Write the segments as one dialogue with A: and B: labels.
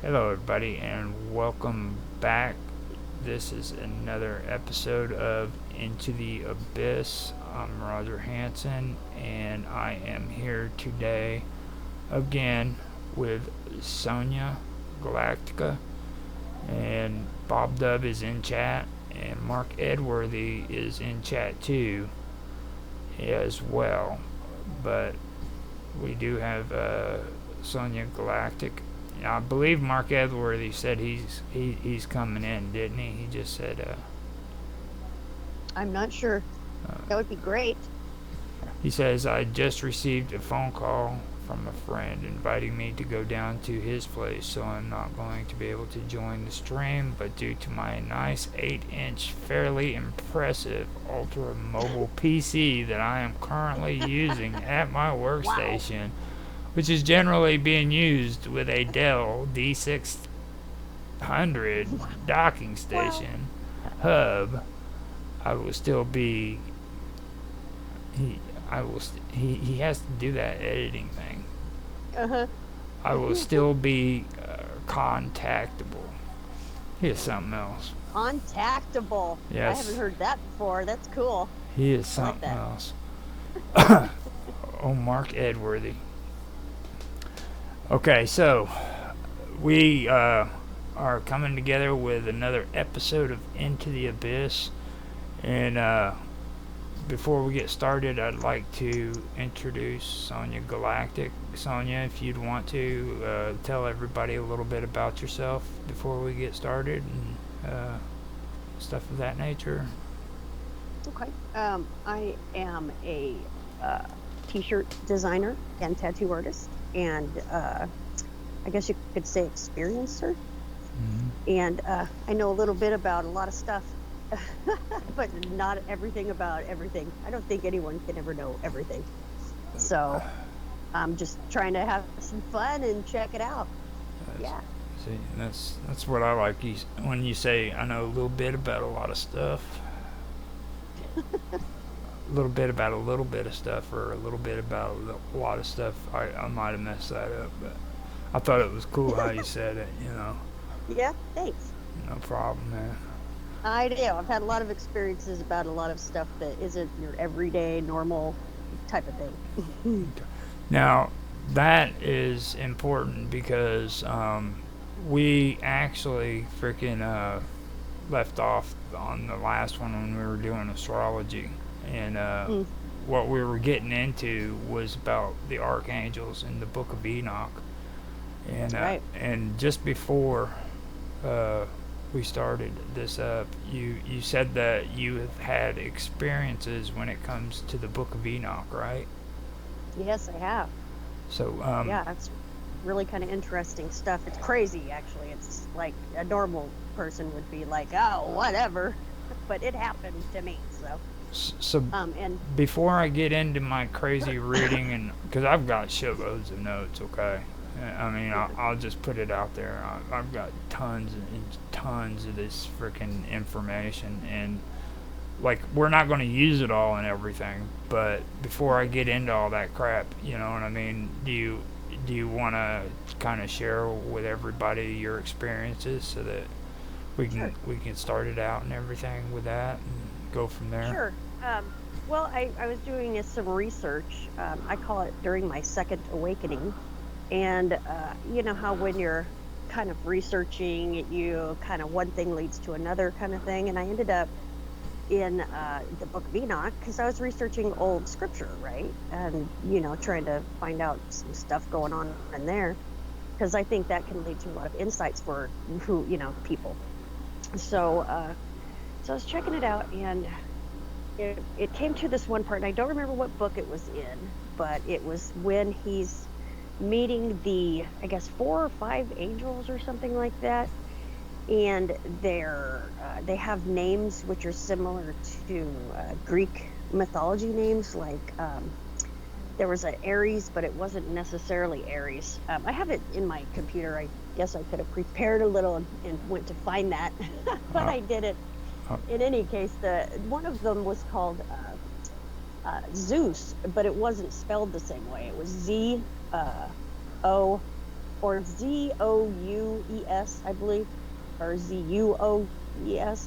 A: Hello, everybody, and welcome back. This is another episode of Into the Abyss. I'm Roger Hanson, and I am here today again with Sonia Galactica, and Bob Dub is in chat, and Mark Edworthy is in chat too, as well. But we do have Sonia Galactic. I believe Mark Edworthy said he's coming in, didn't he? He just said
B: I'm not sure.
A: uh,
B: That would be great.
A: he says I just received a phone call from a friend inviting me to go down to his place, so I'm not going to be able to join the stream. But due to my nice 8-inch, fairly impressive ultra mobile PC that I am currently using at my
B: Wow.
A: workstation, which is generally being used with a Dell D600 docking
B: Wow.
A: station hub, I will still be he he has to do that editing thing.
B: Uh-huh.
A: I will still be contactable. Here's something else.
B: Contactable. I haven't
A: Yes,
B: heard that before. That's cool.
A: he is
B: I like
A: something
B: that.
A: else. Oh, Mark Edworthy. Okay, so we are coming together with another episode of Into the Abyss. And before we get started, I'd like to introduce Sonia Galactic. Sonia, if you'd want to tell everybody a little bit about yourself before we get started and stuff of that nature.
B: Okay. I am a t-shirt designer and tattoo artist, and I guess you could say experiencer.
A: Mm-hmm.
B: And I know a little bit about a lot of stuff, but not everything about everything. I don't think anyone can ever know everything. So I'm just trying to have some fun and check it out.
A: That's,
B: Yeah.
A: see, that's what I like. When you say I know a little bit about a lot of stuff, a little bit about a little bit of stuff, or a little bit about a lot of stuff. I might have messed that up, but I thought it was cool how you said it.
B: Yeah, thanks.
A: No problem, man.
B: I do. I've had a lot of experiences about a lot of stuff that isn't your everyday, normal type of thing.
A: Now, that is important because we actually freaking left off on the last one when we were doing astrology. And
B: Mm,
A: what we were getting into was about the archangels in the book of Enoch.
B: right.
A: And just before uh, we started this up, you said that you have had experiences when it comes to the book of Enoch, right?
B: Yes, I have.
A: So,
B: Yeah, it's really kind of interesting stuff. It's crazy, actually. It's like a normal person would be like, oh, whatever. But it happened to me.
A: so
B: And
A: before I get into my crazy reading, and because I've got shitloads of notes, okay? I mean, I'll just put it out there. I've got tons and tons of this freaking information, and like we're not going to use it all and everything. But before I get into all that crap, you know what I mean? Do you want to kind of share with everybody your experiences so that
B: sure,
A: we can start it out and everything with that and go from there?
B: sure. Well, I was doing some research. I call it during my second awakening. And you know how when you're kind of researching, you kind of one thing leads to another kind of thing. And I ended up in the book of Enoch because I was researching old scripture, right? And, trying to find out some stuff going on in there because I think that can lead to a lot of insights for people. So, so I was checking it out and it came to this one part, and I don't remember what book it was in, but it was when he's meeting I guess, 4 or 5 angels or something like that, and they have names which are similar to Greek mythology names. Like there was an Ares, but it wasn't necessarily Ares. I have it in my computer. I guess I could have prepared a little and went to find that, but
A: Uh,
B: I didn't.
A: uh,
B: In any case, the one of them was called Zeus, but it wasn't spelled the same way. It was Z O or Zoues, I believe, or Zuoes.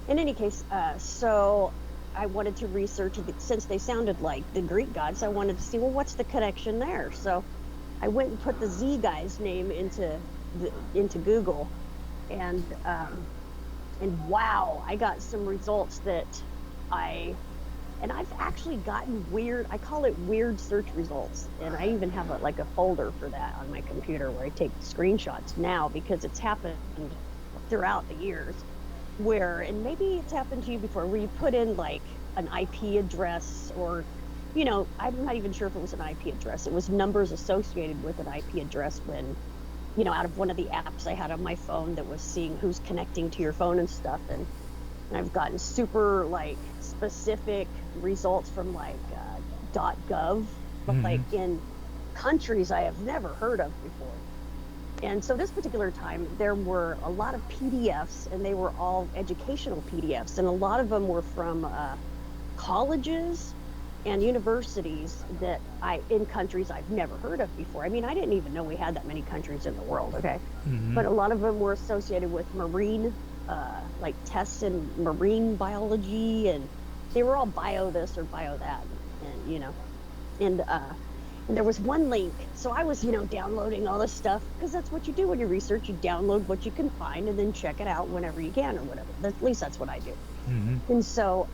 B: In any case, so I wanted to research since they sounded like the Greek gods. I wanted to see, well, what's the connection there? So I went and put the Z guy's name into Google, and wow, I got some results that I and I've actually gotten weird. I call it weird search results, and I even have like a folder for that on my computer where I take screenshots now because it's happened throughout the years. Where, and maybe it's happened to you before, where you put in like an IP address, or I'm not even sure if it was an IP address. It was numbers associated with an IP address when out of one of the apps I had on my phone that was seeing who's connecting to your phone and stuff. And I've gotten super like specific results from like .gov, like
A: Mm-hmm.
B: in countries I have never heard of before. And so this particular time, there were a lot of PDFs, and they were all educational PDFs, and a lot of them were from colleges and universities that in countries I've never heard of before. I mean, I didn't even know we had that many countries in the world. Okay,
A: Mm-hmm.
B: but a lot of them were associated with marine, like tests in marine biology, and they were all bio this or bio that, and and and there was one link. So I was, downloading all this stuff because that's what you do when you research. You download what you can find and then check it out whenever you can or whatever. At least that's what I do.
A: Mm-hmm.
B: And so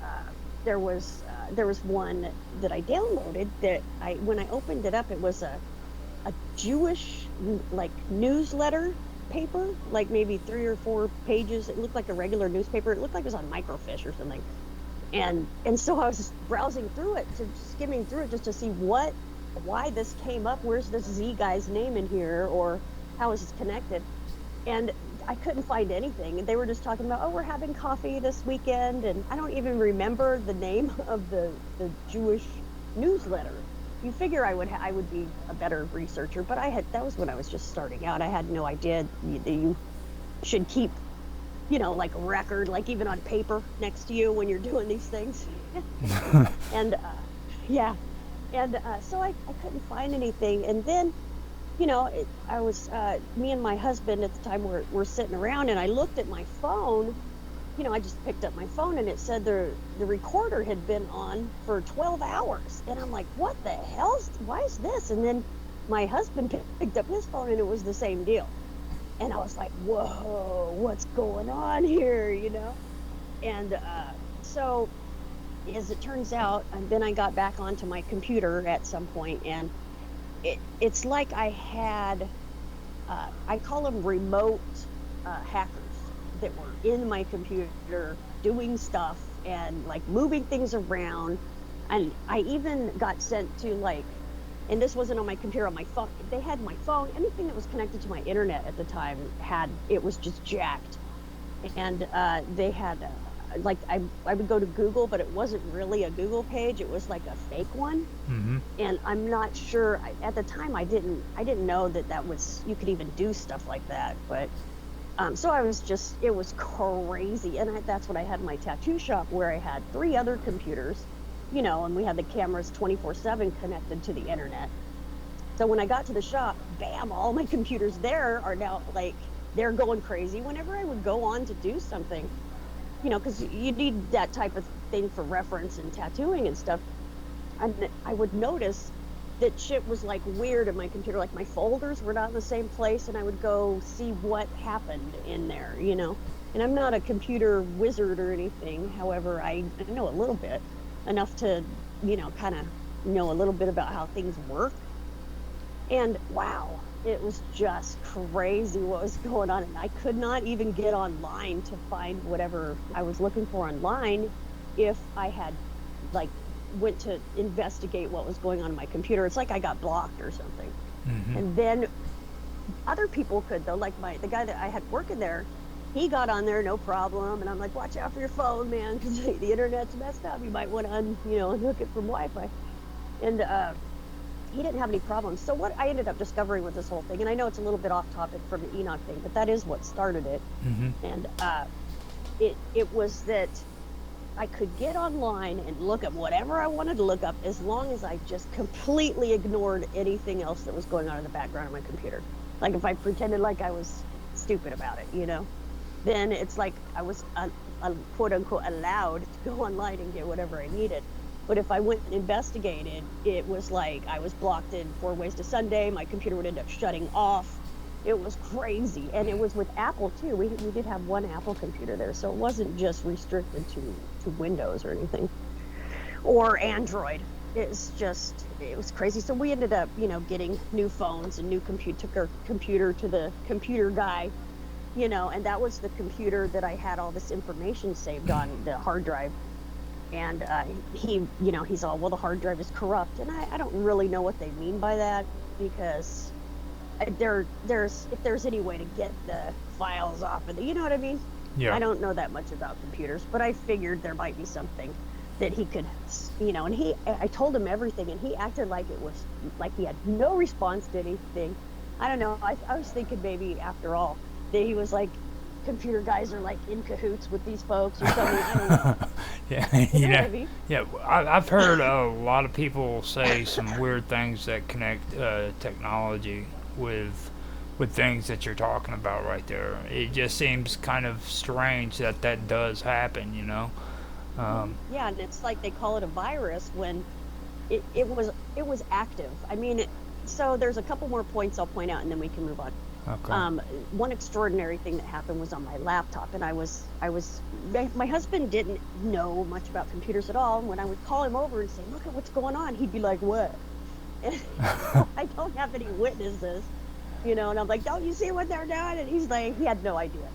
B: there was one that I downloaded that when I opened it up, it was a Jewish like newsletter paper, like maybe 3 or 4 pages. It looked like a regular newspaper. It looked like it was on microfiche or something. And so I was browsing through it, skimming through it just to see why this came up. Where's this Z guy's name in here, or how is this connected? And I couldn't find anything. And they were just talking about, oh, we're having coffee this weekend, and I don't even remember the name of the Jewish newsletter. You figure I would be a better researcher, but that was when I was just starting out. I had no idea that you should keep like a record, like even on paper next to you when you're doing these things. And yeah, and so I couldn't find anything. And then, I was, me and my husband at the time were sitting around, and I looked at my phone. I just picked up my phone, and it said the recorder had been on for 12 hours. And I'm like, what the hell? Why is this? And then my husband picked up his phone, and it was the same deal. And I was like, whoa, what's going on here? And so as it turns out, and then I got back onto my computer at some point, and it's like I had, I call them remote hackers that were in my computer doing stuff and like moving things around. And I even got sent to like, and this wasn't on my computer, on my phone. They had my phone, anything that was connected to my internet at the time it was just jacked. And they had, like, I would go to Google, but it wasn't really a Google page. It was like a fake one.
A: Mm-hmm.
B: And I'm not sure, at the time, I didn't know that you could even do stuff like that. But so it was crazy. And that's what I had in my tattoo shop, where I had 3 other computers, and we had the cameras 24/7 connected to the internet. So when I got to the shop, bam, all my computers there are now like, they're going crazy whenever I would go on to do something, because you need that type of thing for reference and tattooing and stuff. And I would notice that shit was like weird in my computer, like my folders were not in the same place, and I would go see what happened in there. And I'm not a computer wizard or anything. However, I know a little bit, enough to, kind of know a little bit about how things work. And wow, it was just crazy what was going on. And I could not even get online to find whatever I was looking for online if I had like went to investigate what was going on in my computer. It's like I got blocked or something.
A: Mm-hmm.
B: And then other people could, though, like the guy that I had working there, he got on there no problem. And I'm like, watch out for your phone, man, because the internet's messed up. You might want to unhook it from Wi-Fi. And he didn't have any problems. So what I ended up discovering with this whole thing, and I know it's a little bit off topic from the Enoch thing, but that is what started it.
A: Mm-hmm.
B: And it was that I could get online and look up whatever I wanted to look up, as long as I just completely ignored anything else that was going on in the background of my computer. Like if I pretended like I was stupid about it, then it's like I was quote unquote allowed to go online and get whatever I needed. But if I went and investigated, it was like I was blocked in 4 ways to Sunday. My computer would end up shutting off. It was crazy. And it was with Apple too. We did have one Apple computer there. So it wasn't just restricted to Windows or anything or Android. It was crazy. So we ended up, getting new phones and new compute, took our computer to the computer guy, and that was the computer that I had all this information saved on the hard drive. And he's all, well, the hard drive is corrupt. And I don't really know what they mean by that because if there's any way to get the files off of you know what I mean?
A: Yeah.
B: I don't know that much about computers, but I figured there might be something that he could, and I told him everything and he acted like it was like he had no response to anything. I don't know. I was thinking maybe after all that he was like, computer guys are like in cahoots with these folks or something. I don't know.
A: Yeah,
B: You know what I mean?
A: I've heard a lot of people say some weird things that connect technology with things that you're talking about right there. It just seems kind of strange that that does happen, you know.
B: Yeah, and it's like they call it a virus when it was active. I mean, so there's a couple more points I'll point out, and then we can move on.
A: Okay.
B: One extraordinary thing that happened was on my laptop, and my husband didn't know much about computers at all. When I would call him over and say, "Look at what's going on," he'd be like, "What?" And I don't have any witnesses, and I'm like, "Don't you see what they're doing?" And he's like, he had no idea.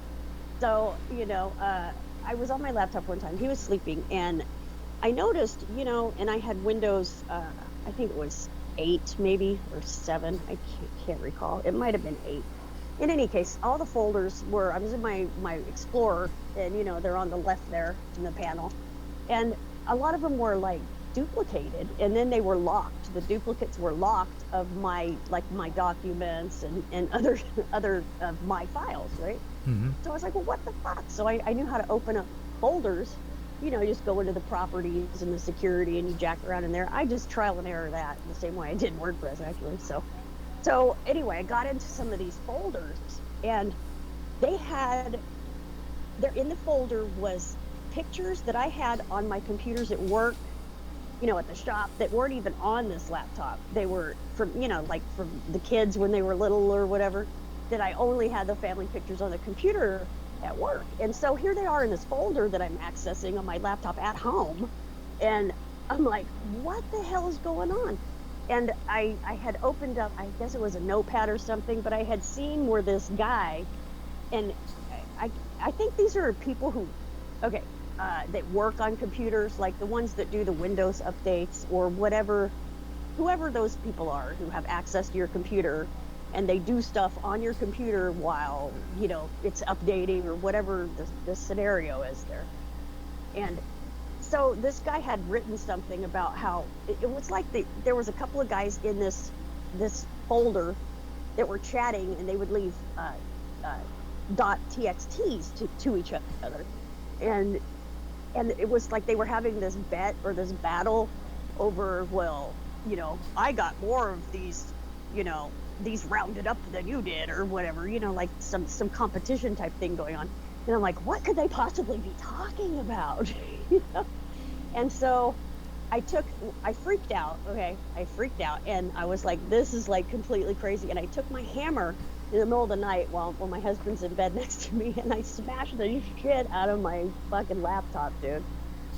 B: So, I was on my laptop one time. He was sleeping, and I noticed, and I had Windows. I think it was 8, maybe, or 7. I can't recall. It might have been 8. In any case, all the folders were. I was in my Explorer, and they're on the left there in the panel, and a lot of them were like duplicated, and then they were locked. The duplicates were locked of my documents and other of my files, right?
A: Mm-hmm.
B: So I was like, well, what the fuck? So I knew how to open up folders. Just go into the properties and the security and you jack around in there. I just trial and error that the same way I did WordPress, actually. So anyway, I got into some of these folders, and they had there in the folder was pictures that I had on my computers at work, at the shop, that weren't even on this laptop. They were from, like from the kids when they were little or whatever, that I only had the family pictures on the computer at work. And so here they are in this folder that I'm accessing on my laptop at home. And I'm like, what the hell is going on? And I had opened up, I guess it was a notepad or something, but I had seen where this guy, and I think these are people who, okay, that work on computers, like the ones that do the Windows updates or whatever, whoever those people are who have access to your computer, and they do stuff on your computer while, it's updating or whatever the scenario is there. And so this guy had written something about how it was like there was a couple of guys in this folder that were chatting, and they would leave .txt's to each other. And it was like they were having this bet or this battle over, well, I got more of these, these rounded up than you did or whatever, like some competition type thing going on. And I'm like, what could they possibly be talking about? And so I freaked out. Okay. I freaked out, and I was like, this is like completely crazy. And I took my hammer in the middle of the night while my husband's in bed next to me, and I smashed the shit out of my fucking laptop, dude.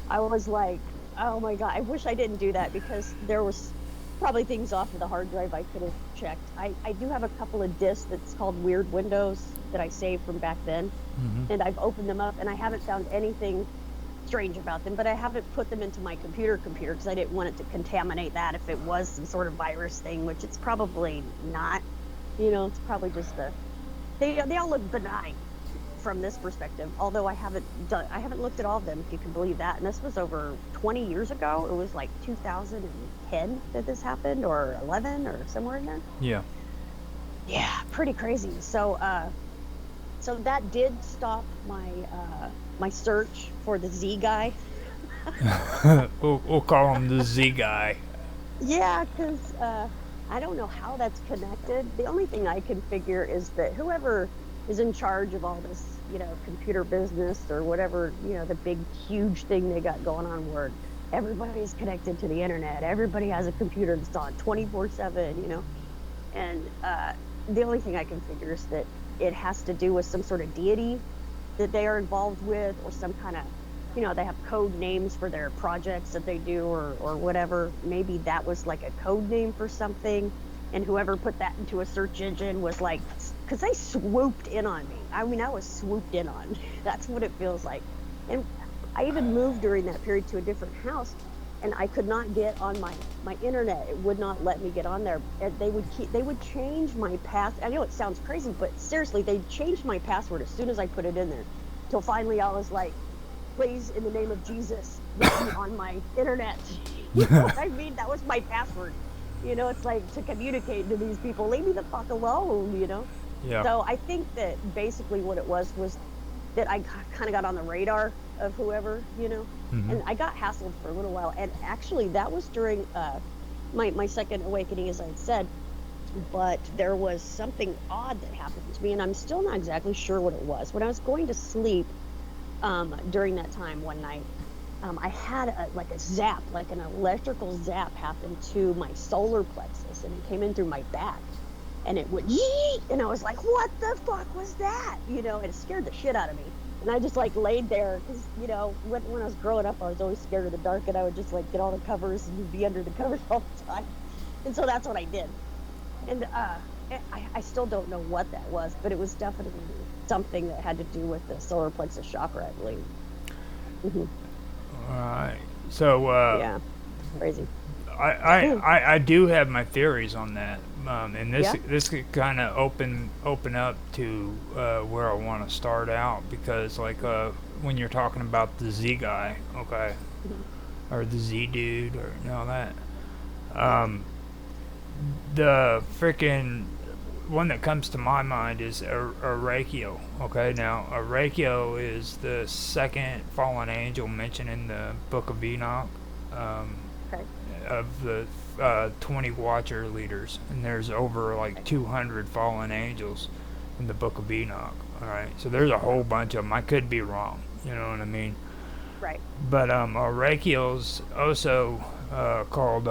B: I was like, oh my God, I wish I didn't do that, because there was probably things off of the hard drive I could have checked. I do have a couple of discs that's called Weird Windows that I saved from back then.
A: Mm-hmm.
B: And I've opened them up, and I haven't found anything strange about them, but I haven't put them into my computer because I didn't want it to contaminate that if it was some sort of virus thing, which it's probably not. It's probably just they all look benign from this perspective, although I haven't looked at all of them, if you can believe that. And this was over 20 years ago. It was like 2010 that this happened, or 11, or somewhere in there. Yeah, pretty crazy. So that did stop my search for the Z guy.
A: we'll call him the Z guy.
B: Yeah, because I don't know how that's connected. The only thing I can figure is that whoever is in charge of all this, computer business or whatever, the big, huge thing they got going on where everybody's connected to the internet, everybody has a computer that's on 24/7, and the only thing I can figure is that it has to do with some sort of deity that they are involved with, or some kind of, they have code names for their projects that they do, or whatever. Maybe that was like a code name for something, and whoever put that into a search engine was like, because they swooped in on me. I mean, I was swooped in on. That's what it feels like. And I even moved during that period to a different house, and I could not get on my internet. It would not let me get on there. And they would change my pass. I know it sounds crazy, but seriously, they changed my password as soon as I put it in there. Till finally I was like, please, in the name of Jesus, let me on my internet. You know what I mean? That was my password. It's like, to communicate to these people, leave me the fuck alone.
A: Yeah.
B: So I think that basically what it was that I kind of got on the radar of whoever.
A: Mm-hmm.
B: And I got hassled for a little while. And actually, that was during my second awakening, as I had said. But there was something odd that happened to me, and I'm still not exactly sure what it was. When I was going to sleep during that time one night, I had a zap, like an electrical zap happen to my solar plexus, and it came in through my back. And it went yeet, and I was like, what the fuck was that? And it scared the shit out of me. And I just like laid there because, when I was growing up, I was always scared of the dark, and I would just like get all the covers and be under the covers all the time. And so that's what I did. And I still don't know what that was, but it was definitely something that had to do with the solar plexus chakra, I believe. Mm-hmm.
A: All right. So
B: Yeah, crazy.
A: I do have my theories on that, and
B: Yeah.
A: this could kind of open up to where I want to start out, because like when you're talking about the Z guy, okay,
B: Mm-hmm.
A: or the Z dude, or that, um, the freaking one that comes to my mind is Arakio. Okay, now Arakio is the second fallen angel mentioned in the Book of Enoch. Um,
B: Okay.
A: of the 20 Watcher leaders, and there's over like 200 fallen angels in the Book of Enoch. All right, so there's a whole bunch of them. I could be wrong, you know what I mean?
B: Right.
A: But Rakio's also called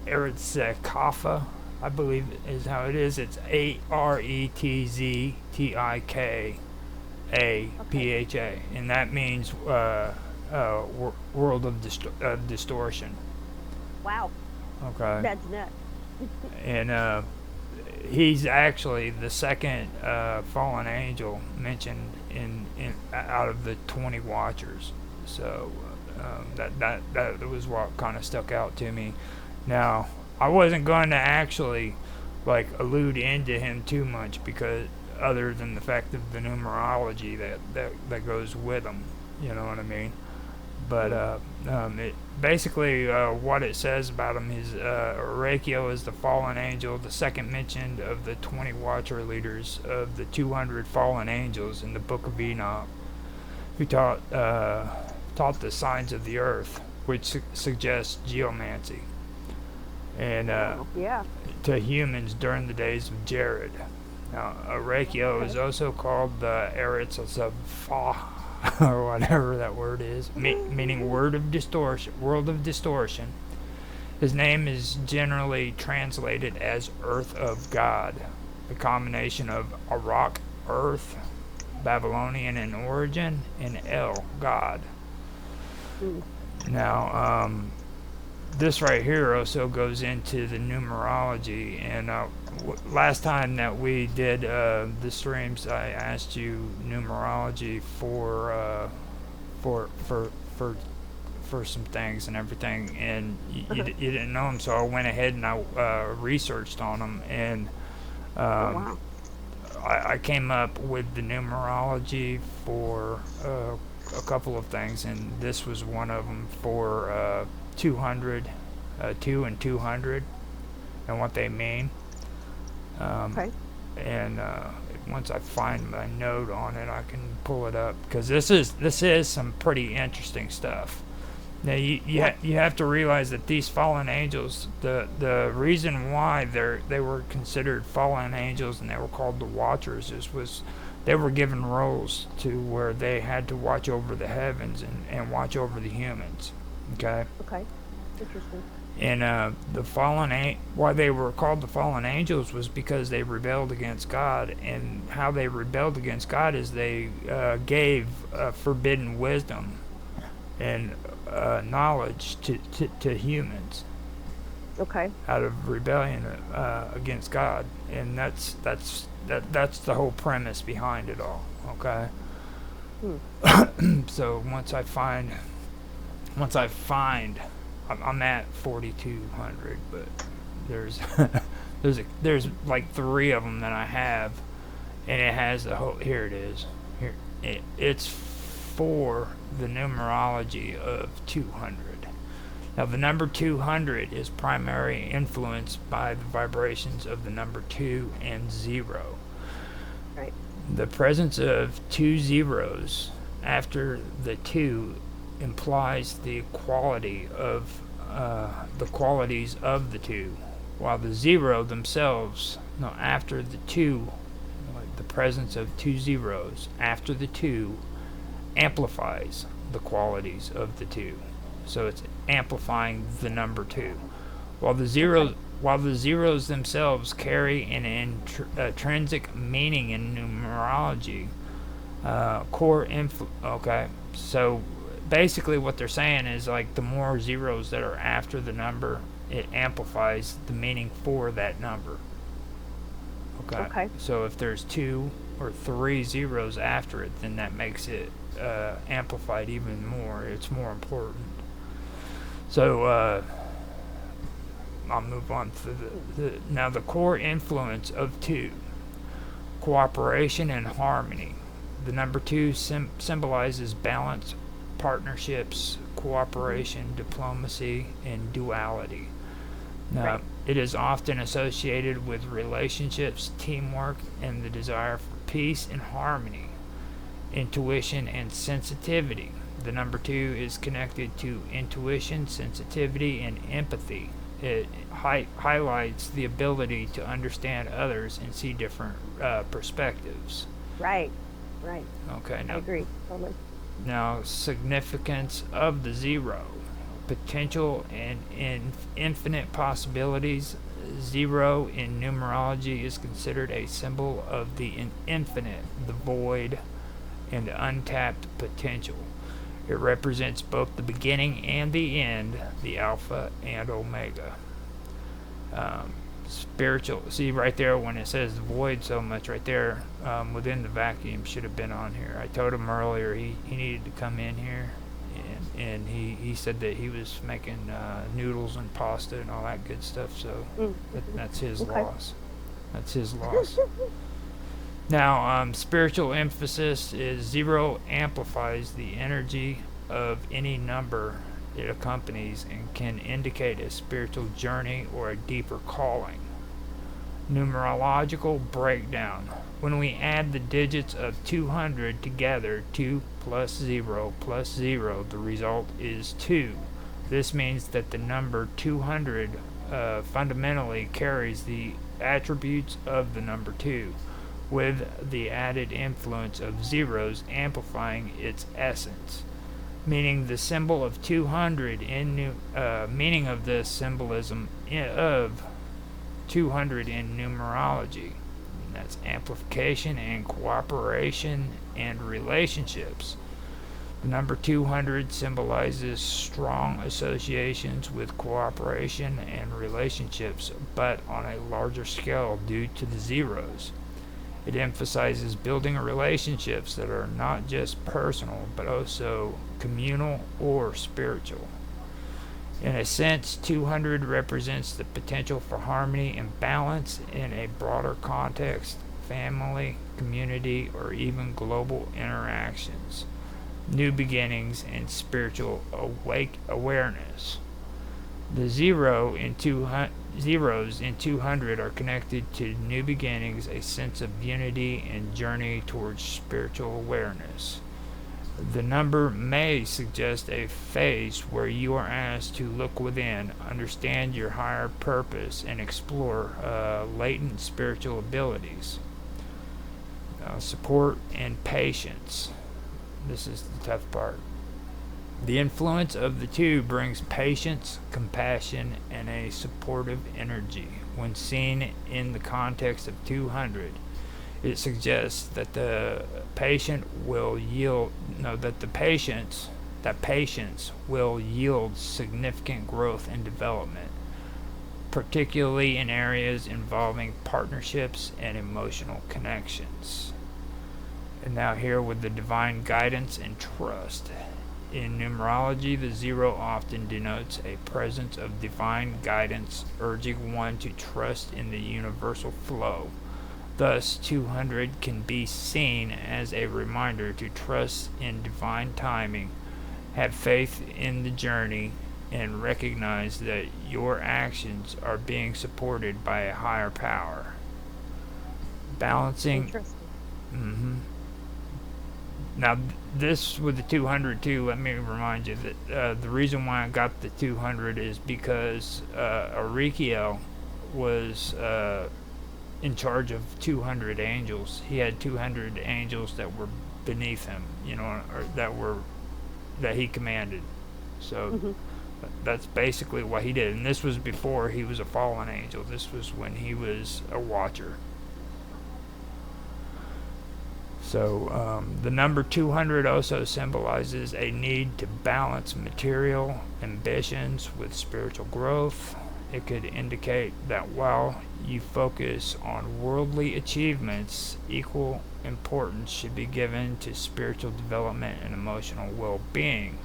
A: Eritzekafa, I believe is how it is. It's
B: Okay.
A: Aretzkapha, and that means world of distortion.
B: Wow.
A: Okay,
B: That's nuts.
A: and he's actually the second fallen angel mentioned in out of the 20 Watchers. So that was what kind of stuck out to me. Now, I wasn't going to actually like allude into him too much, because other than the fact of the numerology that goes with him, you know what I mean? But it basically what it says about him is Rakio is the fallen angel, the second mentioned of the 20 Watcher leaders of the 200 fallen angels in the Book of Enoch, who taught the signs of the earth, which suggests geomancy, and
B: Oh, yeah.
A: to humans during the days of Jared. Now, Arakio is
B: Okay.
A: also called the Eretz of or whatever that word is, meaning world of distortion. His name is generally translated as Earth of God, a combination of Arak, earth, Babylonian in origin, and El, God.
B: Mm.
A: Now, this right here also goes into the numerology, and last time that we did the streams, I asked you numerology for for some things and everything, and
B: Uh-huh.
A: you didn't know them, so I went ahead and I researched on them, and
B: Oh,
A: um,
B: wow.
A: I came up with the numerology for a couple of things, and this was one of them for 200, 2 and 200, and what they mean. Um,
B: Okay.
A: and once I find my note on it, I can pull it up, because this is some pretty interesting stuff. Now
B: What?
A: you have to realize that these fallen angels, the reason why they were considered fallen angels and they were called the Watchers is was they were given roles to where they had to watch over the heavens and watch over the humans. Okay,
B: Okay. Interesting.
A: and why they were called the fallen angels was because they rebelled against God, and how they rebelled against God is they gave forbidden wisdom and knowledge to humans
B: Okay.
A: out of rebellion against God, and that's the whole premise behind it all. Okay,
B: Hmm.
A: so once I find, I'm at 4,200, but there's there's like three of them that I have, and it has the whole. Here it is. Here it's for the numerology of 200. Now, the number 200 is primarily influenced by the vibrations of the number 2 and 0.
B: Right.
A: The presence of two zeros after the 2 implies the quality of the qualities of the 2, while the 0 themselves, no, after the 2, the presence of two zeros after the 2 amplifies the qualities of the 2. So it's amplifying the number 2. While the
B: Okay.
A: zeros while the zeros themselves carry an intrinsic meaning in numerology, okay. So basically what they're saying is like the more zeros that are after the number, it amplifies the meaning for that number. Okay.
B: Okay.
A: So if there's two or three zeros after it, then that makes it amplified even more. It's more important. So I'll move on to now the core influence of 2: cooperation and harmony. The number 2 symbolizes balance, partnerships,
B: Hmm.
A: cooperation, diplomacy, and duality. Now,
B: Right.
A: it is often associated with relationships, teamwork, and the desire for peace and harmony, intuition, and sensitivity. The number 2 is connected to intuition, sensitivity, and empathy. It highlights the ability to understand others and see different perspectives.
B: Right. Right.
A: Okay,
B: I agree. Totally.
A: now significance of the 0: potential and infinite possibilities. 0 in numerology is considered a symbol of the infinite, the void, and untapped potential. It represents both the beginning and the end, the Alpha and Omega. Um, Spiritual. See right there when it says void so much right there, within the vacuum should have been on here. I told him earlier he needed to come in here, and he said that he was making noodles and pasta and all that good stuff. So
B: Mm-hmm.
A: that's his
B: Okay.
A: loss. That's his loss. Now, spiritual emphasis is 0 amplifies the energy of any number it accompanies and can indicate a spiritual journey or a deeper calling. Numerological breakdown. When we add the digits of 200 together, 2 plus 0 plus 0, the result is 2. This means that the number 200 fundamentally carries the attributes of the number 2, with the added influence of zeros amplifying its essence. Meaning the symbol of 200 meaning of the symbolism of 200 in numerology. And that's amplification and cooperation and relationships. The number 200 symbolizes strong associations with cooperation and relationships, but on a larger scale due to the zeros. It emphasizes building relationships that are not just personal, but also communal or spiritual. In a sense, 200 represents the potential for harmony and balance in a broader context, family, community, or even global interactions, new beginnings, and spiritual awareness. The zeros in 200 are connected to new beginnings, a sense of unity, and journey towards spiritual awareness. The number may suggest a phase where you are asked to look within, understand your higher purpose, and explore latent spiritual abilities. Support and patience. This is the tough part. The influence of the two brings patience, compassion, and a supportive energy. When seen in the context of 200, it suggests that the patient will yield no that the patience that patience will yield significant growth and development, particularly in areas involving partnerships and emotional connections. And now here with the divine guidance and trust. In numerology, the zero often denotes a presence of divine guidance, urging one to trust in the universal flow. Thus, 200 can be seen as a reminder to trust in divine timing, have faith in the journey, and recognize that your actions are being supported by a higher power. Balancing.
B: Interesting.
A: Mm-hmm. Now, this with the 200 too, let me remind you that the reason why I got the 200 is because Ezekiel was in charge of 200 angels. He had 200 angels that were beneath him, or that he commanded. So
B: Hmm.
A: that's basically what he did. And this was before he was a fallen angel. This was when he was a watcher. So the number 200 also symbolizes a need to balance material ambitions with spiritual growth. It could indicate that while you focus on worldly achievements, equal importance should be given to spiritual development and emotional well-being.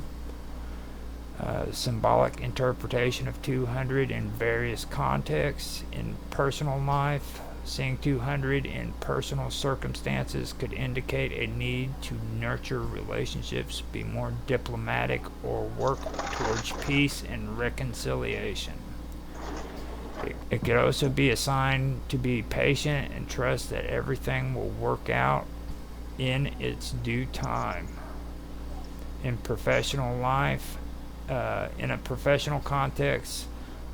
A: Symbolic interpretation of 200 in various contexts in personal life. Seeing 200 in personal circumstances could indicate a need to nurture relationships, be more diplomatic, or work towards peace and reconciliation. It could also be a sign to be patient and trust that everything will work out in its due time. In professional life, in a professional context,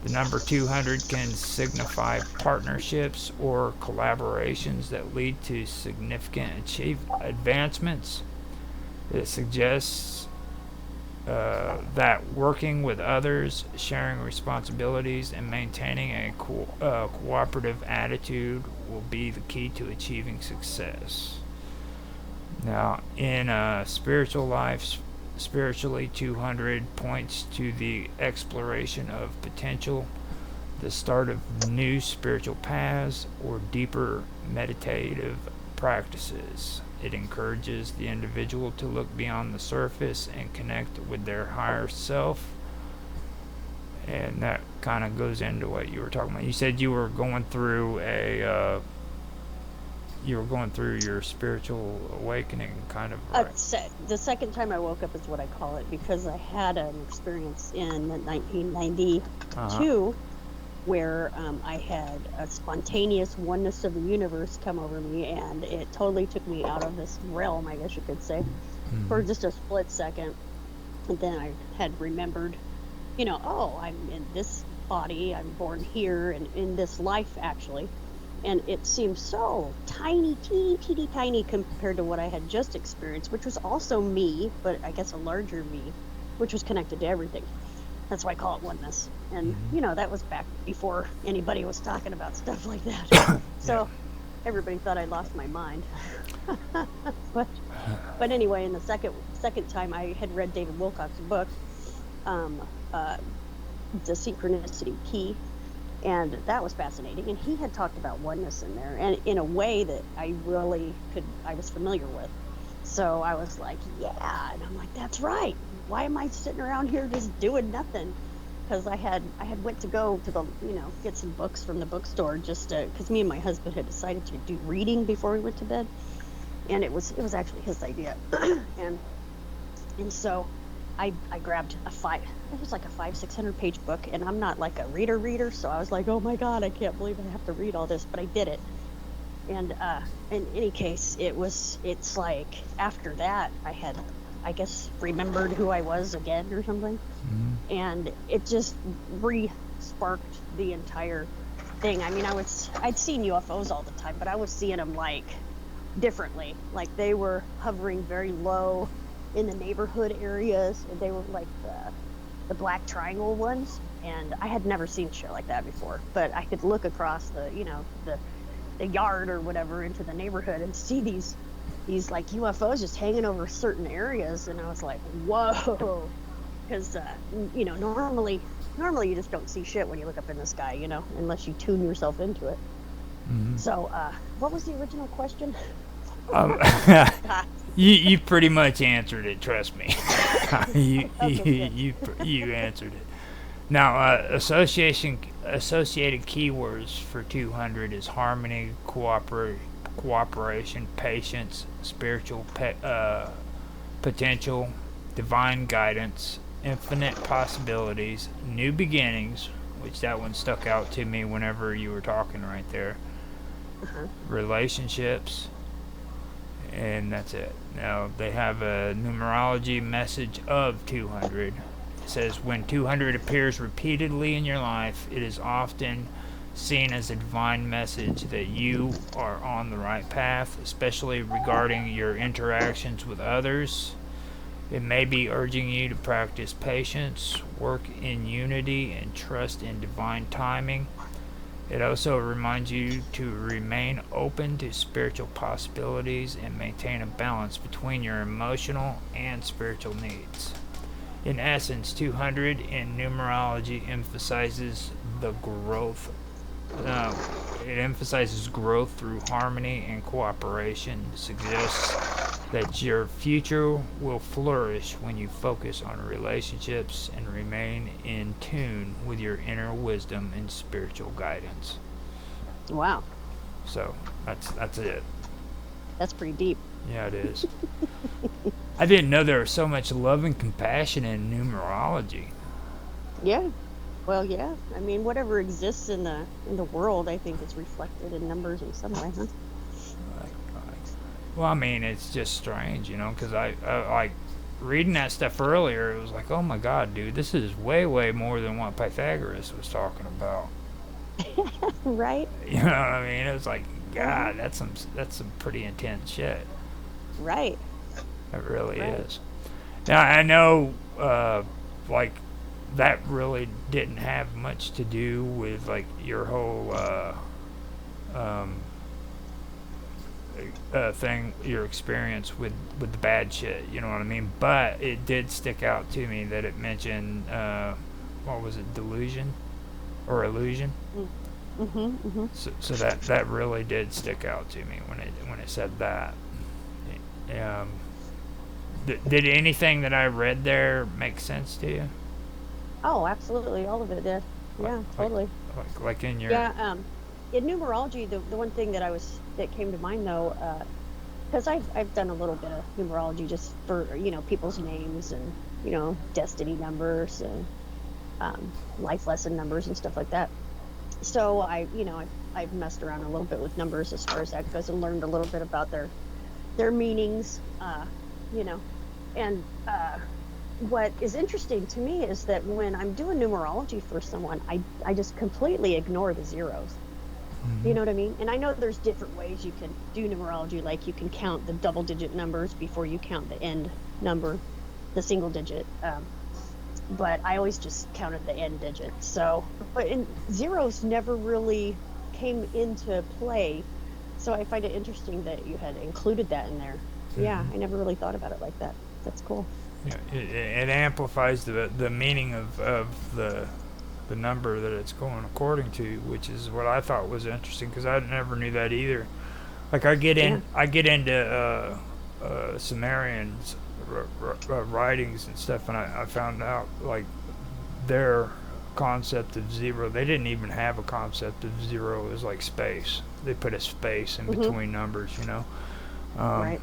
A: the number 200 can signify partnerships or collaborations that lead to significant advancements. It suggests that working with others, sharing responsibilities, and maintaining a cooperative attitude will be the key to achieving success. Now, in spiritual life, spiritually, 200 points to the exploration of potential, the start of new spiritual paths, or deeper meditative practices. It encourages the individual to look beyond the surface and connect with their higher self. And that kind of goes into what you were talking about. You said you were going through your spiritual awakening, kind of, right?
B: The second time I woke up is what I call it, because I had an experience in 1992
A: Uh-huh.
B: where I had a spontaneous oneness of the universe come over me, and it totally took me out of this realm, I guess you could say,
A: Mm-hmm.
B: for just a split second. And then I had remembered, oh, I'm in this body, I'm born here, and in this life, actually. And it seemed so tiny, teeny, teeny, tiny compared to what I had just experienced, which was also me, but I guess a larger me, which was connected to everything. That's why I call it oneness. And,
A: Mm-hmm.
B: that was back before anybody was talking about stuff like that.
A: Yeah.
B: So everybody thought I lost my mind. but but anyway, in the second time, I had read David Wilcox's book, um, uh, The Synchronicity Key, and that was fascinating. And he had talked about oneness in there, and in a way that I was familiar with. So I was like, yeah, and I'm like, that's right. Why am I sitting around here just doing nothing? Because I had went to go to the get some books from the bookstore, just because me and my husband had decided to do reading before we went to bed, and it was actually his idea, and so I grabbed it was like a 500-600 page book, and I'm not like a reader, so I was like, oh my God, I can't believe I have to read all this, but I did it. And in any case, it's like after that I had I guess, remembered who I was again or something.
A: Mm-hmm.
B: And it just re-sparked the entire thing. I mean, I'd seen UFOs all the time, but I was seeing them like differently. Like they were hovering very low in the neighborhood areas. They were like the black triangle ones, and I had never seen shit like that before. But I could look across the yard or whatever into the neighborhood and see these like UFOs just hanging over certain areas, and I was like, whoa, because normally you just don't see shit when you look up in the sky, unless you tune yourself into it.
A: Mm-hmm.
B: So, what was the original question?
A: Um, you pretty much answered it. Trust me. you,
B: Okay,
A: you
B: good.
A: you answered it. Now, associated keywords for 200 is harmony, cooperation, patience, spiritual potential, divine guidance, infinite possibilities, new beginnings, which that one stuck out to me whenever you were talking right there,
B: Uh-huh.
A: relationships, and that's it. Now, they have a numerology message of 200. It says, when 200 appears repeatedly in your life, it is often seen as a divine message that you are on the right path, especially regarding your interactions with others. It may be urging you to practice patience, work in unity, and trust in divine timing. It also reminds you to remain open to spiritual possibilities and maintain a balance between your emotional and spiritual needs. In essence, 200 in numerology emphasizes the growth. Uh, it emphasizes growth through harmony and cooperation, suggests that your future will flourish when you focus on relationships and remain in tune with your inner wisdom and spiritual guidance.
B: Wow,
A: So that's it.
B: that's pretty deep.
A: Yeah, it is. I didn't know there was so much love and compassion in numerology.
B: Yeah. Well, yeah. I mean, whatever exists in the world, I think is reflected in numbers in some way, huh?
A: Well, I mean, it's just strange, because I like reading that stuff earlier. It was like, oh my god, dude, this is way, way more than what Pythagoras was talking about.
B: Right.
A: You know what I mean? It was like,
B: Uh-huh.
A: God, that's some pretty intense shit.
B: Right.
A: It really
B: Right.
A: is. Now I know, like that really didn't have much to do with like your whole um, thing, your experience with the bad shit. You know what I mean? But it did stick out to me that it mentioned what was it, delusion or illusion?
B: Mm. Mhm. Mhm.
A: So that really did stick out to me when it said that. Um, did anything that I read there make sense to you?
B: Oh, absolutely. All of it did.
A: Like
B: Yeah,
A: like
B: totally.
A: like in your.
B: Yeah. In numerology, the one thing that came to mind though, because I've done a little bit of numerology just for people's names and destiny numbers and life lesson numbers and stuff like that. So I've messed around a little bit with numbers as far as that goes and learned a little bit about their meanings, you know, and what is interesting to me is that when I'm doing numerology for someone, I just completely ignore the zeros. You
A: Mhm.
B: know what I mean? And I know there's different ways you can do numerology, like you can count the double digit numbers before you count the end number, the single digit. But I always just counted the end digit. So, but zeros never really came into play. So I find it interesting that you had included that in there. Yeah,
A: Mhm.
B: I never really thought about it like that. That's cool.
A: Yeah, it amplifies the meaning of the number that it's going according to, which is what I thought was interesting because I never knew that either. Like
B: Yeah.
A: I get into Sumerians writings and stuff, and I found out like their concept of zero. They didn't even have a concept of zero. It was like space. They put a space in
B: Hmm.
A: between numbers. Um,
B: Right.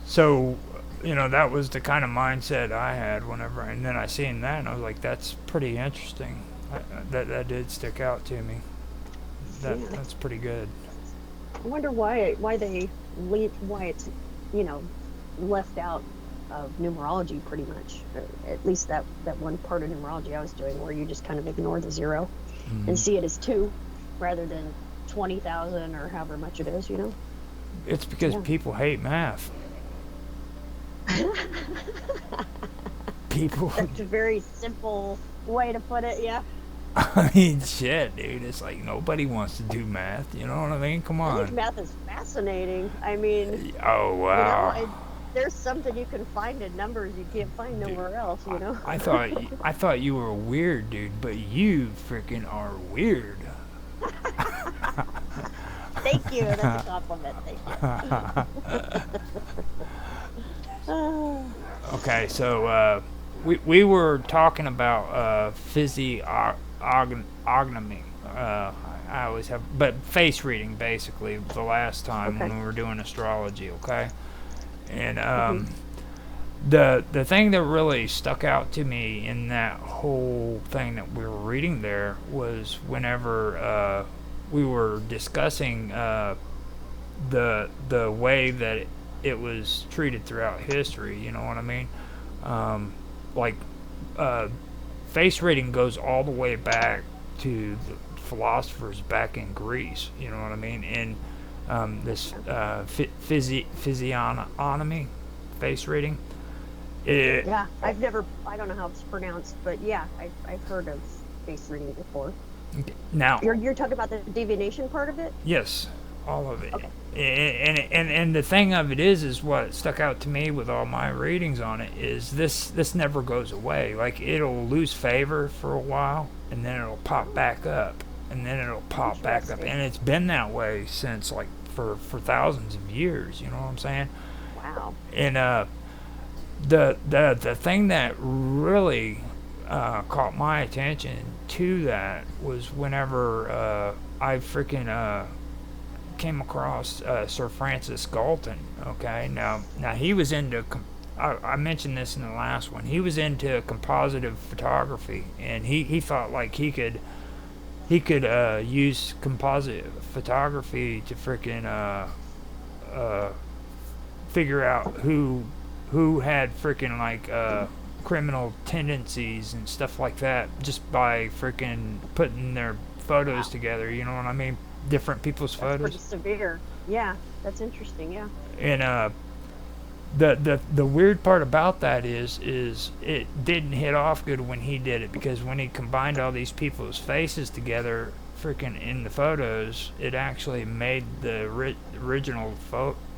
A: so that was the kind of mindset I had whenever, and then I seen that, and I was like, that's pretty interesting. That did stick out to me.
B: Yeah.
A: That's pretty good.
B: I wonder why it's you know left out. of numerology, pretty much. At least that one part of numerology I was doing, where you just kind of ignore the zero and
A: Mm.
B: see it as two rather than 20,000 or however much it is, you know?
A: It's because
B: Yeah.
A: people hate math. People,
B: That's a very simple way to put it. Yeah.
A: I mean, shit, dude. It's like nobody wants to do math. You know what I mean? Come
B: I think
A: on.
B: math is fascinating. I mean,
A: Oh
B: you know,
A: wow,
B: there's something you can find in numbers you can't find
A: dude.
B: nowhere else, you know?
A: I thought you were weird, dude. But you freaking are weird.
B: Thank you. That's a compliment. Thank you. Ah,
A: Okay, so we were talking about physiognomy. I always have, but face reading basically the last time
B: okay.
A: when we were doing astrology. Okay, and
B: Hmm.
A: the thing that really stuck out to me in that whole thing that we were reading there was whenever we were discussing the way that it was treated throughout history. You know what I mean? Um, like uh, face reading goes all the way back to the philosophers back in Greece. You know what I mean? And this physiognomy, face reading. It,
B: Yeah, I don't know how it's pronounced, but yeah, I've heard of face reading before.
A: now,
B: You're talking about the divination part of it?
A: yes, all of it.
B: Okay.
A: And the thing of it is what stuck out to me with all my readings on it is this never goes away. Like it'll lose favor for a while, and then it'll pop back up, and then it'll pop back up,
B: Interesting.
A: and it's been that way since like for thousands of years. You know what I'm saying?
B: Wow.
A: And the thing that really caught my attention to that was whenever I freaking came across Sir Francis Galton. Okay, now he was into. I mentioned this in the last one. He was into compositive photography, and he thought like he could use composite photography to freaking uh, figure out who had freaking like criminal tendencies and stuff like that just by freaking putting their photos
B: Wow.
A: together. You know what I mean? Different people's
B: That's pretty
A: photos.
B: severe. Yeah, that's interesting. Yeah.
A: And the weird part about that is it didn't hit off good when he did it because when he combined all these people's faces together, freaking in the photos, it actually made the original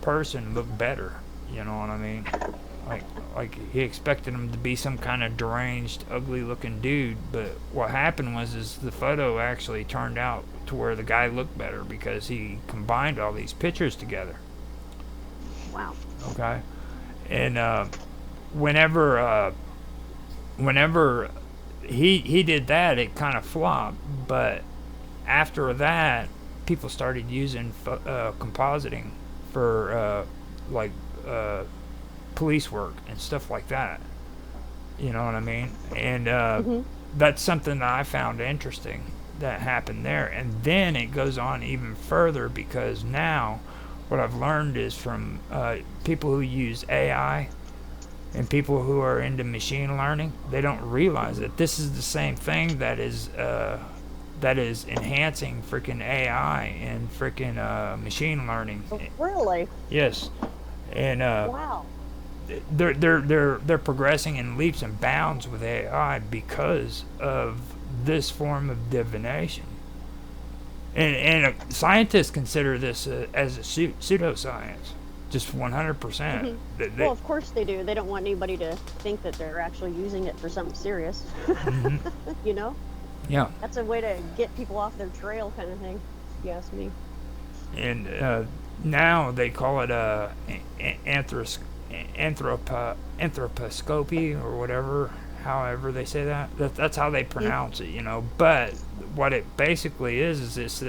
A: person look better. You know what I mean? Like like he expected him to be some kind of deranged, ugly-looking dude, but what happened was is the photo actually turned out to where the guy looked better because he combined all these pictures together.
B: Wow.
A: Okay, and whenever whenever he did that, it kind of flopped. But after that, people started using compositing for like uh, police work and stuff like that. You know what I mean? And
B: Hmm.
A: that's something that I found interesting that happened there. And then it goes on even further because now what I've learned is from people who use AI and people who are into machine learning, they don't realize that this is the same thing that is enhancing freaking AI and freaking machine learning.
B: Oh, really?
A: Yes, and
B: Wow.
A: they're progressing in leaps and bounds with AI because of this form of divination. And scientists consider this as a pseudoscience, just 100%.
B: Hmm. Well,
A: They,
B: of course they do. They don't want anybody to think that they're actually using it for something serious.
A: mm-hmm,
B: You know?
A: yeah,
B: That's a way to get people off their trail kind of thing, if you ask me.
A: and now they call it anthroposcopy or whatever, however they say that's how they
B: Mm.
A: pronounce it, you know. But what it basically is this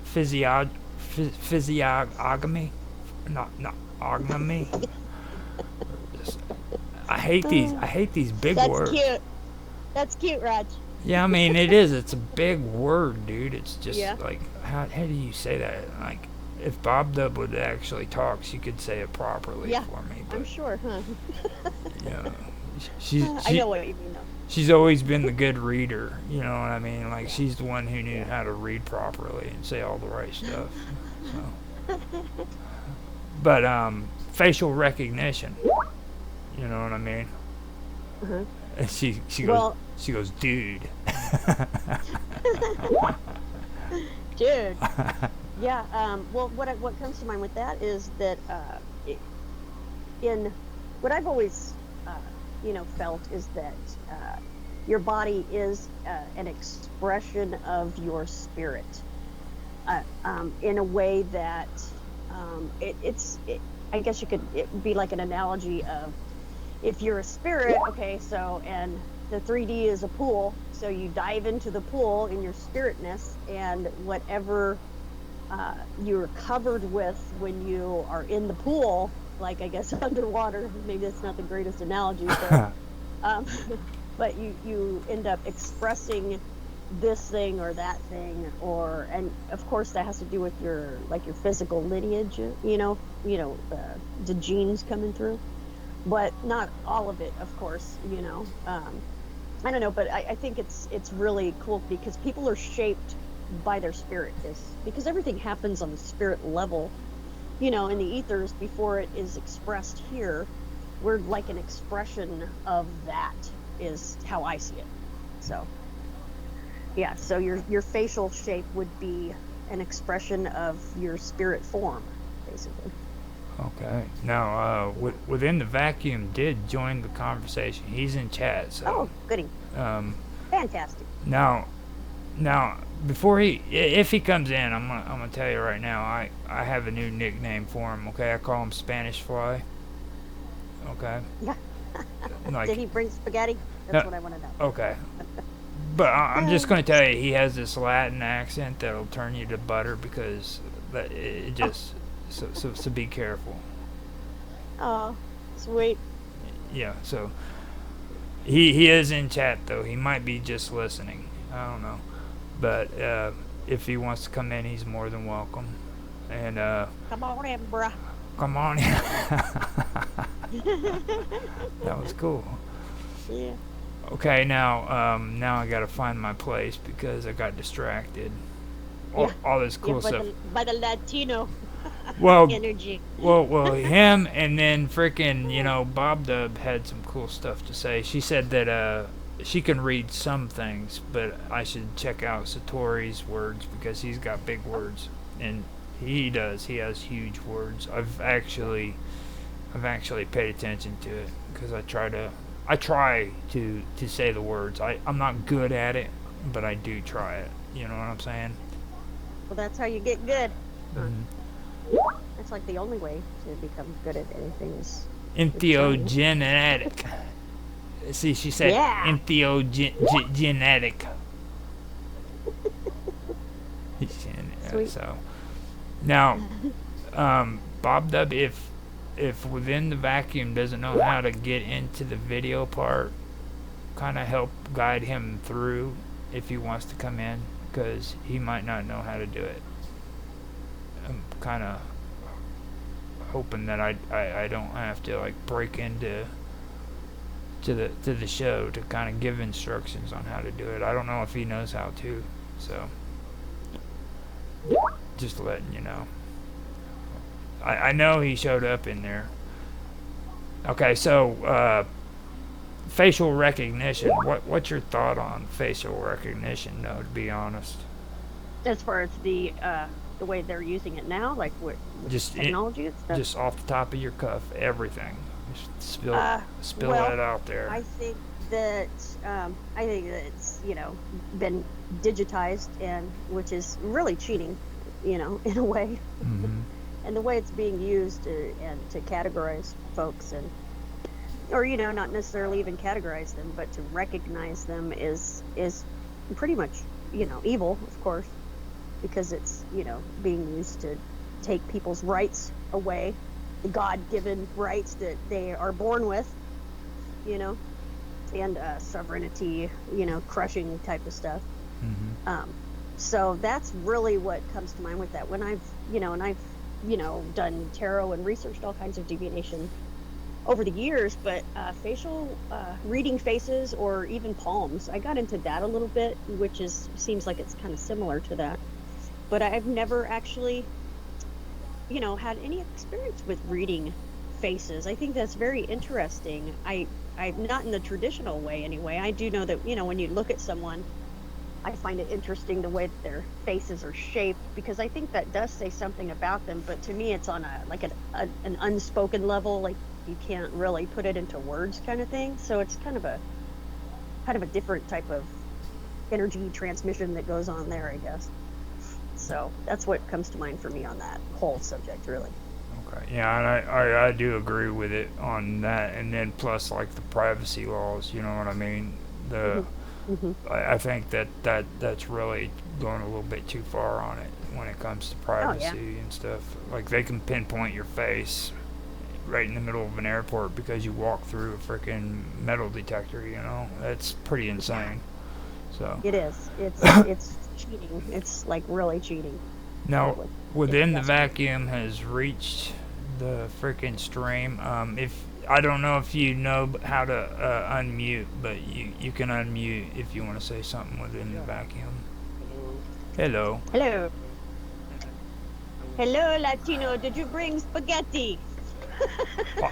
A: physiognomy, not ognomy. I hate these big
B: That's
A: words.
B: cute. That's cute, Raj.
A: Yeah, I mean it is. It's a big word, dude. It's just
B: Yeah.
A: like how do you say that? Like if Bob Dub would actually talk, she could say it properly
B: Yeah,
A: for me.
B: I'm
A: But
B: sure, huh?
A: you know, she's
B: I know what you mean, though.
A: she's always been the good reader. You know what I mean? Like
B: Yeah,
A: she's the one who knew
B: yeah.
A: how to read properly and say all the right stuff. So, but facial recognition. You know what I mean?
B: Uh-huh.
A: And
B: Well,
A: she goes, dude.
B: dude. Yeah. Well, what comes to mind with that is that in what I've always felt is that your body is an expression of your spirit in a way that I guess it would be like an analogy of if you're a spirit, okay, so and the 3D is a pool, so you dive into the pool in your spiritness, and whatever you're covered with when you are in the pool, like I guess underwater, maybe that's not the greatest analogy, um, but you end up expressing this thing or that thing, and of course that has to do with your physical lineage, the genes coming through, but not all of it, of course. I don't know, but I think it's really cool because people are shaped by their spirit, is because everything happens on the spirit level, in the ethers before it is expressed here. We're like an expression of that, is how I see it. So yeah, so your facial shape would be an expression of your spirit form, basically.
A: Okay. Now, within the vacuum did join the conversation. He's in chat, so
B: Oh, goody.
A: um,
B: Fantastic.
A: now now before if he comes in, I'm gonna tell you right now. I have a new nickname for him. Okay, I call him Spanish Fly. Okay,
B: Yeah. Did
A: like
B: he bring spaghetti? That's
A: no.
B: what I want to know.
A: Okay, but I'm just gonna tell you he has this Latin accent that'll turn you to butter because that it just so be careful.
B: Oh, sweet.
A: Yeah, so he is in chat though. He might be just listening. I don't know, but if he wants to come in, he's more than welcome. And
B: Come on in, bruh.
A: come on in. That was cool.
B: Yeah.
A: Okay, now I gotta find my place because I got distracted.
B: Yeah.
A: All this
B: Yeah,
A: cool stuff.
B: by the Latino
A: Well,
B: energy.
A: him and then frickin' Bob Dub had some cool stuff to say. She said that she can read some things, but I should check out Satori's words because he's got big words, and he does. He has huge words. I've actually paid attention to it because I try to say the words. I'm not good at it, but I do try it. You know what I'm saying?
B: Well, that's how you get good. Huh.
A: Mm-hmm.
B: That's like the only way to become good at anything is trying.
A: Entheogenetic. See, she said
B: Yeah.
A: entheogenetic.
B: Sweet.
A: So now, Bob Dub, if within the vacuum doesn't know how to get into the video part, kind of help guide him through if he wants to come in, because he might not know how to do it. I'm kind of hoping that I don't have to like break into to the show to kind of give instructions on how to do it. I don't know if he knows how to, so just letting you know. I know he showed up in there. Okay, so facial recognition. What's your thought on facial recognition? No, to be honest.
B: As far as the way they're using it now, like with
A: Just
B: technology and stuff.
A: just off the top of your cuff, everything. Just spill
B: Well,
A: it out there.
B: I think that it's been digitized, and which is really cheating, in a way.
A: Mm-hmm.
B: And the way it's being used and to categorize folks, or not necessarily even categorize them, but to recognize them is pretty much evil, of course, because it's being used to take people's rights away, the God-given rights that they are born with, and sovereignty, crushing type of stuff.
A: Mm-hmm.
B: So that's really what comes to mind with that. When I've done tarot and researched all kinds of divination over the years, but facial reading faces or even palms, I got into that a little bit, which is seems like it's kind of similar to that. But I've never actually, had any experience with reading faces. I think that's very interesting. I'm not in the traditional way anyway. I do know that, when you look at someone, I find it interesting the way that their faces are shaped because I think that does say something about them. But to me, it's on an unspoken level, like you can't really put it into words, kind of thing. So it's kind of a different type of energy transmission that goes on there, I guess. So that's what comes to mind for me on that whole subject, really.
A: Okay. Yeah, and I do agree with it on that, and then plus like the privacy laws. You know what I mean? The
B: Hmm. Hmm.
A: I think that's really going a little bit too far on it when it comes to
B: Oh yeah.
A: privacy and stuff. Like they can pinpoint your face right in the middle of an airport because you walk through a freaking metal detector. You know, that's pretty
B: Yeah,
A: insane. So
B: it is. It's cheating. It's like really cheating.
A: now,
B: Totally. If you
A: within the
B: ask me.
A: vacuum has reached the freaking stream. If I don't know if you know how to unmute, but you can unmute if you want to say something within the
C: Yeah.
A: vacuum.
C: Hello.
A: Hello.
B: Hello.
C: I was.
B: Hello, Latino. Did you bring spaghetti?
A: Oh,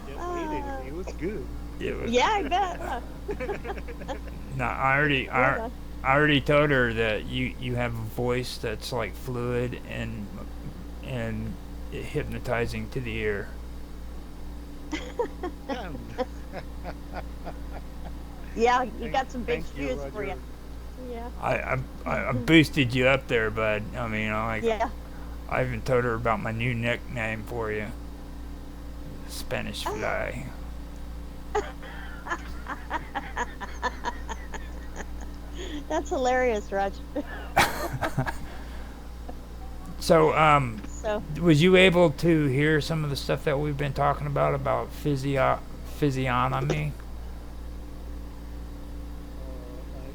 C: Yes, I ate it.
B: uh,
C: It was good.
A: it was.
B: yeah, I bet. Huh?
A: No, I already
B: Yeah,
A: I, I already told her that you have a voice that's like fluid and hypnotizing to the ear.
C: Yeah.
B: yeah, you got some big
C: Thank you,
B: shoes for you.
C: Roger.
B: Yeah.
A: I boosted you up there, bud. I mean,
B: Yeah.
A: I even told her about my new nickname for you, Spanish
B: Ah.
A: Fly.
B: That's hilarious, Raj.
A: So,
B: So,
A: was you able to hear some of the stuff that we've been talking about physiognomy?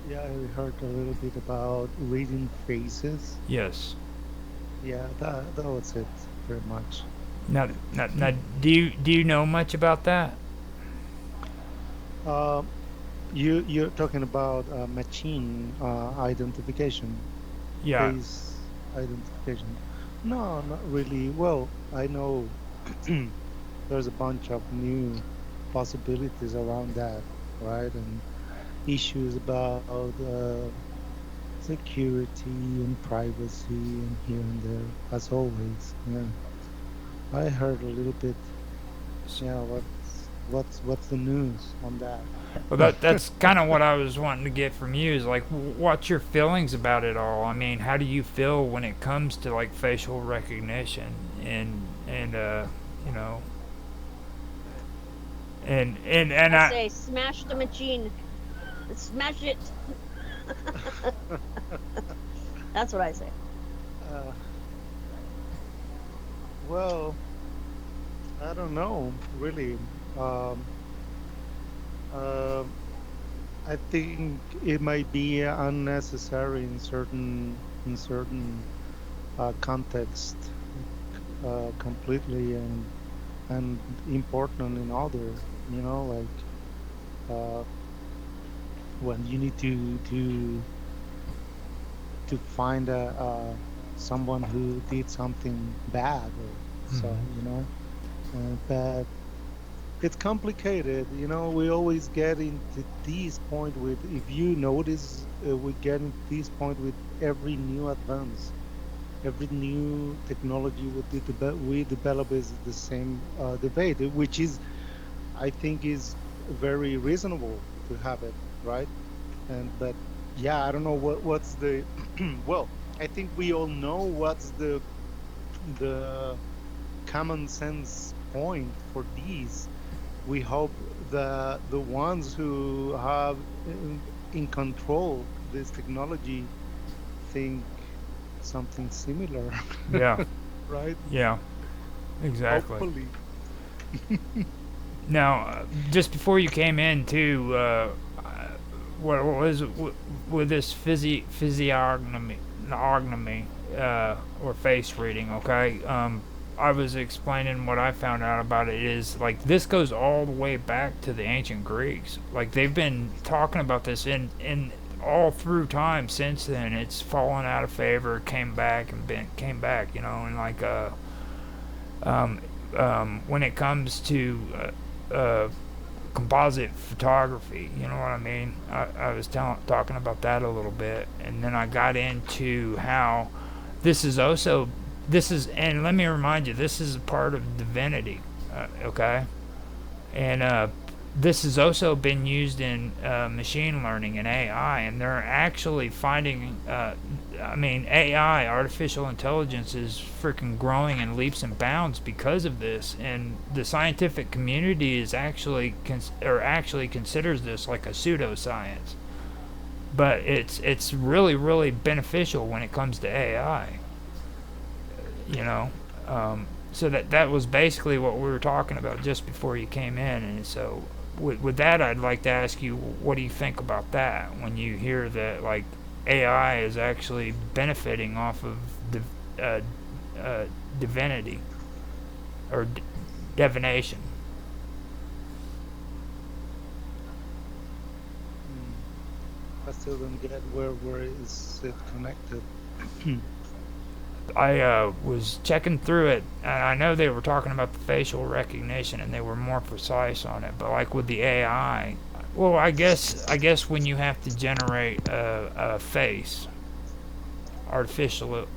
C: Yeah, I heard a little bit about reading faces.
A: Yes.
C: Yeah, that was it, pretty much.
A: Now, do you know much about that?
C: Uh, you're talking about machine identification,
A: Yeah.
C: face identification. No, not really. Well, I know there's a bunch of new possibilities around that, right? And issues about security and privacy and here and there, as always. Yeah, I heard a little bit. Yeah, what's the news on that?
A: Well, that's kind of what I was wanting to get from you is like, what's your feelings about it all? I mean, how do you feel when it comes to like facial recognition and you know and
B: I
A: I
B: say smash the machine. Smash it. That's what I say.
C: uh, well, I don't know, really. Um, uh, I think it might be unnecessary in certain context, completely, and important in other. Like uh, when you need to find someone who did something bad or so. But it's complicated. We always get into this point with, if you notice, we get into this point with every new advance, every new technology we develop is the same debate, which is, I think, is very reasonable to have it, right? But yeah, I don't know what's the well, I think we all know what's the common sense point for these. We hope the ones who have in control this technology think something similar,
A: yeah
C: right?
A: yeah exactly.
C: Hopefully.
A: Now, just before you came in too, what was with this physiognomy? physiognomy or face reading. Okay, I was explaining what I found out about it is like this goes all the way back to the ancient Greeks. Like they've been talking about this in all through time since then. It's fallen out of favor, came back and came back. You know, and like um, when it comes to composite photography. You know what I mean? I was talking about that a little bit, and then I got into how this is also and let me remind you, this is a part of divinity, okay? And this has also been used in machine learning and AI, and they're actually finding. I mean, AI, artificial intelligence, is freaking growing in leaps and bounds because of this, and the scientific community is actually actually considers this like a pseudoscience. But it's really really beneficial when it comes to AI. You know, so that was basically what we were talking about just before you came in, and so with that, I'd like to ask you, what do you think about that when you hear that like AI is actually benefiting off of divinity or divination?
C: I still don't get where is it connected.
A: I was checking through it, and I know they were talking about the facial recognition, and they were more precise on it. But like with the AI, well, I guess when you have to generate a face,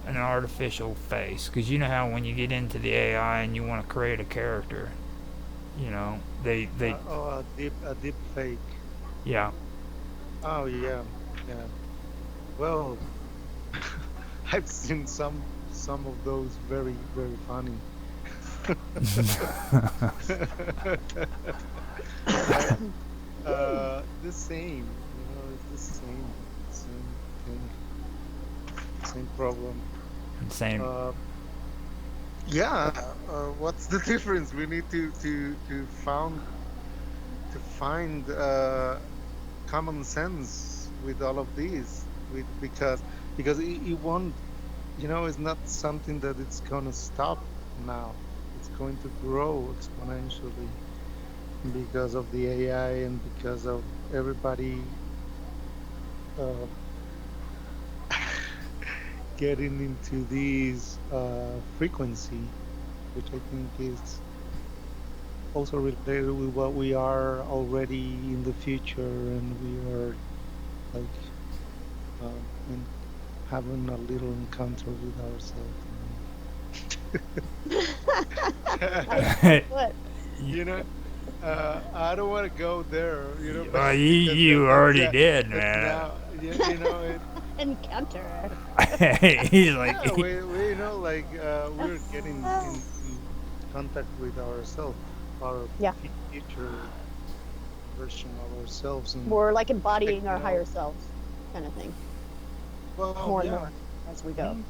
A: an artificial face, because you know how when you get into the AI and you want to create a character, you know they
C: A deep fake.
A: yeah.
C: Oh yeah, yeah. Well, I've seen some of those very very funny. The same, it's the same thing, same problem.
A: Same.
C: Yeah. What's the difference? We need to find common sense with all of these, because it won't. It's not something that it's gonna stop now. It's going to grow exponentially because of the AI and because of everybody uh, getting into these frequency, which I think is also related with what we are already in the future, and we are like in having a little encounter with ourselves.
B: What?
C: you know, I don't want to go there,
A: Well,
C: because
A: you already
C: that,
A: did,
C: that's
A: man.
C: now, it,
B: Encounter.
A: He's like,
C: no, we like we're getting in contact with ourselves, our
B: Yeah,
C: future version of ourselves, and
B: we're like embodying our
C: checking out.
B: higher selves, kind of thing,
C: Well,
B: more and
C: yeah,
B: more as we go.
C: mhm,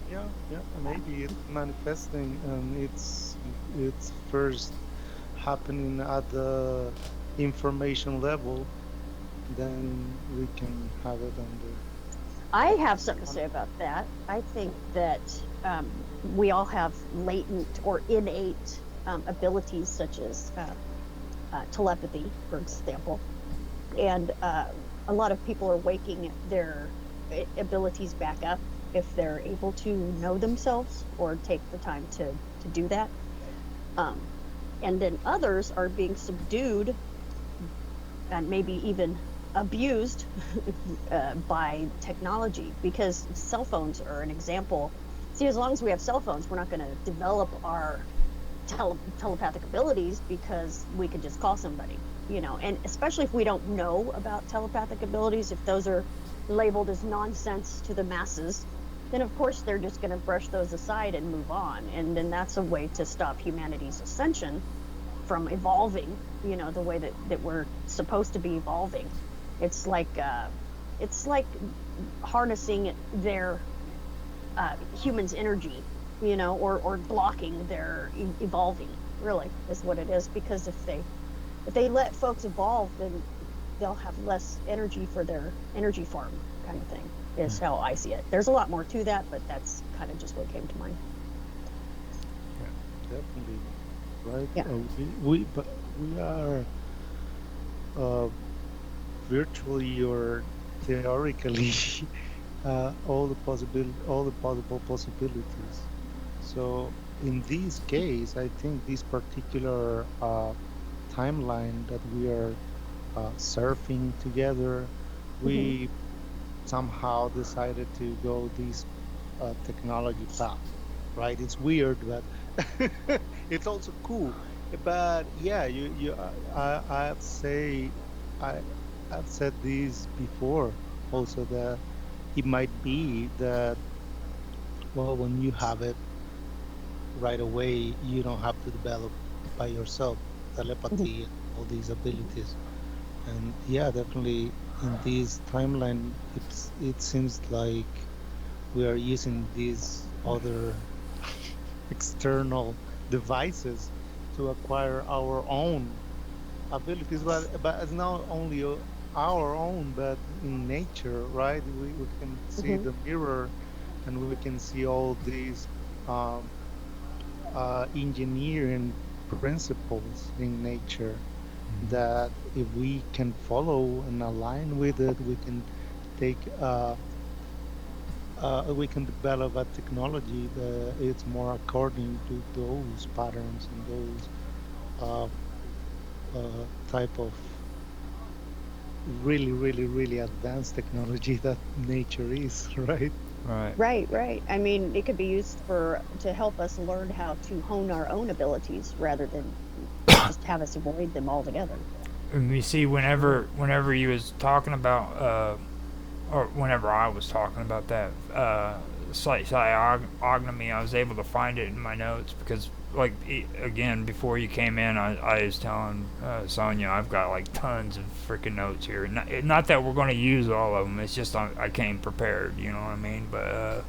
C: yeah, yeah. Maybe it's manifesting, and it's first happening at the information level, then we can have it under.
B: I have something to
C: on-
B: say about that. I think that we all have latent or innate abilities, such as telepathy, for example, and a lot of people are waking their abilities back up if they're able to know themselves or take the time to do that. Um, and then others are being subdued and maybe even abused by technology, because cell phones are an example. See, as long as we have cell phones, we're not going to develop our telepathic abilities, because we could just call somebody, and especially if we don't know about telepathic abilities, if those are labeled as nonsense to the masses, then of course they're just going to brush those aside and move on. And then that's a way to stop humanity's ascension from evolving, the way that we're supposed to be evolving. It's like harnessing their humans' energy, or blocking their evolving. Really, is what it is. Because if they let folks evolve, then they'll have less energy for their energy farm kind of thing, is how I see it. There's a lot more to that, but that's kind of just what came to mind.
C: Definitely, right?
B: Yeah.
C: But we are uh, virtually or theoretically all the possible possibilities. So in this case, I think this particular timeline that we are surfing together,
B: Hmm.
C: we somehow decided to go this technology path, right? It's weird, but it's also cool. But yeah, I've say I I've said this before also, that it might be that, well, when you have it right away, you don't have to develop by yourself
B: Hmm.
C: telepathy and all these abilities. And yeah, definitely in this timeline, it seems like we are using these other external devices to acquire our own abilities, but it's not only our own, but in nature, right? We can see
B: Hmm.
C: the mirror, and we can see all these um, engineering principles in nature, that if we can follow and align with it, we can take we can develop a technology that it's more according to those patterns and those uh, type of really advanced technology that nature is, right?
A: Right.
B: Right, right. I mean, it could be used for to help us learn how to hone our own abilities rather than just have us avoid them altogether.
A: And you see,
C: Sure.
A: whenever you was talking about, or whenever I was talking about that physiognomy, I was able to find it in my notes because, like, again, before you came in, I was telling Sonia I've got like tons of freaking notes here. Not that we're going to use all of them. It's just I came prepared. You know what I mean? But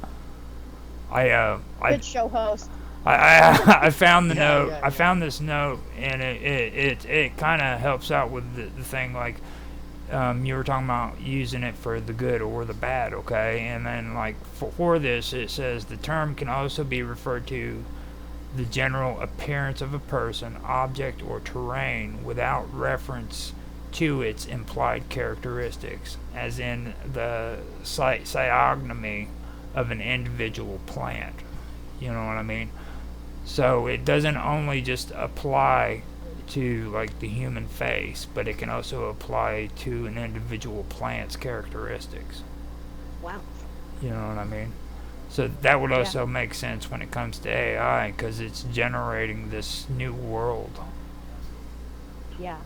A: I uh, I
B: Good show host.
A: I found the
C: Yeah,
A: note.
C: yeah,
A: I
C: yeah.
A: found this note, and it kind of helps out with the thing. Like, you were talking about using it for the good or the bad, okay? And then, like, for this, it says the term can also be referred to the general appearance of a person, object, or terrain without reference to its implied characteristics, as in the physiognomy of an individual plant. You know what I mean? So it doesn't only just apply to like the human face, but it can also apply to an individual plant's characteristics.
B: Wow.
A: You know what I mean? So that would
B: Yeah.
A: also make sense when it comes to AI because it's generating this new world,
B: Yeah.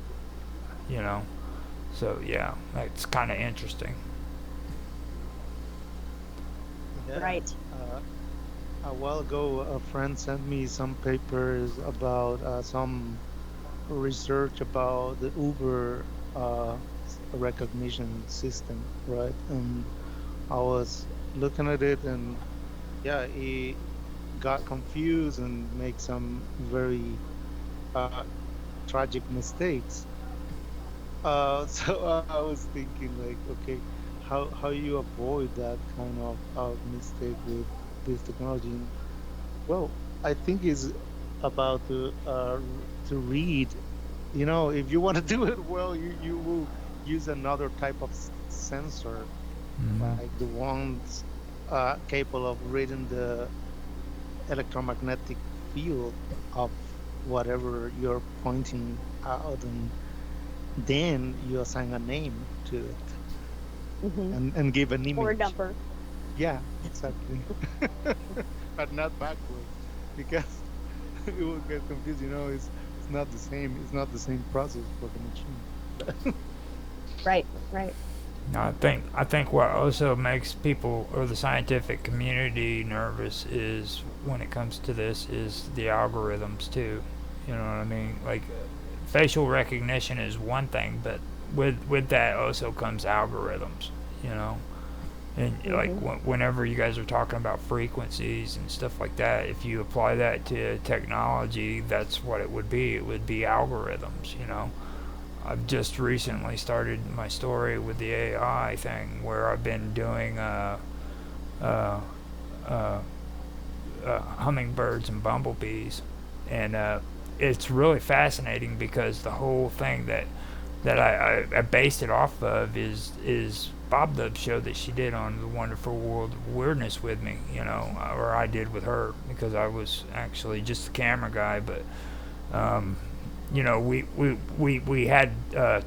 A: you know? So yeah, that's kind of interesting.
C: Yeah.
B: Right.
C: A while ago, a friend sent me some papers about some research about the Uber recognition system, right? And I was looking at it, and yeah, he got confused and make some very tragic mistakes. So I was thinking, like, okay, how you avoid that kind of mistake with this technology? And, well, I think is about to read. You know, if you want to do it well, you will use another type of sensor,
A: Mm-hmm.
C: like the ones capable of reading the electromagnetic field of whatever you're pointing out, and then you assign a name to it,
B: Hmm.
C: and give an
B: Or a
C: image.
B: number.
C: Yeah, exactly. But not backwards, because it will get confused. You know, it's not the same. It's not the same process for the machine.
B: Right, right.
A: I think what also makes people or the scientific community nervous is when it comes to this is the algorithms too. You know what I mean? Like facial recognition is one thing, but with that also comes algorithms. You know, and like
B: Hmm.
A: whenever you guys are talking about frequencies and stuff like that, if you apply that to technology, that's what it would be. It would be algorithms. You know, I've just recently started my story with the AI thing, where I've been doing uh, uh, hummingbirds and bumblebees, and it's really fascinating because the whole thing that I based it off of is Bob Dub's show that she did on the Wonderful World of Weirdness with me, or I did with her, because I was actually just a camera guy, but um, we had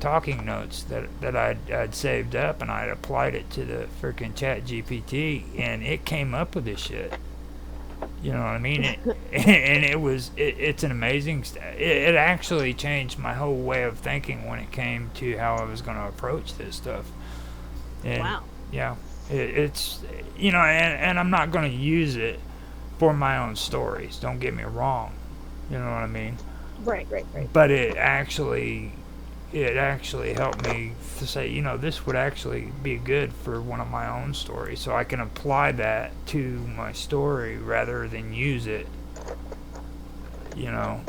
A: talking notes that I'd saved up, and I'd applied it to the freaking Chat GPT, and it came up with this shit. You know what I mean? And it's an amazing. It actually changed my whole way of thinking when it came to how I was going to approach this stuff. And
B: Wow.
A: yeah, it's and I'm not going to use it for my own stories. Don't get me wrong. You know what I mean?
B: Right, right, right.
A: But it actually helped me to say, this would actually be good for one of my own stories, so I can apply that to my story rather than use it.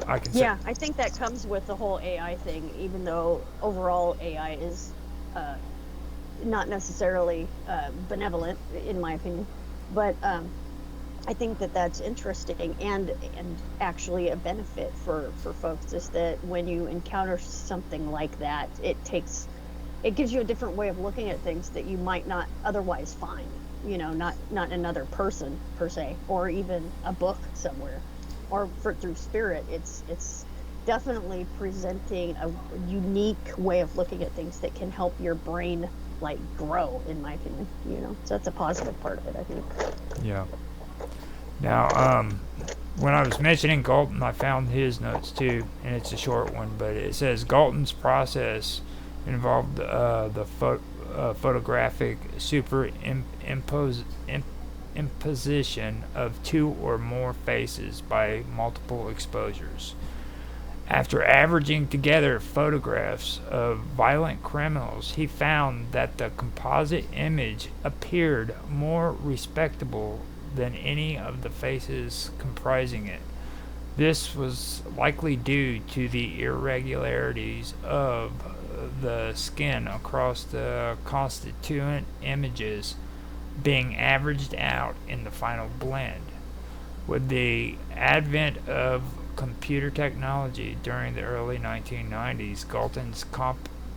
A: I can say,
B: Yeah, I think that comes with the whole AI thing, even though overall AI is uh, not necessarily benevolent, in my opinion. But I think that that's interesting and actually a benefit for folks is that when you encounter something like that, it gives you a different way of looking at things that you might not otherwise find. Not another person per se, or even a book somewhere, or through spirit. It's definitely presenting a unique way of looking at things that can help your brain like grow, in my opinion. So that's a positive part of it, I think.
A: yeah. Now, when I was mentioning Galton, I found his notes too, and it's a short one, but it says Galton's process involved photographic imposition of two or more faces by multiple exposures. After averaging together photographs of violent criminals, he found that the composite image appeared more respectable than any of the faces comprising it. This was likely due to the irregularities of the skin across the constituent images being averaged out in the final blend. With the advent of computer technology during the early 1990s, Galton's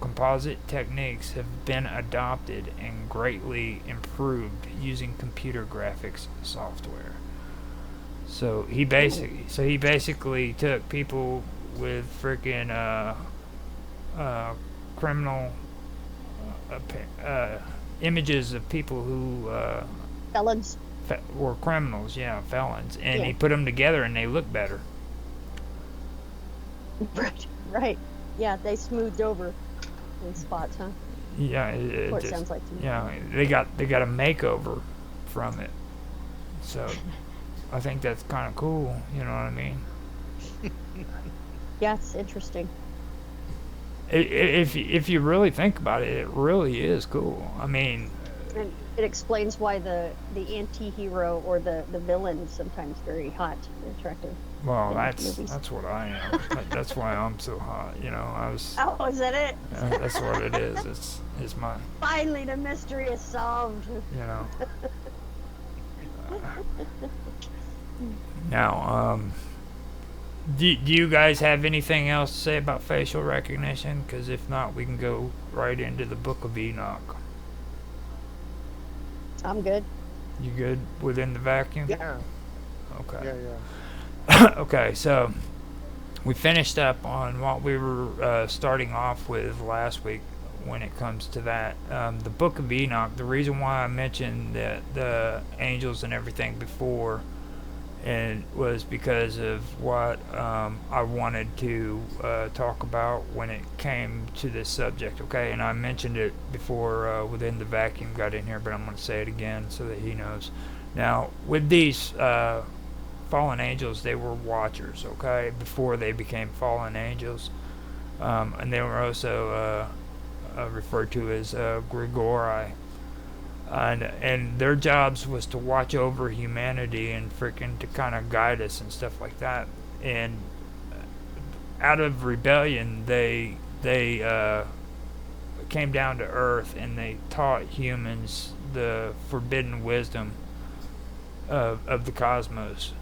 A: composite techniques have been adopted and greatly improved using computer graphics software. So he basically took people with freaking criminal images of people who
B: Felons.
A: were criminals, yeah, felons, and
B: Yeah.
A: he put them together and they look better.
B: Right, right. Yeah, they smoothed over in spots, huh?
A: Yeah,
B: That's what it sounds like to me.
A: yeah, they got a makeover from it. So I think that's kind of cool. You know what I mean?
B: Yeah, it's interesting.
A: If you really think about it, it really is cool. I mean,
B: And it explains why the anti-hero or the villain is sometimes very hot and attractive
A: well,
B: in
A: that's
B: movies.
A: that's what I am. That's why I'm so hot. I was.
B: Oh, is that it?
A: That's what it is. It's my.
B: Finally, the mystery is solved.
A: You know. Now, do you guys have anything else to say about facial recognition? Because if not, we can go right into the Book of Enoch.
B: I'm good.
A: You good within the vacuum?
C: Yeah,
A: Okay.
C: yeah.
A: Okay, so we finished up on what we were starting off with last week when it comes to that. The Book of Enoch, the reason why I mentioned the angels and everything before and was because of what I wanted to talk about when it came to this subject, okay? And I mentioned it before within the vacuum got in here, but I'm going to say it again so that he knows. Now, with these fallen angels, they were watchers, okay, before they became fallen angels. And they were also referred to as Grigori. And their jobs was to watch over humanity and freaking to kind of guide us and stuff like that. And out of rebellion, they they came down to Earth and they taught humans the forbidden wisdom of the cosmos,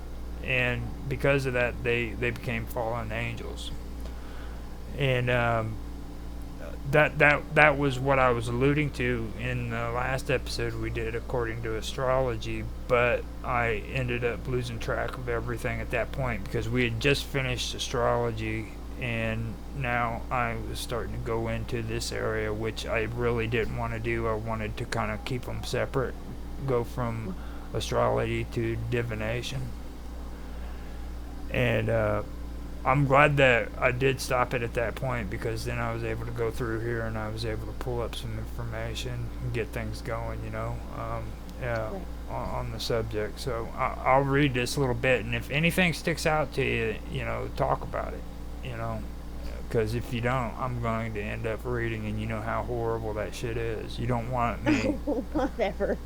A: and because of that, they became fallen angels. And that was what I was alluding to in the last episode we did according to astrology, but I ended up losing track of everything at that point because we had just finished astrology, and now I was starting to go into this area, which I really didn't want to do. I wanted to kind of keep them separate, go from astrology to divination. And I'm glad that I did stop it at that point, because then I was able to go through here and I was able to pull up some information and get things going, yeah,
B: Right.
A: on the subject. So I'll read this a little bit, and if anything sticks out to you, talk about it, because if you don't, I'm going to end up reading, and you know how horrible that shit is. You don't want me.
B: Whatever.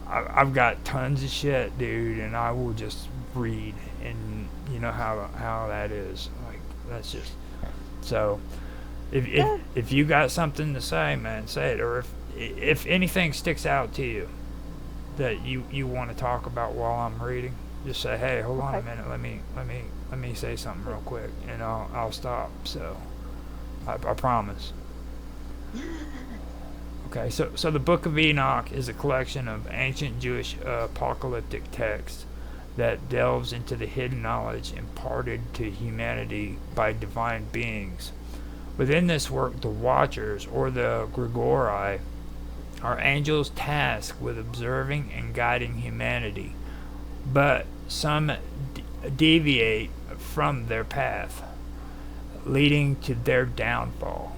A: I've got tons of shit, dude, and I will just read, and you know how that is. Like, that's just so. If you got something to say, man, say it. Or if anything sticks out to you that you want to talk about while I'm reading, just say, hey, hold on a
B: Okay.
A: minute, let me say something real quick, and I'll stop. So I promise. Okay, so the Book of Enoch is a collection of ancient Jewish apocalyptic texts that delves into the hidden knowledge imparted to humanity by divine beings. Within this work, the Watchers, or the Grigori, are angels tasked with observing and guiding humanity, but some deviate from their path, leading to their downfall.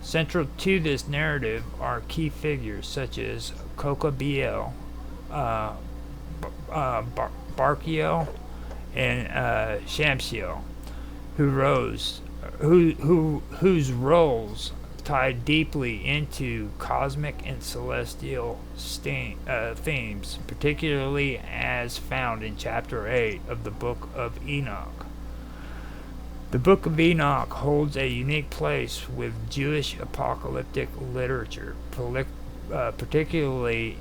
A: Central to this narrative are key figures such as Kokabiel, uh, Barkiel, and Shamsiel, whose roles tied deeply into cosmic and celestial themes, particularly as found in chapter 8 of the Book of Enoch. The Book of Enoch holds a unique place with Jewish apocalyptic literature, particularly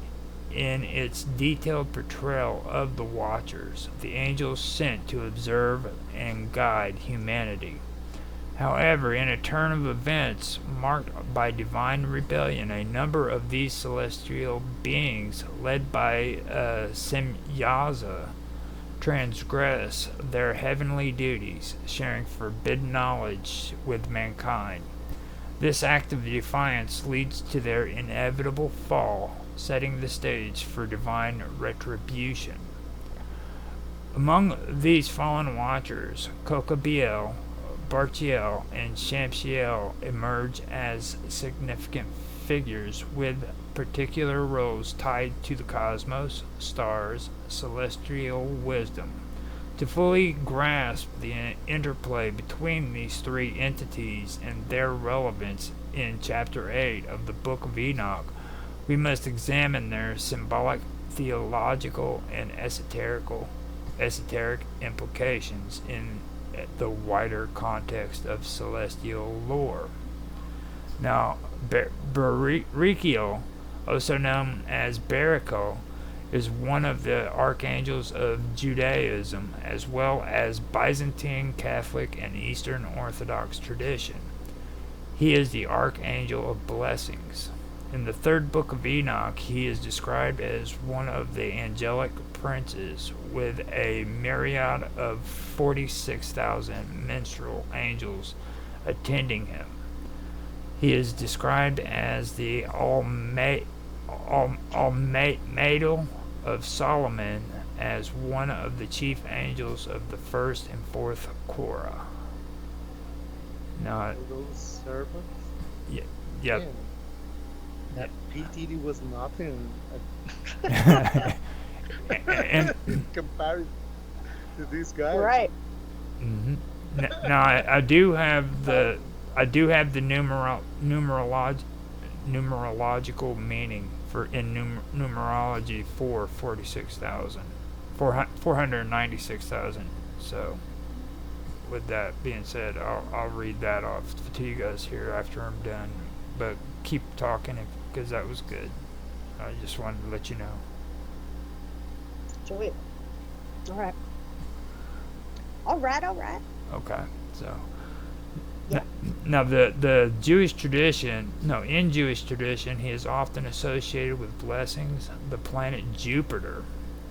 A: in its detailed portrayal of the Watchers, the angels sent to observe and guide humanity. However, in a turn of events marked by divine rebellion, a number of these celestial beings, led by Semyaza, transgress their heavenly duties, sharing forbidden knowledge with mankind. This act of defiance leads to their inevitable fall, setting the stage for divine retribution. Among these fallen watchers, Kokabiel, Bartiel, and Shamsiel emerge as significant figures with particular roles tied to the cosmos, stars, celestial wisdom. To fully grasp the interplay between these three entities and their relevance in chapter 8 of the Book of Enoch, we must examine their symbolic, theological, and esoteric implications in the wider context of celestial lore. Now, Berikiel, also known as Berikel, is one of the archangels of Judaism, as well as Byzantine, Catholic, and Eastern Orthodox tradition. He is the archangel of blessings. In the third book of Enoch, he is described as one of the angelic princes, with a myriad of 46,000 minstrel angels attending him. He is described as the Almighty of Solomon, as one of the chief angels of the first and fourth Korah. Now,
C: Those servants.
A: yeah, yep.
C: Man, that PTD was nothing
A: And
C: compared to these guys.
B: Right.
A: mhm. Now I do have the numerological meaning for in numerology for 46,000, 496,000. So with that being said, I'll read that off to you guys here after I'm done. But keep talking because that was good. I just wanted to let you know.
B: Sweet. All right. All right. All right.
A: Okay, so
B: Yeah.
A: now the Jewish tradition, no, in Jewish tradition, he is often associated with blessings. The planet Jupiter,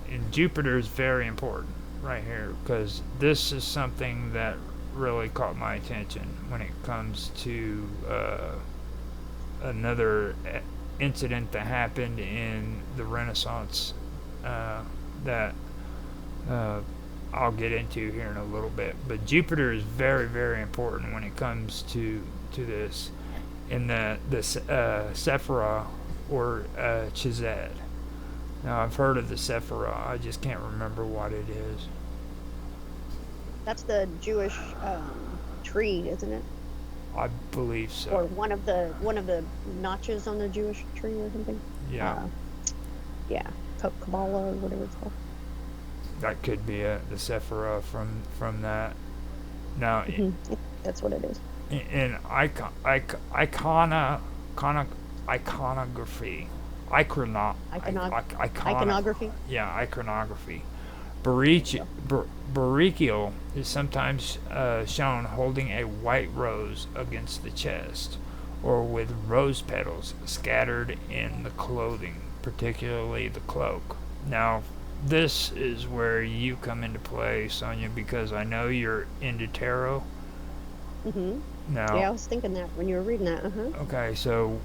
A: and Jupiter is very important right here because this is something that really caught my attention when it comes to another incident that happened in the Renaissance that uh, I'll get into here in a little bit. But Jupiter is very, very important when it comes to this in the Sephirah or Chesed. Now I've heard of the Sephirah, I just can't remember what it is.
B: That's the Jewish tree, isn't it?
A: I believe
B: Or
A: so.
B: one of the notches on the Jewish tree or something.
A: Yeah,
B: Yeah, Kabbalah or whatever it's called.
A: that could be the Sephirah from that. Now,
B: That's what it is.
A: in iconography,
B: Iconography.
A: yeah, iconography.
B: There you go.
A: Barakiel is sometimes shown holding a white rose against the chest, or with rose petals scattered in the clothing, particularly the cloak. Now, this is where you come into play, Sonia, because I know you're into tarot.
B: Yeah, I
A: Now,
B: was thinking that when you were reading that.
A: okay, so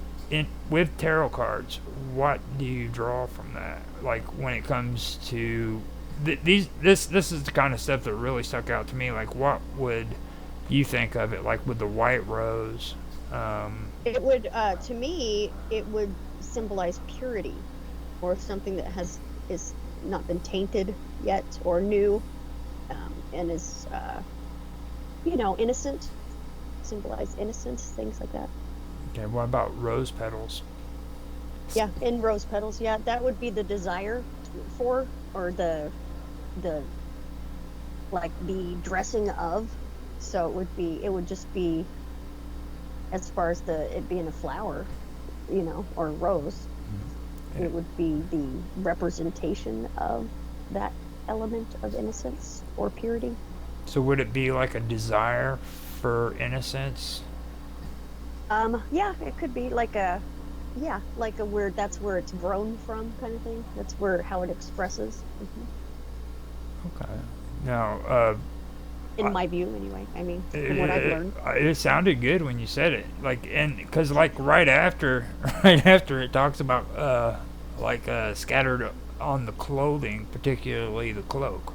A: with tarot cards, what do you draw from that? Like when it comes to this is the kind of stuff that really stuck out to me. Like, what would you think of it? Like with the white rose.
B: It would, to me, it would symbolize purity, or something that is not been tainted yet or new, and is innocent. Symbolize innocence, things like that.
A: Okay, what about rose petals?
B: Yeah, in rose petals. Yeah, that would be the desire for, or the like the dressing of. So it would just be, as far as it being a flower, or a rose,
A: Yeah.
B: it would be the representation of that element of innocence or purity.
A: So would it be like a desire for innocence?
B: Yeah, it could be like a, yeah, like a where that's where it's grown from, kind of thing. That's where how it expresses.
A: Okay. Now,
B: In
A: I-
B: my view, anyway. I mean, from what I've learned.
A: it sounded good when you said it. Like, and because like right after, right after it talks about scattered on the clothing, particularly the cloak,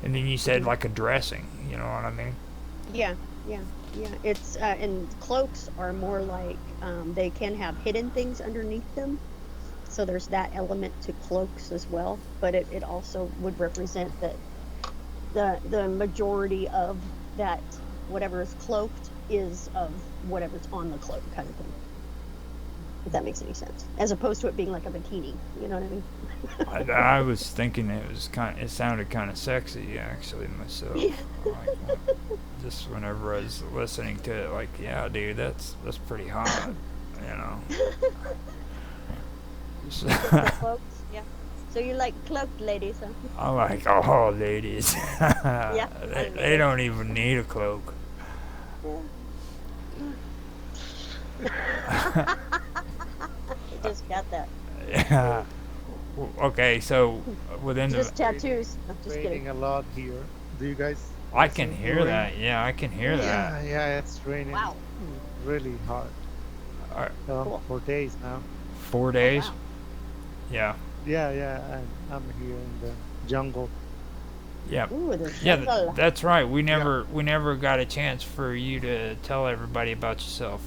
A: and then you said
B: Mhm.
A: like a dressing. You know what I mean?
B: Yeah, yeah, yeah. It's and cloaks are more like, they can have hidden things underneath them. So there's that element to cloaks as well. But it also would represent that the majority of that, whatever is cloaked, is of whatever's on the cloak, kind of thing. If that makes any sense, as opposed to it being like a bikini. You know what I mean?
A: I was thinking it sounded kind of sexy actually myself. Like, just whenever I was listening to it, like, yeah, dude, that's pretty hot, you know. So,
B: The cloaks, yeah. So you like cloaked ladies, huh?
A: I'm like, oh, ladies,
B: Yeah, I
A: they
B: know.
A: don't even need a cloak.
B: I just got that.
A: Yeah. Okay, so within
B: Just
A: the,
B: tattoos. I'm just
C: Raining
B: kidding.
C: a lot here. Do you guys
A: I can
C: listen to
A: hear
C: rain?
A: that. Yeah, I can hear that.
C: Yeah, it's raining
B: Wow.
C: really hard.
A: All right,
B: Cool.
C: For days now.
A: 4 days.
B: Wow.
A: Yeah,
C: Yeah, I'm here in the jungle.
A: yeah.
B: Ooh, the
A: Yeah,
B: jungle.
A: that's right. We
C: Yeah.
A: never got a chance for you to tell everybody about yourself.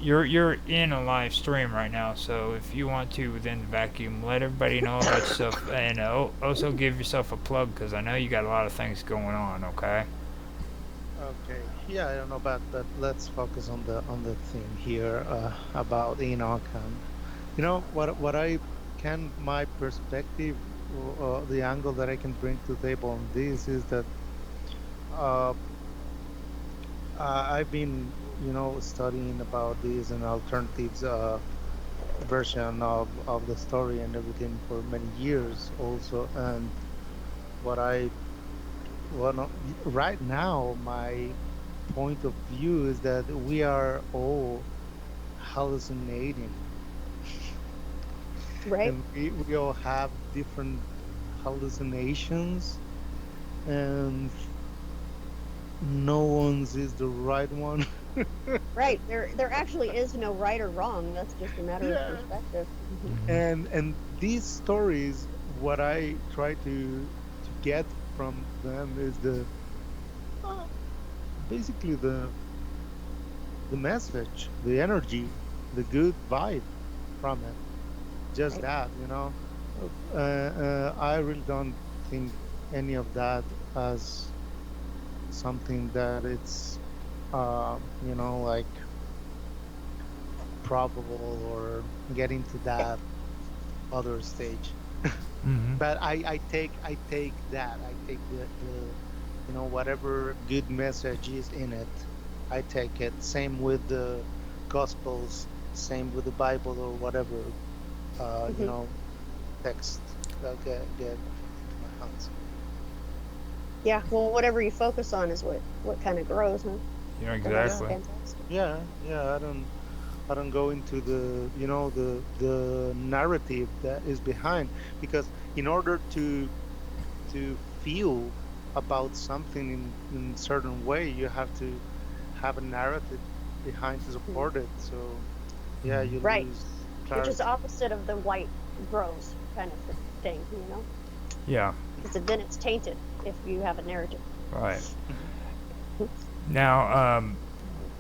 A: You're in a live stream right now, so if you want to within the vacuum, let everybody know about yourself, and also give yourself a plug because I know you got a lot of things going on. Okay.
C: Okay. Yeah, I don't know about, but let's focus on the theme here about Enoch, and what I can, my perspective, the angle that I can bring to the table on this is that uh, I've been, studying about this and alternatives version of the story and everything for many years also. And what I well, no, right now, my point of view is that we are all hallucinating,
B: Right?
C: and we all have different hallucinations, and no one's is the right one.
B: Right. There actually is no right or wrong. That's just a matter of
C: Yeah.
B: perspective.
C: And these stories, what I try to get from them is uh, basically the message, the energy, the good vibe from it. Just
B: Right.
C: that, I really don't think any of that as something that it's, like probable or getting to
B: Yeah.
C: that other stage.
A: Mm-hmm.
C: But I take that. I take the whatever good message is in it. I take it. Same with the Gospels. Same with the Bible or whatever.
B: hmm
C: Text that get into my hands.
B: Yeah. Well, whatever you focus on is what kind of grows, huh?
A: Yeah,
B: So that's
C: Yeah,
A: exactly.
B: fantastic.
C: yeah. I don't go into the narrative that is behind, because in order to feel about something in certain way, you have to have a narrative behind to
B: Mhm.
C: support it. So yeah, you
A: Mm-hmm.
B: Right.
C: lose
B: Which is the
C: clarity.
B: opposite of the white grows kind of thing, you know?
A: Yeah.
B: Because then it's tainted if you have a narrative.
A: Right.
C: Mhm.
A: Now,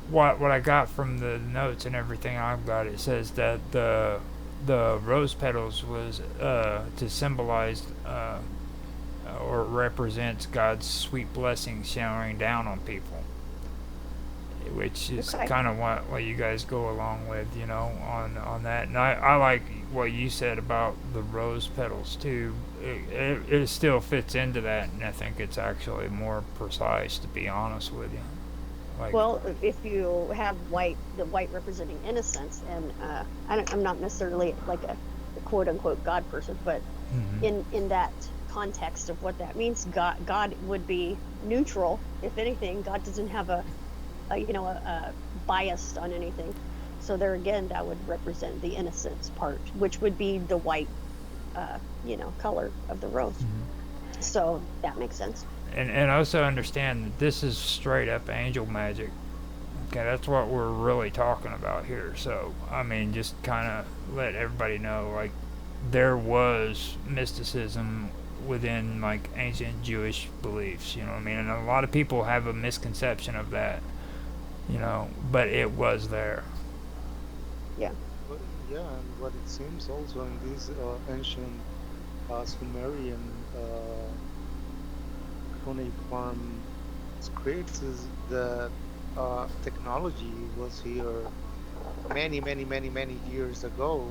A: what I got from the notes and everything I've got, it says that the rose petals was to symbolize or represents God's sweet blessings showering down on people, which is
B: Okay.
A: kind of what you guys go along with, on that. And I like what you said about the rose petals too. It still fits into that, and I think it's actually more precise, to be honest with you. Like,
B: Well, if you have the white representing innocence, and I'm not necessarily like a quote unquote God person, but
A: mm-hmm.
B: in that context of what that means, God would be neutral. If anything, God doesn't have a bias on anything. So there again, that would represent the innocence part, which would be the white, color of the rose.
A: Mm-hmm.
B: So that makes sense.
A: And also understand that this is straight up angel magic. Okay, that's what we're really talking about here. So, I mean, just kind of let everybody know, like, there was mysticism within, like, ancient Jewish beliefs, you know what I mean? And a lot of people have a misconception of that, but it was there.
B: Yeah.
C: Yeah, and what it seems also in these ancient Sumerian cuneiform scripts is that technology was here many, many, many, many years ago.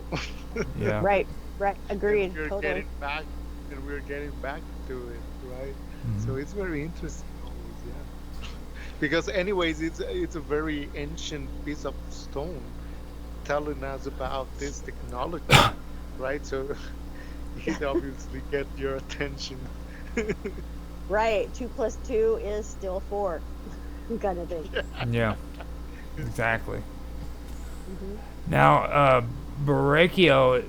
A: Yeah.
B: Right. Right.
C: and
B: Agreed.
C: we're
B: Totally.
C: getting back and we're getting back to it, right?
A: Mm-hmm.
C: So it's very interesting always, yeah. Because anyways, it's a very ancient piece of stone telling us about this technology, right? So it obviously get your attention.
B: Right. 2 plus 2 is still 4, kind of thing.
A: Yeah,
C: Exactly.
A: exactly.
B: hmm
A: Now, Borachio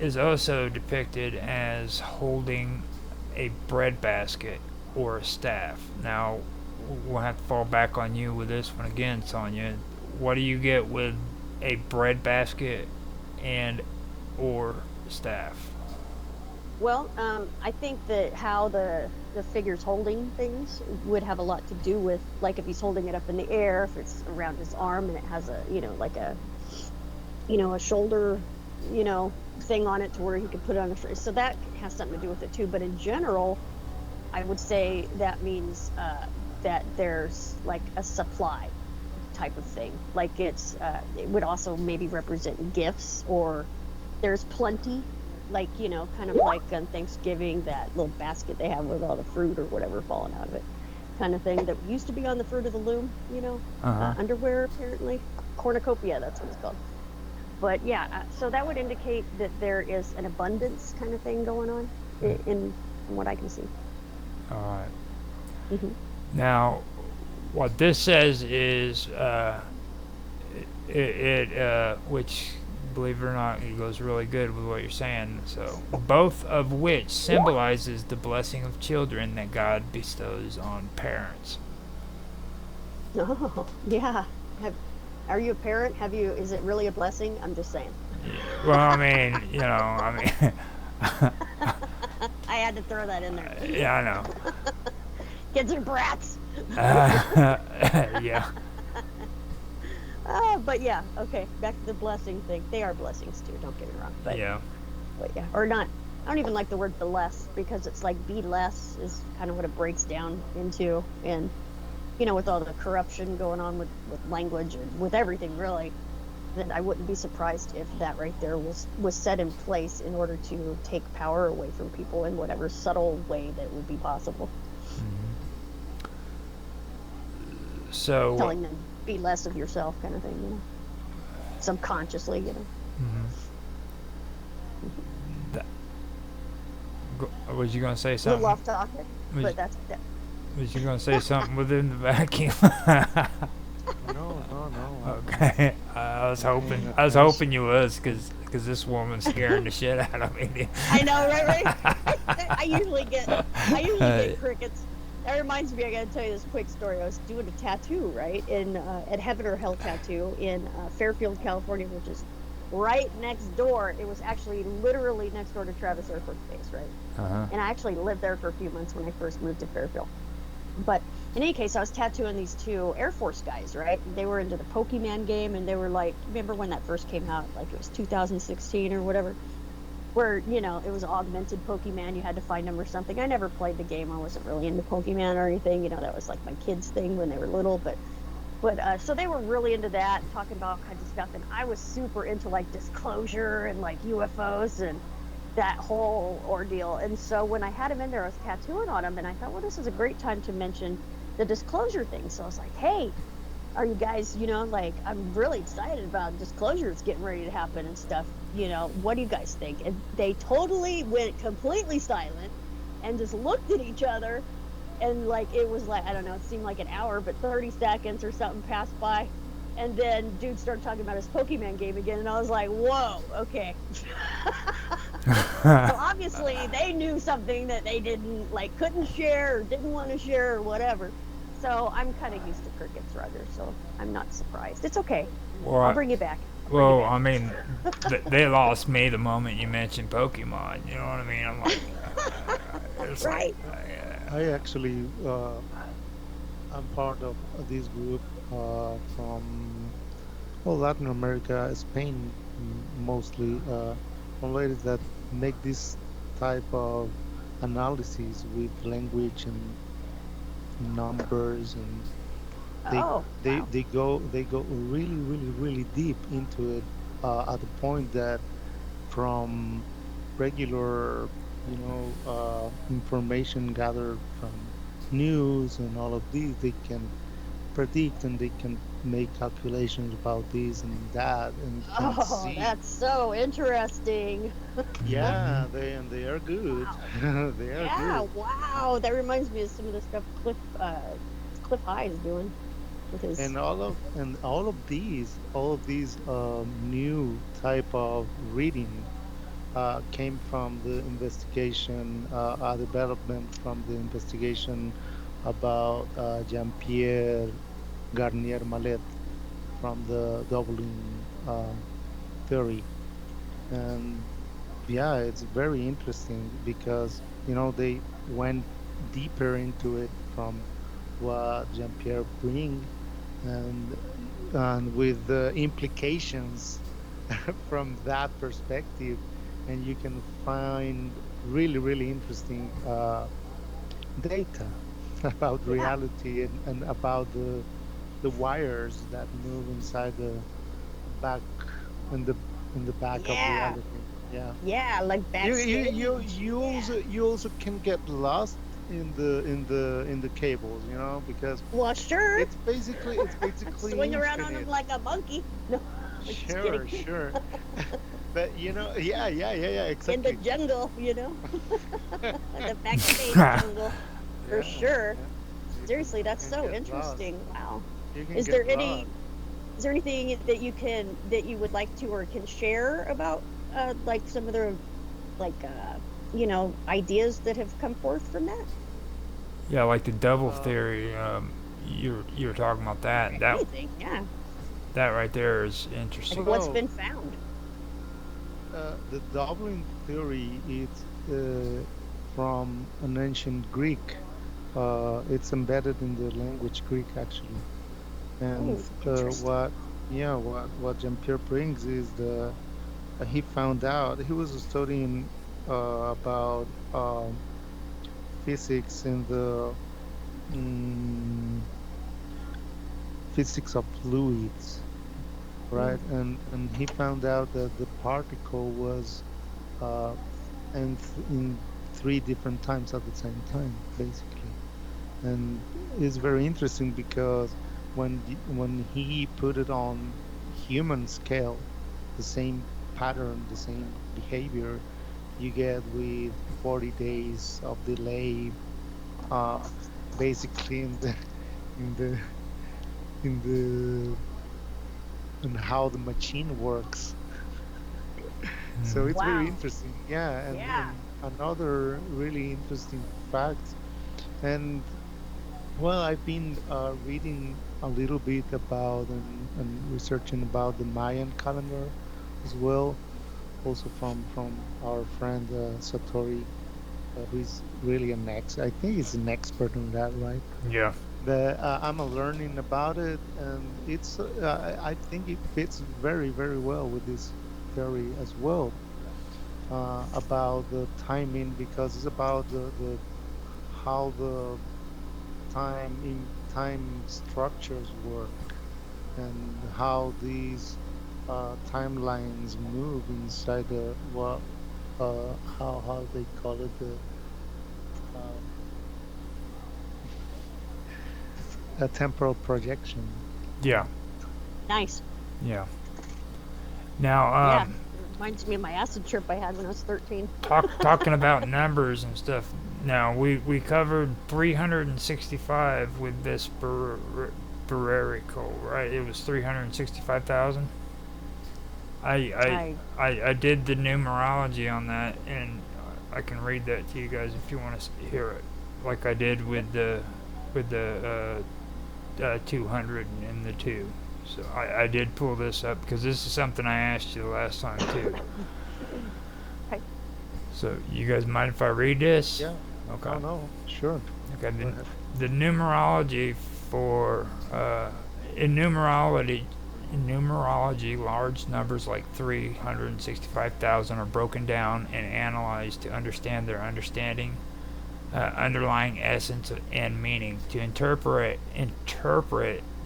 A: is also depicted as holding a bread basket or a staff. Now, we'll have to fall back on you with this one again, Sonia. What do you get with a bread basket and or staff?
B: Well, I think that how the figure's holding things would have a lot to do with, like, if he's holding it up in the air, if it's around his arm and it has like a shoulder, thing on it to where he could put it on so that has something to do with it too. But in general, I would say that means that there's like a supply type of thing. Like it would also maybe represent gifts, or there's plenty, like, kind of like on Thanksgiving, that little basket they have with all the fruit or whatever falling out of it. kind of thing that used to be on the Fruit of the Loom,
A: Uh-huh.
B: underwear apparently. Cornucopia, that's what it's called. But yeah, so that would indicate that there is an abundance kind of thing going on in from what I can see.
A: All right.
B: Hmm.
A: Now, what this says is which, believe it or not, it goes really good with what you're saying. So, both of which symbolizes the blessing of children that God bestows on parents.
B: Oh, yeah. Have, are you a parent? Have you? Is it really a blessing? I'm just saying.
A: Well, I mean,
B: I had to throw that in there.
A: yeah, I know.
B: Kids are brats.
A: Yeah.
B: But yeah, okay. Back to the blessing thing. They are blessings too. Don't get me wrong.
A: Yeah.
B: But yeah, or not. I don't even like the word bless because it's like be less is kind of what it breaks down into, and with all the corruption going on with language and with everything really, then I wouldn't be surprised if that right there was set in place in order to take power away from people in whatever subtle way that would be possible.
A: So.
B: Telling them be less of yourself kind of thing, subconsciously,
A: That, was you gonna say
B: A
A: something?
B: little off topic,
A: Was,
B: but that's that.
A: was you gonna say something within the vacuum?
C: No, no, no.
A: Okay. I was
C: I'm
A: hoping.
C: paying
A: I was
C: attention.
A: hoping you was, cause this woman's scaring the shit out of me.
B: I know, right? I usually get crickets. That reminds me, I gotta tell you this quick story. I was doing a tattoo, right, at Heaven or Hell Tattoo in Fairfield, California, which is right next door. It was actually literally next door to Travis Air Force Base, right?
A: Uh-huh.
B: And I actually lived there for a few months when I first moved to Fairfield. But in any case, I was tattooing these two Air Force guys, right? They were into the Pokemon game, and they were like, remember when that first came out? Like it was 2016 or whatever, where, it was augmented Pokemon. You had to find them or something. I never played the game. I wasn't really into Pokemon or anything. That was like my kids' thing when they were little. But so they were really into that, talking about all kinds of stuff. And I was super into like disclosure and like UFOs and that whole ordeal. And so when I had him in there, I was tattooing on him, and I thought, well, this is a great time to mention the disclosure thing. So I was like, hey, are you guys, like, I'm really excited about disclosure. It's getting ready to happen and stuff. What do you guys think? And they totally went completely silent and just looked at each other. And like, it was like, I don't know, it seemed like an hour, but 30 seconds or something passed by. And then dude started talking about his Pokemon game again. And I was like, whoa, okay. So obviously they knew something that they couldn't share or didn't want to share or whatever. So I'm kind of used to crickets, Roger. So I'm not surprised. It's okay.
A: Well,
B: I'll bring you back.
A: Well, I mean, they lost me the moment you mentioned Pokemon. You know what I mean? I'm like, it's
B: Right.
C: I actually, I'm part of this group from, well, Latin America, Spain mostly, from ladies that make this type of analysis with language and numbers, and they
B: Oh,
C: they
B: wow.
C: they go really really deep into it, at the point that from regular, information gathered from news and all of these, they can predict and they can make calculations about this and that, and you can
B: Oh,
C: see.
B: that's so interesting.
C: Yeah, they are good.
B: Wow.
C: They are
B: Yeah,
C: good.
B: wow. That reminds me of some of the stuff Cliff High is doing with his.
C: And all of these new type of reading came from the investigation, development from the investigation about Jean-Pierre Garnier Mallet from the doubling theory. And yeah, it's very interesting because, they went deeper into it from what Jean-Pierre bring, and with the implications from that perspective, and you can find really really interesting data about
B: Yeah,
C: reality, and about the wires that move inside the back, in the back of
B: yeah,
C: reality. Yeah.
B: yeah. Like
C: You you
B: backstage.
C: you you
B: Yeah.
C: also you also can get lost in the cables, because
B: Well, sure.
C: it's basically
B: Swing around on him
C: infinite.
B: like a monkey. No, I'm just kidding.
C: Sure, sure. But yeah, yeah, yeah, yeah,
B: In the
C: exactly.
B: jungle, the backspace
A: Yeah,
B: jungle, for
C: Yeah,
B: sure.
C: yeah.
B: Seriously,
C: You
B: that's
C: can
B: so
C: get lost.
B: interesting. Wow.
C: You can
B: Is
C: get
B: there any
C: lost.
B: is there anything that you would like to or can share about like some of the like ideas that have come forth from that?
A: yeah, like the double
C: Uh,
A: theory. You're talking about
B: Or
A: that. That
B: anything, yeah.
A: that right there is
B: Like
A: interesting.
B: what's
C: well,
B: been found.
C: the doubling theory is from an ancient Greek. It's embedded in the language Greek, actually. And
B: Oh, interesting.
C: what Jean-Pierre brings is he found out he was studying about physics in the mm, physics of fluids, right?
B: Mm.
C: And he found out that the particle was uh, in three different times at the same time, basically. And it's very interesting because when he put it on human scale, the same pattern, the same behavior you get with 40 days of delay, uh, basically in the in the in how the machine works. So it's very
B: Wow.
C: interesting, yeah. and
B: Yeah.
C: and another really interesting fact, and well, I've been reading a little bit about and researching about the Mayan calendar as well, also from our friend Satori, who is really I think he's an expert on that, right?
A: Yeah.
C: But I'm learning about it, and I think it fits very, very well with this theory as well, about the timing, because it's about the how the time structures work, and how these timelines move inside the what how they call it, the um, a temporal projection.
A: Yeah.
B: Nice.
A: Yeah. Now,
B: Yeah. It reminds me of my acid trip I had when I was 13.
A: talking about numbers and stuff. Now we covered 365 with this Barrerico, right? It was 365,000. I, I
B: I
A: I did the numerology on that, and I can read that to you guys if you want to hear it, like I did
B: Sure.
A: with the 200 and the two. So I did pull this up because this is something I asked you the last time too.
B: Okay.
A: So you guys mind if I read this?
C: Yeah.
A: Okay.
C: No, no, sure.
A: Okay.
C: Go ahead.
A: The numerology for in numerology in numerology, large numbers like 365,000 are broken down and analyzed to understand their underlying essence and meaning. To interpret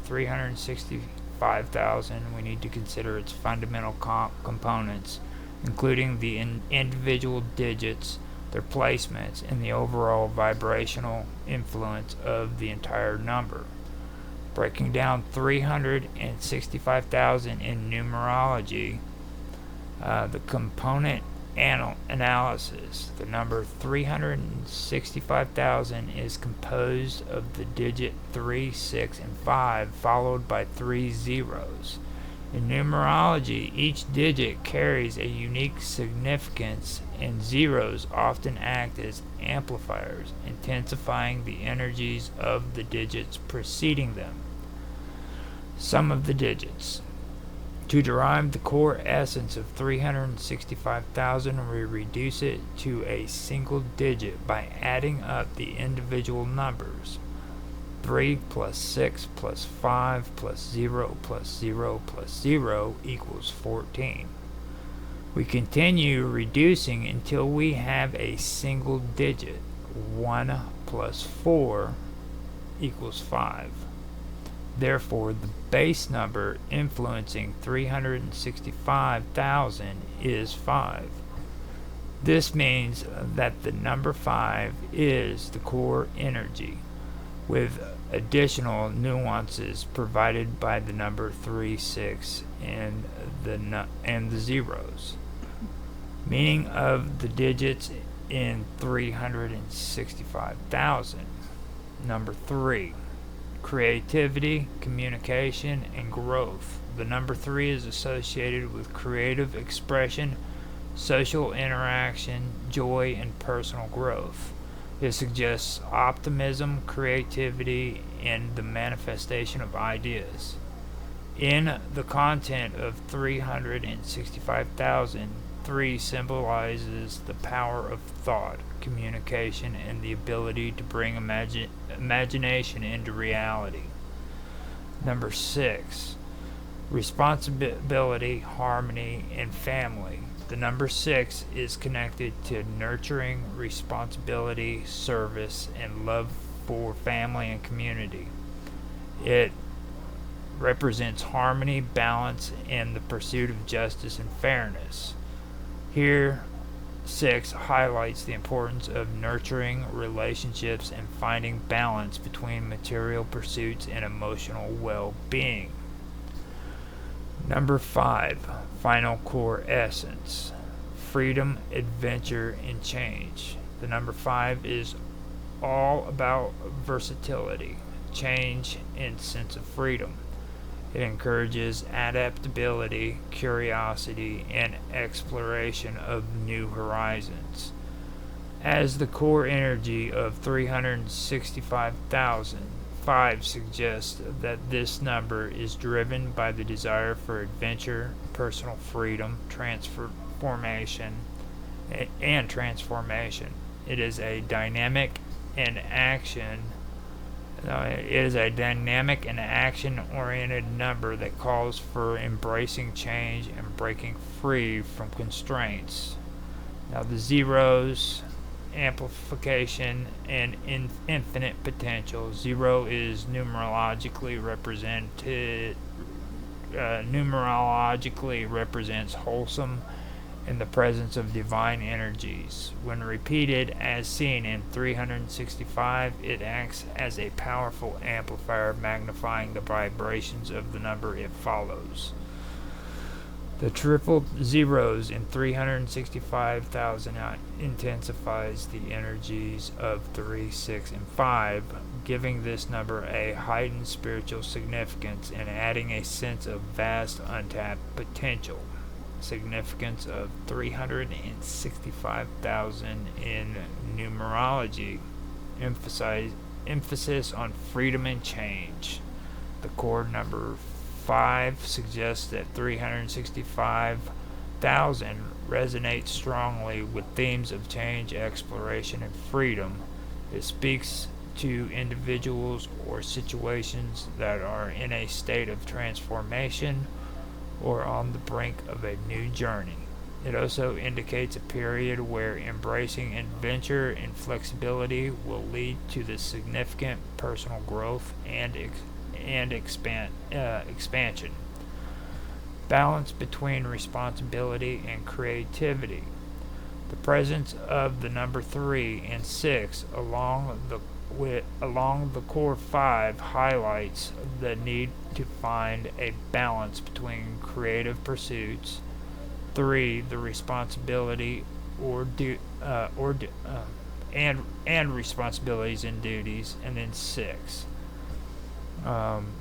A: 365,000, we need to consider its fundamental components, including the individual digits, their placements, and the overall vibrational influence of the entire number. Breaking down 365,000 in numerology, the component analysis. The number 365,000 is composed of the digit 3, 6, and 5, followed by 3 zeros. In numerology, each digit carries a unique significance, and zeros often act as amplifiers, intensifying the energies of the digits preceding them. Some of the digits. To derive the core essence of 365,000, we reduce it to a single digit by adding up the individual numbers. 3 plus 6 plus 5 plus 0 plus 0 plus 0 equals 14. We continue reducing until we have a single digit. 1 plus 4 equals 5. Therefore, the base number influencing 365,000 is 5. This means that the number 5 is the core energy, with additional nuances provided by the number 3, 6, and the zeros. Meaning of the digits in 365,000. Number 3, creativity, communication, and growth. The number 3 is associated with creative expression, social interaction, joy, and personal growth. It suggests optimism, creativity, and the manifestation of ideas. In the content of 365,000, 3 symbolizes the power of thought, communication, and the ability to bring imagination into reality. Number 6, responsibility, harmony, and family. The number 6 is connected to nurturing, responsibility, service, and love for family and community. It represents harmony, balance, and the pursuit of justice and fairness. Here, 6 highlights the importance of nurturing relationships and finding balance between material pursuits and emotional well-being. Number 5, final core essence, freedom, adventure, and change. The number 5 is all about versatility, change, and sense of freedom. It encourages adaptability, curiosity, and exploration of new horizons. As the core energy of 365,000, 5 suggests that this number is driven by the desire for adventure, personal freedom, transformation. It is a dynamic and action-oriented number that calls for embracing change and breaking free from constraints. Now, the zeros, amplification, and infinite potential. 0 is numerologically represents wholesome in the presence of divine energies. When repeated as seen in 365, it acts as a powerful amplifier, magnifying the vibrations of the number it follows. The triple zeros in 365,000 intensifies the energies of 3, 6, and 5, giving this number a heightened spiritual significance and adding a sense of vast untapped potential. Significance of 365,000 in numerology, emphasis on freedom and change. The core number 5 suggests that 365,000 resonates strongly with themes of change, exploration, and freedom. It speaks to individuals or situations that are in a state of transformation or on the brink of a new journey. It also indicates a period where embracing adventure and flexibility will lead to the significant personal growth and expansion. Balance between responsibility and creativity. The presence of the number 3 and 6 along the core 5 highlights the need to find a balance between creative pursuits, 3 the responsibility and responsibilities and duties, and then 6.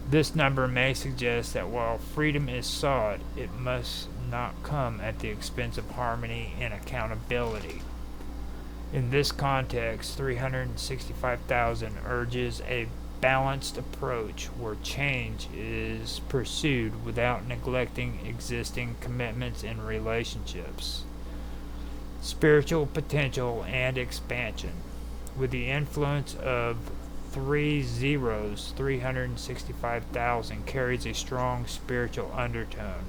A: This number may suggest that while freedom is sought, it must not come at the expense of harmony and accountability. In this context, 365,000 urges a balanced approach where change is pursued without neglecting existing commitments and relationships. Spiritual potential and expansion. With the influence of 3 zeros, 365,000 carries a strong spiritual undertone.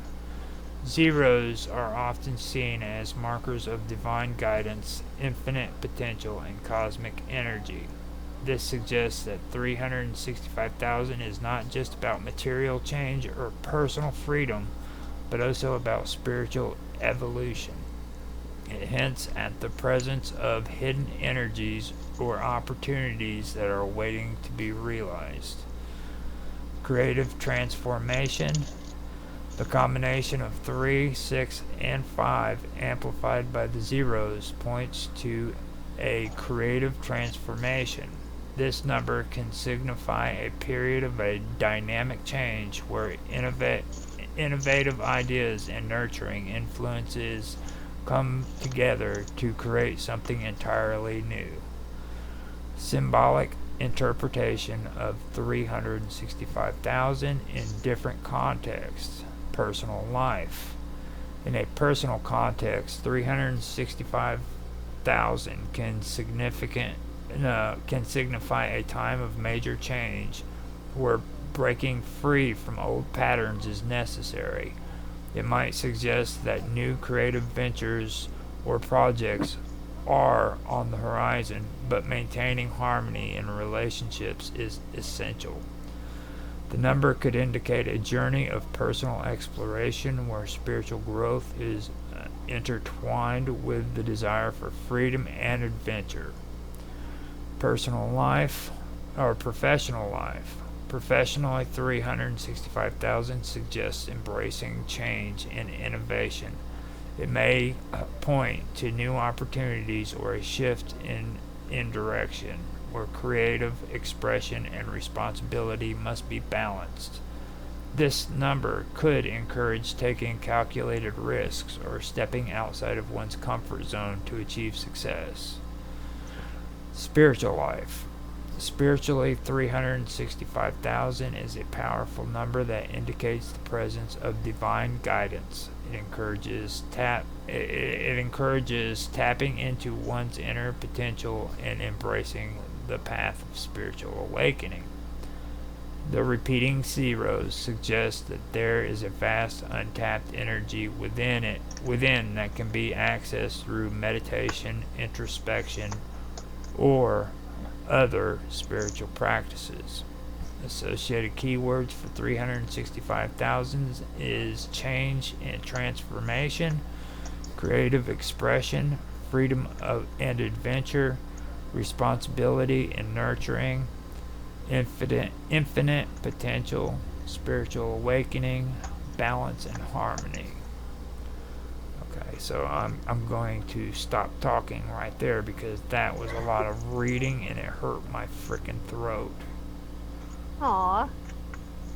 A: Zeros are often seen as markers of divine guidance, infinite potential, and cosmic energy. This suggests that 365,000 is not just about material change or personal freedom, but also about spiritual evolution. It hints at the presence of hidden energies or opportunities that are waiting to be realized. Creative transformation. The combination of 3, 6, and 5 amplified by the zeros points to a creative transformation. This number can signify a period of a dynamic change where innovative ideas and nurturing influences come together to create something entirely new. Symbolic interpretation of 365,000 in different contexts. Personal life. In a personal context, 365,000 can signify a time of major change where breaking free from old patterns is necessary. It might suggest that new creative ventures or projects are on the horizon, but maintaining harmony in relationships is essential. The number could indicate a journey of personal exploration where spiritual growth is intertwined with the desire for freedom and adventure. Personal life or professional life. Professionally, 365,000 suggests embracing change and innovation. It may point to new opportunities or a shift in direction where creative expression and responsibility must be balanced. This number could encourage taking calculated risks or stepping outside of one's comfort zone to achieve success. Spiritual life. Spiritually, 365,000 is a powerful number that indicates the presence of divine guidance. It encourages tapping into one's inner potential and embracing the path of spiritual awakening. The repeating zeros suggest that there is a vast untapped energy within that can be accessed through meditation, introspection, or other spiritual practices. Associated keywords for 365,000 is change and transformation, creative expression, freedom and adventure, responsibility and nurturing, infinite potential, spiritual awakening, balance and harmony. Okay, so I'm going to stop talking right there because that was a lot of reading and it hurt my freaking throat.
B: Aw,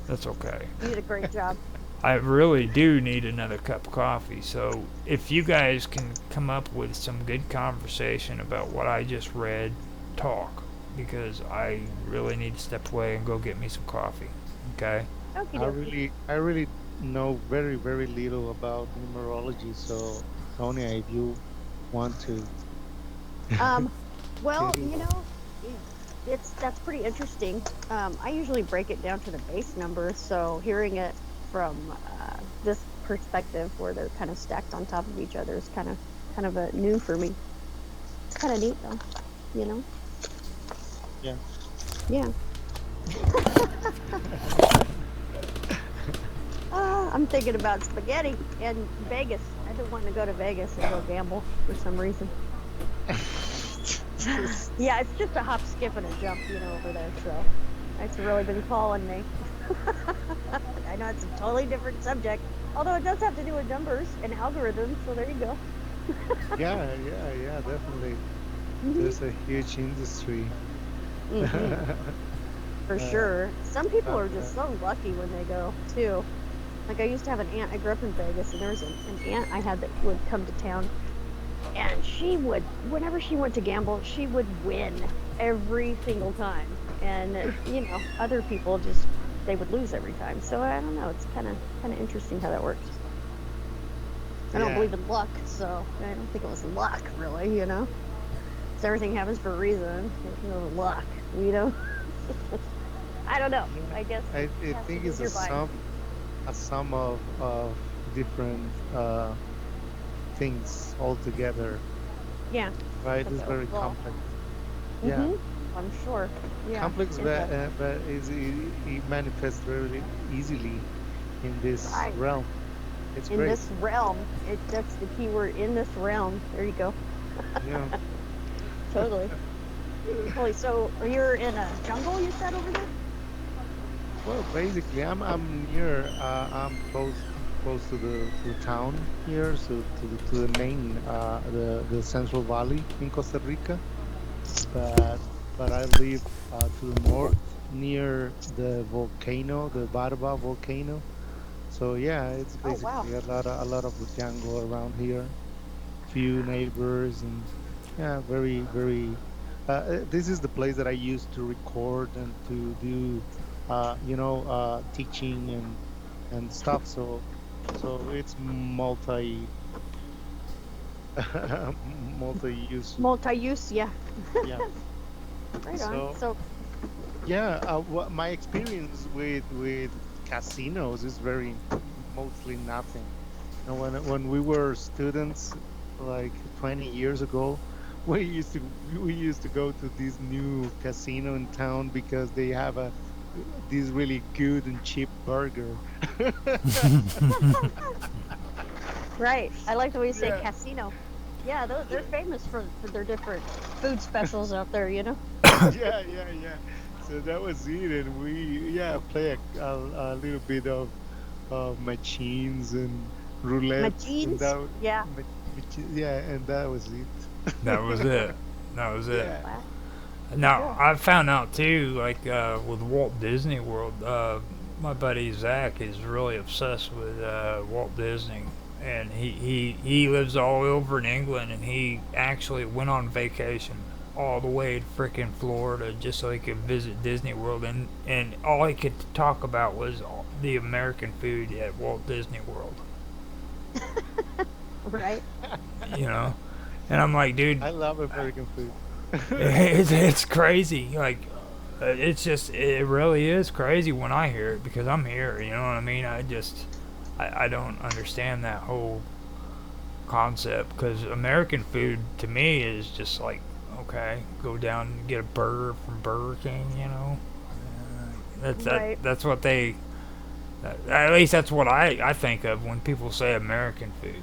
A: That's okay.
B: you did a great job.
A: I really do need another cup of coffee, so if you guys can come up with some good conversation about what I just read, talk, because I really need to step away and go get me some coffee. Okay?
B: Okie
C: I
B: dokie.
C: really know very, very little about numerology. So, Sonia, if you want to
B: Um, well,
C: get in.
B: that's pretty interesting. I usually break it down to the base number, so hearing it from this perspective, where they're kind of stacked on top of each other, is kind of a new for me. It's kind of neat, though. You know?
C: Yeah.
B: Yeah. I'm thinking about spaghetti and Vegas. I've been wanting to go to Vegas and go gamble for some reason. Yeah, it's just a hop, skip, and a jump, over there. So it's really been calling me. I know it's a totally different subject, although it does have to do with numbers and algorithms. So there you go.
C: Yeah, definitely.
B: Mhm.
C: There's a huge industry.
B: Mhm. For
C: uh,
B: sure. Some people
C: but,
B: are just so lucky when they go too. Like I used to have an aunt. I grew up in Vegas, and there was an aunt I had that would come to town, and she would, whenever she went to gamble, she would win every single time. And other people just, they would lose every time. So I don't know. It's kind of interesting how that works. I don't
C: yeah,
B: believe in luck, so I don't think it was luck, really. So everything happens for a reason. There's no luck, I don't know.
C: yeah.
B: I guess
C: I
B: it has to
C: think
B: do
C: it's
B: with your mind.
C: a sum of different things all together,
B: Yeah,
C: right?
B: that's
C: It's
B: what I
C: very
B: thought.
C: complex. Yeah,
B: Mhm. I'm sure. Yeah,
C: complex,
B: it does.
C: but it manifests very easily in this
B: Right.
C: realm. It's
B: in
C: great.
B: this realm. That's the key word, in this realm. There you go.
C: Yeah.
B: Totally. Totally. So you're in a jungle, you said, over there?
C: Well, basically, I'm near. I'm close to the town here, so to the main the Central Valley in Costa Rica. But I live to the north near the volcano, the Barba volcano. So yeah, it's
B: Oh, wow.
C: basically a lot of the jungle around here. Few neighbors and yeah, very. This is the place that I used to record and to do, teaching and stuff. So it's multi-use.
B: Multi-use, yeah.
C: Yeah.
B: Right on.
C: So
B: So,
C: yeah, what my experience with casinos is very mostly nothing. When we were students, like 20 years ago, we used to go to this new casino in town because they have this really good and cheap burger.
B: right. I like the way you say
C: Yeah,
B: casino. Yeah, they're
C: yeah,
B: famous for their different food specials out there, you know?
C: yeah. So that was it, and we play a little bit of machines and roulette, and
B: Machines? Yeah.
C: yeah, and that was it.
A: That was it. That was it.
C: Yeah.
B: Wow.
A: Now
B: Cool.
A: I found out too, like with Walt Disney World, my buddy Zach is really obsessed with Walt Disney, and he lives all over in England, and he actually went on vacation all the way to freaking Florida just so he could visit Disney World, and all he could talk about was the American food at Walt Disney World,
B: Right.
A: you know. And I'm like, dude,
C: I love American food.
A: it's crazy. Like, it really is crazy when I hear it because I'm here. You know what I mean? I don't understand that whole concept because American food to me is just like, okay, go down and get a burger from Burger King. You know,
B: Right.
A: that's what they. At least that's what I think of when people say American food.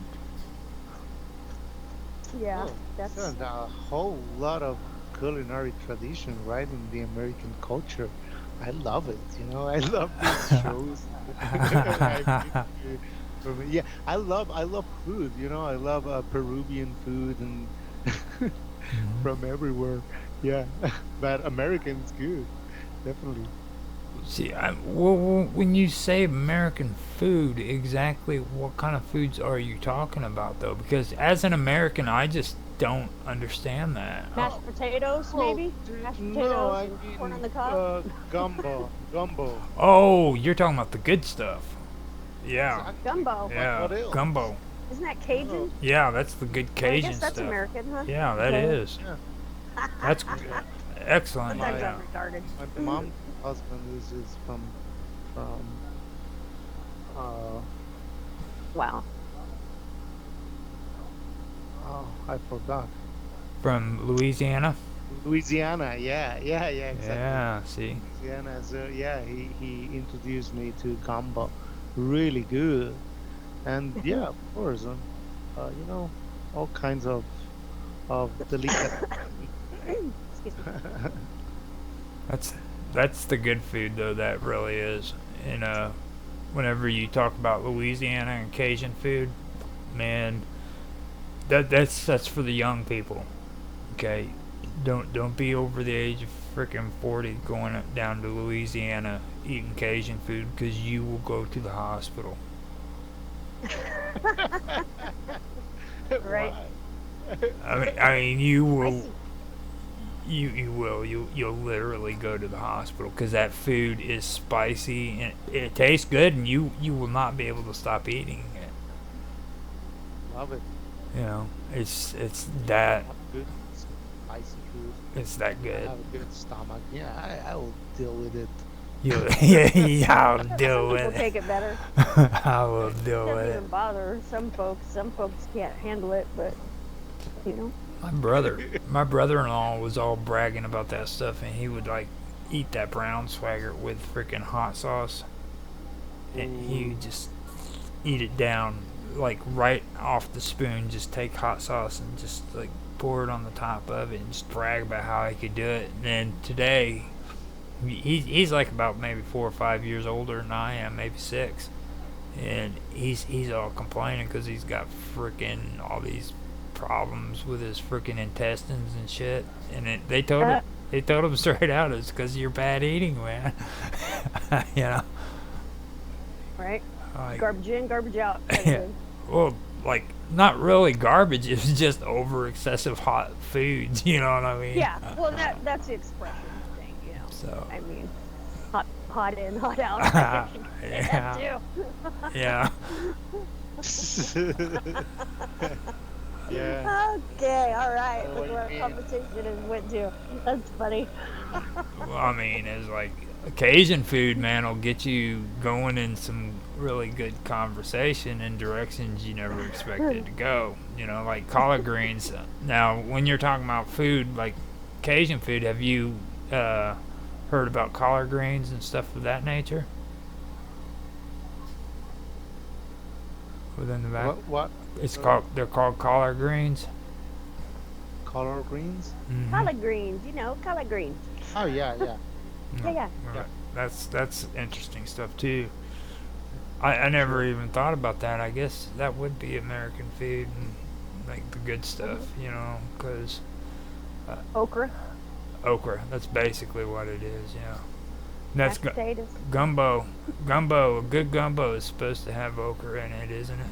B: Yeah.
C: Oh,
B: That's
C: there's a whole lot of culinary tradition, right, in the American culture. I love it. I love these shows. I've been to, yeah, I love food. I love Peruvian food and from everywhere. Yeah, but American's good, definitely.
A: See, well, when you say American food, exactly what kind of foods are you talking about, though? Because as an American, I just don't understand that.
B: mashed potatoes,
C: Well,
B: maybe? Mashed
C: no,
B: potatoes
C: I
B: and corn on
C: mean
B: the cob?
C: gumbo.
A: Oh, you're talking about the good stuff. Yeah,
C: Exactly.
B: Gumbo.
C: What
A: yeah,
C: else?
A: gumbo.
B: Isn't that
C: Oh,
B: Cajun?
A: Yeah, that's the good
B: Well, I
A: Cajun
B: guess that's
A: stuff.
B: American, huh?
A: Yeah, that
B: Okay.
A: is.
C: yeah.
A: That's excellent.
B: Sometimes
C: My
A: Yeah.
B: I'm retarded.
C: my mom's husband is from uh
B: Wow.
C: oh, I forgot.
A: From Louisiana.
C: Louisiana. Yeah, exactly.
A: Yeah. See.
C: Louisiana. So yeah, he introduced me to gumbo. Really good. And yeah, of course, all kinds of delicacies.
B: Excuse me.
A: That's that's the good food though. That really is. And whenever you talk about Louisiana and Cajun food, man, that's for the young people. Okay, don't be over the age of freaking 40 going down to Louisiana eating Cajun food because you will go to the hospital.
B: Right.
C: Why?
A: I mean you
B: I
A: will
B: see.
A: you'll literally go to the hospital because that food is spicy and it tastes good and you will not be able to stop eating it.
C: Love it.
A: It's
C: I
A: that
C: have good spicy food.
A: it's that
C: I
A: good.
C: have a good stomach. Yeah, I will deal with it.
A: You yeah, I'll
B: Some
A: deal
B: people
A: with
B: take
A: it.
B: it better.
A: I will deal with
B: Doesn't
A: it.
B: even bother some folks can't handle it, but you know.
A: My brother-in-law was all bragging about that stuff, and he would like eat that brown swagger with freaking hot sauce, and he
C: Ooh,
A: just eat it down, like right off the spoon. Just take hot sauce and just like pour it on the top of it and just brag about how he could do it. And then today, he's like about maybe 4 or 5 years older than I am, maybe 6, and he's all complaining because he's got freaking all these problems with his freaking intestines and shit. And they told him straight out, it's because of your bad eating, man. You know,
B: Right?
A: like,
B: Garbage in, garbage out.
A: yeah. Well, like not really garbage. It's just over excessive hot foods. You know what I mean?
B: Yeah, well, that's the expression thing, you know.
A: So
B: I mean, hot in, hot out. I guess you could say
A: yeah,
B: that
A: yeah.
C: Yeah.
B: Okay, all right.
C: Oh,
B: Look where our
C: yeah.
B: conversation has went to. That's funny.
A: Well, I mean, it's like Cajun food, man, will get you going in some really good conversation in directions you never expected to go. You know, like collard greens. Now, when you're talking about food, like Cajun food, have you heard about collard greens and stuff of that nature? Within the back,
C: What?
A: they're called collard greens.
C: Collard greens?
A: Mm-hmm.
B: Collard greens, collard greens.
C: Oh yeah, yeah.
B: Yeah.
A: Well, that's interesting stuff too. I never even thought about that. I guess that would be American food, and like the good stuff, you know, because
B: Okra,
A: okra. That's basically what it is. Yeah. And that's
B: mashed potatoes.
A: gumbo. Gumbo. A good gumbo is supposed to have okra in it, isn't it?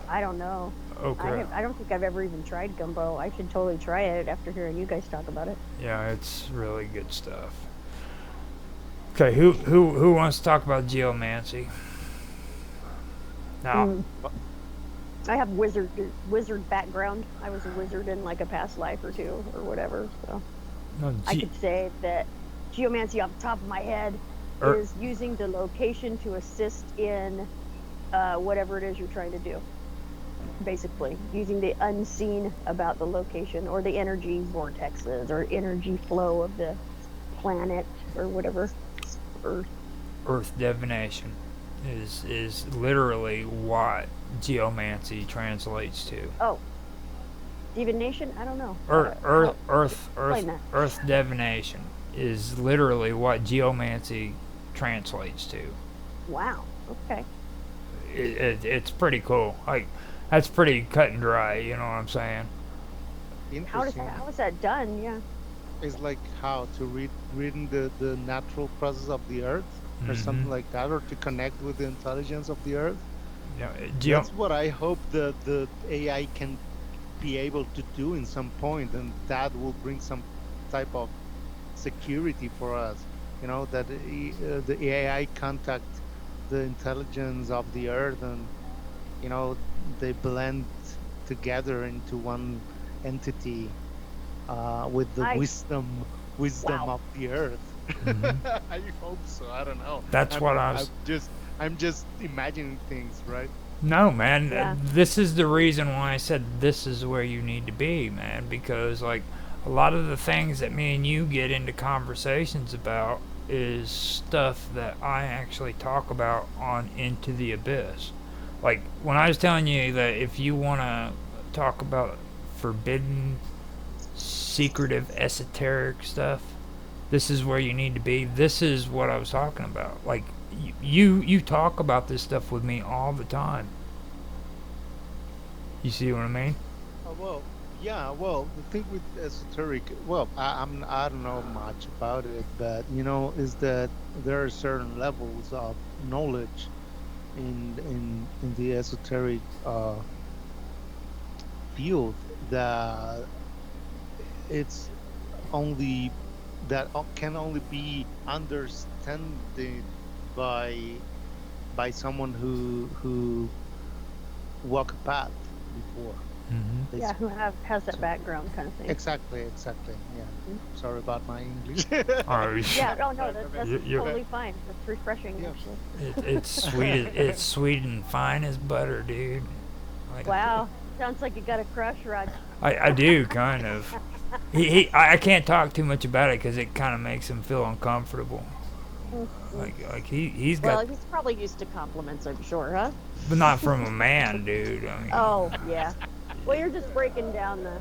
B: I don't know.
A: Okra.
B: I don't think I've ever even tried gumbo. I should totally try it after hearing you guys talk about it.
A: Yeah, it's really good stuff. Okay, who wants to talk about geomancy? Now,
B: Mm. I have wizard background. I was a wizard in like a past life or two or whatever. So
A: no,
B: I could say that geomancy off the top of my head
A: Er-
B: is using the location to assist in whatever it is you're trying to do. Basically, using the unseen about the location or the energy vortexes or energy flow of the planet or whatever. Earth.
A: Earth divination is literally what geomancy translates to.
B: Oh, divination? I don't know. Explain that.
A: Earth divination is literally what geomancy translates to.
B: Wow. Okay.
A: It's pretty cool. Like that's pretty cut and dry. You know what I'm saying?
C: Interesting.
B: How is that done? Yeah.
C: It's like how to reading the natural process of the earth or something like that, or to connect with the intelligence of the earth.
A: Yeah,
C: That's what I hope the AI can be able to do in some point, and that will bring some type of security for us. You know, that the AI contact the intelligence of the earth, and you know they blend together into one entity with the wisdom
B: Wow.
C: of the earth.
A: Mhm.
C: I hope so. I don't know.
A: That's what I was.
C: I'm just imagining things, right?
A: No, man.
B: Yeah.
A: This is the reason why I said this is where you need to be, man. Because like a lot of the things that me and you get into conversations about is stuff that I actually talk about on Into the Abyss. Like when I was telling you that if you want to talk about forbidden, secretive, esoteric stuff, this is where you need to be. This is what I was talking about. Like you talk about this stuff with me all the time. You see what I mean?
C: Well, yeah. Well, the thing with esoteric, well, I don't know much about it, but you know, is that there are certain levels of knowledge in the esoteric field that it's only can only be understood by someone who walked a path before.
A: Mm-hmm.
B: Yeah, who has that background kind of thing.
C: Exactly. Yeah. Sorry about my English.
B: Yeah, no, that's
A: You're-
B: totally fine. That's refreshing,
C: Yeah.
B: actually.
A: It's sweet. It's sweet and fine as butter, dude. Like,
B: Wow, sounds like you got a crush, Rod.
A: I do kind of. I can't talk too much about it because it kind of makes him feel uncomfortable. Like he's
B: Well,
A: got,
B: he's probably used to compliments, I'm sure, huh?
A: but not from a man, dude. I mean,
B: Oh, yeah. Well, you're just breaking down the,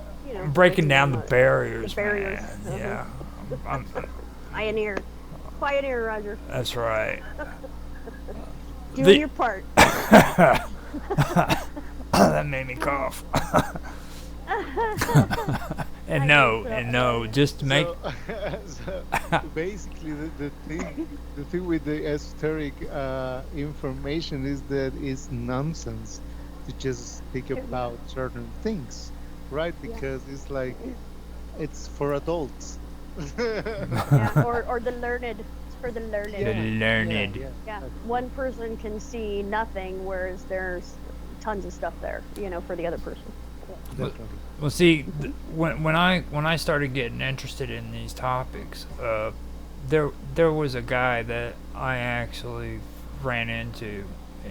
A: breaking
B: breaking
A: down
B: down
A: the
B: the
A: barriers,
B: barriers.
A: man.
B: Uh-huh.
A: Yeah, I'm,
B: Pioneer. Pioneer, Roger.
A: that's right.
B: Doing
A: The
B: your part.
A: that made me cough.
B: I think so.
A: And no, just to make
C: So, so basically, the thing with the esoteric information is that it's nonsense to just speak about certain things, right?
B: Yeah.
C: Because it's like it's for adults.
B: Yeah. Or the learned. It's for the learned.
A: the
C: Yeah,
A: learned.
C: yeah,
B: Yeah.
C: that's
B: One person can see nothing, whereas there's tons of stuff there, for the other person.
C: definitely.
A: Well, see, when I started getting interested in these topics, there was a guy that I actually ran into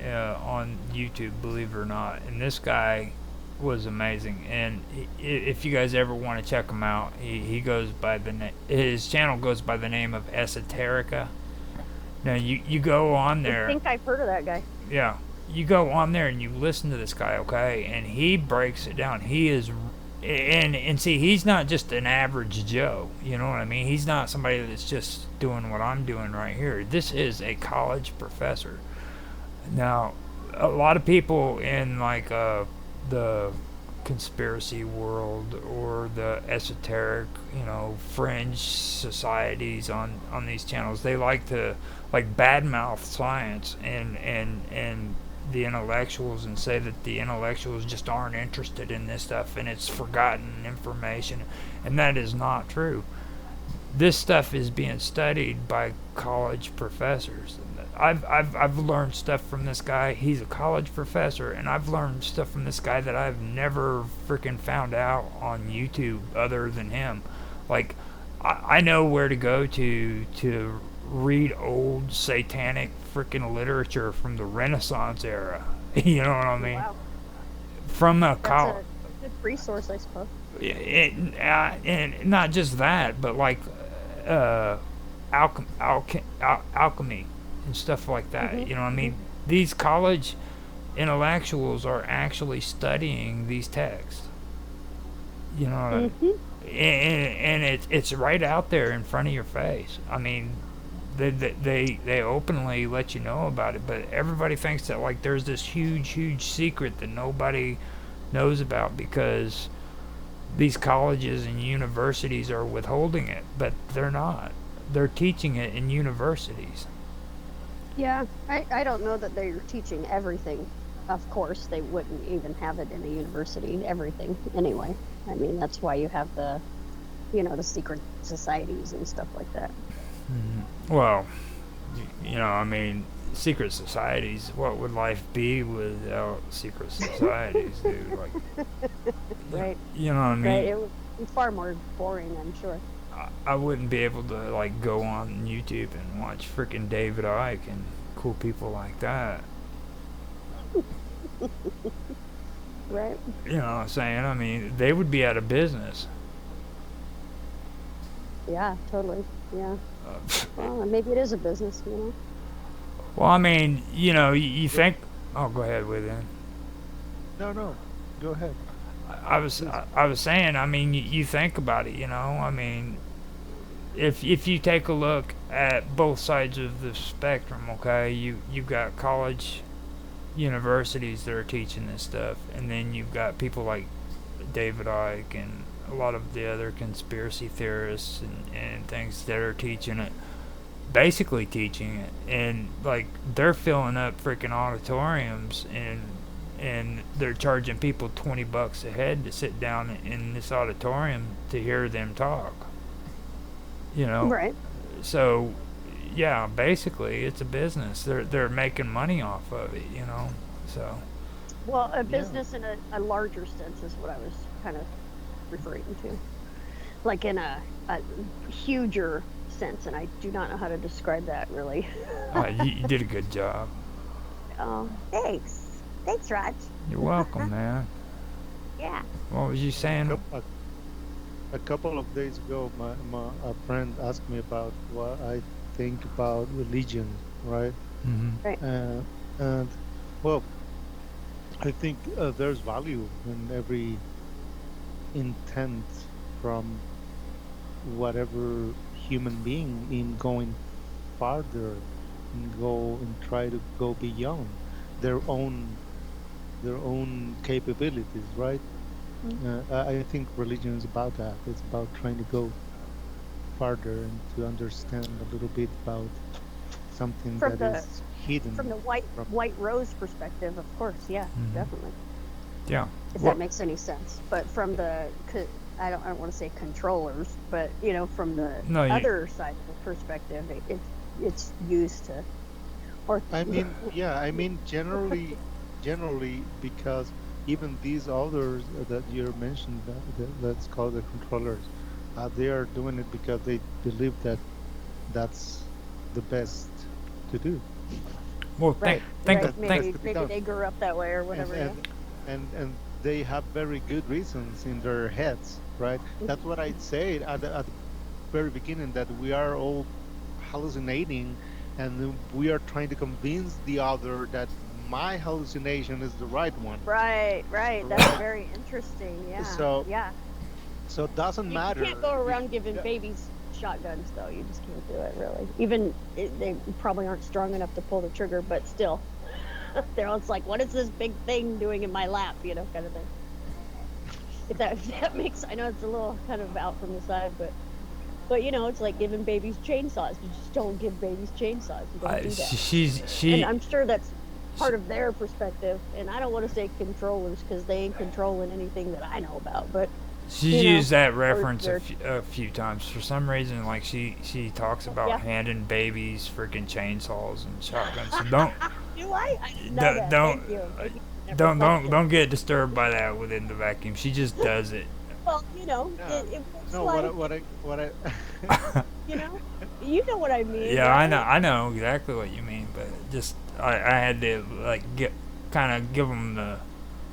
A: on YouTube, believe it or not, and this guy was amazing. And if you guys ever want to check him out, he goes by his channel goes by the name of Esoterica. Now you go on
B: I
A: there.
B: think I've heard of that guy.
A: Yeah, you go on there and you listen to this guy, okay, and he breaks it down. He is, and see, he's not just an average Joe. You know what I mean? He's not somebody that's just doing what I'm doing right here. This is a college professor. Now, a lot of people in like the conspiracy world or the esoteric, fringe societies on these channels, they like to like badmouth science and the intellectuals and say that the intellectuals just aren't interested in this stuff and it's forgotten information, and that is not true. This stuff is being studied by college professors. I've learned stuff from this guy. He's a college professor, and I've learned stuff from this guy that I've never freaking found out on YouTube other than him. Like, I know where to go to read old satanic freaking literature from the Renaissance era. You know what I mean?
B: Wow.
A: From a
B: That's
A: college.
B: a good resource, I suppose.
A: And not just that, but like alchemy and stuff like that.
B: Mm-hmm.
A: You know what I mean? These college intellectuals are actually studying these texts. You know, and it's right out there in front of your face. I mean, they openly let you know about it, but everybody thinks that like there's this huge secret that nobody knows about because these colleges and universities are withholding it, but they're not. They're teaching it in universities.
B: Yeah, I don't know that they're teaching everything. Of course, they wouldn't even have it in a university, everything, anyway. I mean, that's why you have the secret societies and stuff like that.
A: Well, I mean, secret societies. What would life be without secret societies, dude? Like,
B: Right,
A: you know what I mean?
B: right. It would be far more boring, I'm sure.
A: I wouldn't be able to like go on YouTube and watch freaking David Icke and cool people like that.
B: Right?
A: You know what I'm saying? I mean, they would be out of business.
B: Yeah, totally. Yeah.
A: Uh,
B: Well, maybe it is a business,
A: well, I mean, you think. Oh, go ahead with it.
C: No, go ahead.
A: I was saying. I mean, you think about it. I mean, if you take a look at both sides of the spectrum, okay, you've got college universities that are teaching this stuff, and then you've got people like David Icke and a lot of the other conspiracy theorists and things that are teaching it, basically teaching it, and like they're filling up freaking auditoriums and they're charging people $20 a head to sit down in this auditorium to hear them talk.
B: Right.
A: So yeah, basically it's a business. They're making money off of it. So
B: Well, a business in a larger sense is what I was kind of referring to. Like in a huger sense, and I do not know how to describe that really.
A: you did a good job.
B: Oh, thanks. Thanks, Raj.
A: You're welcome, man.
B: Yeah.
A: What was you saying?
C: A couple of days ago, a friend asked me about what I think about religion, right?
A: Mm-hmm.
B: Right.
C: And well, I think there's value in every intent from whatever human being in going farther and go and try to go beyond their own their own capabilities, right?
B: Mm.
C: I think religion is about that. It's about trying to go farther and to understand a little bit about something
B: From
C: that
B: the
C: is
B: from
C: hidden
B: the white
C: from.
B: white rose perspective, of course, yeah,
A: Mm-hmm.
B: definitely.
A: Yeah.
B: If that
A: Well,
B: makes any sense. But from the I don't want to say controllers, but you know, from the
A: no, you.
B: other side of the perspective, it's used to or
C: I mean, yeah, I mean generally because even these others that you mentioned, let's call the controllers, they are doing it because they believe that that's the best to do.
A: Well,
B: right, right.
C: That's the
A: think.
C: best
B: Maybe
C: to be
B: maybe
C: done.
B: they grew up that way or
C: and
B: whatever. Yeah.
C: and and they have very good reasons in their heads, right? That's what I said at the very beginning, that we are all hallucinating, and we are trying to convince the other that my hallucination is the right one,
B: Right, right. That's
C: right?
B: very interesting. Yeah,
C: so
B: yeah.
C: so it doesn't
B: You can't go
C: matter if
B: around giving
C: yeah,
B: babies shotguns, though. You just can't do it, really. Even they probably aren't strong enough to pull the trigger, but still, they're all it's like, what is this big thing doing in my lap? You know, kind of thing. If that makes, I know it's a little kind of out from the side, but you know, it's like giving babies chainsaws. You just don't give babies chainsaws. You don't do that. And
A: She.
B: I'm sure that's part of their perspective. And I don't want to say controllers because they ain't controlling anything that I know about. But
A: She's
B: you know,
A: used that
B: or
A: reference
B: they're
A: a few times. For some reason, like she talks about
B: yeah.
A: handing babies freaking chainsaws and shotguns. So don't
B: Do I didn't know
A: don't
B: that.
A: don't
B: Thank you. Maybe I never
A: don't
B: thought
A: don't,
B: to.
A: don't get disturbed by that within the vacuum. She just does it.
B: Well, you know,
C: yeah.
B: it looks
C: No,
B: like
C: what I
B: you know, you know what I mean,
A: Yeah,
B: right?
A: I know exactly what you mean, but just I had to like get kind of give them the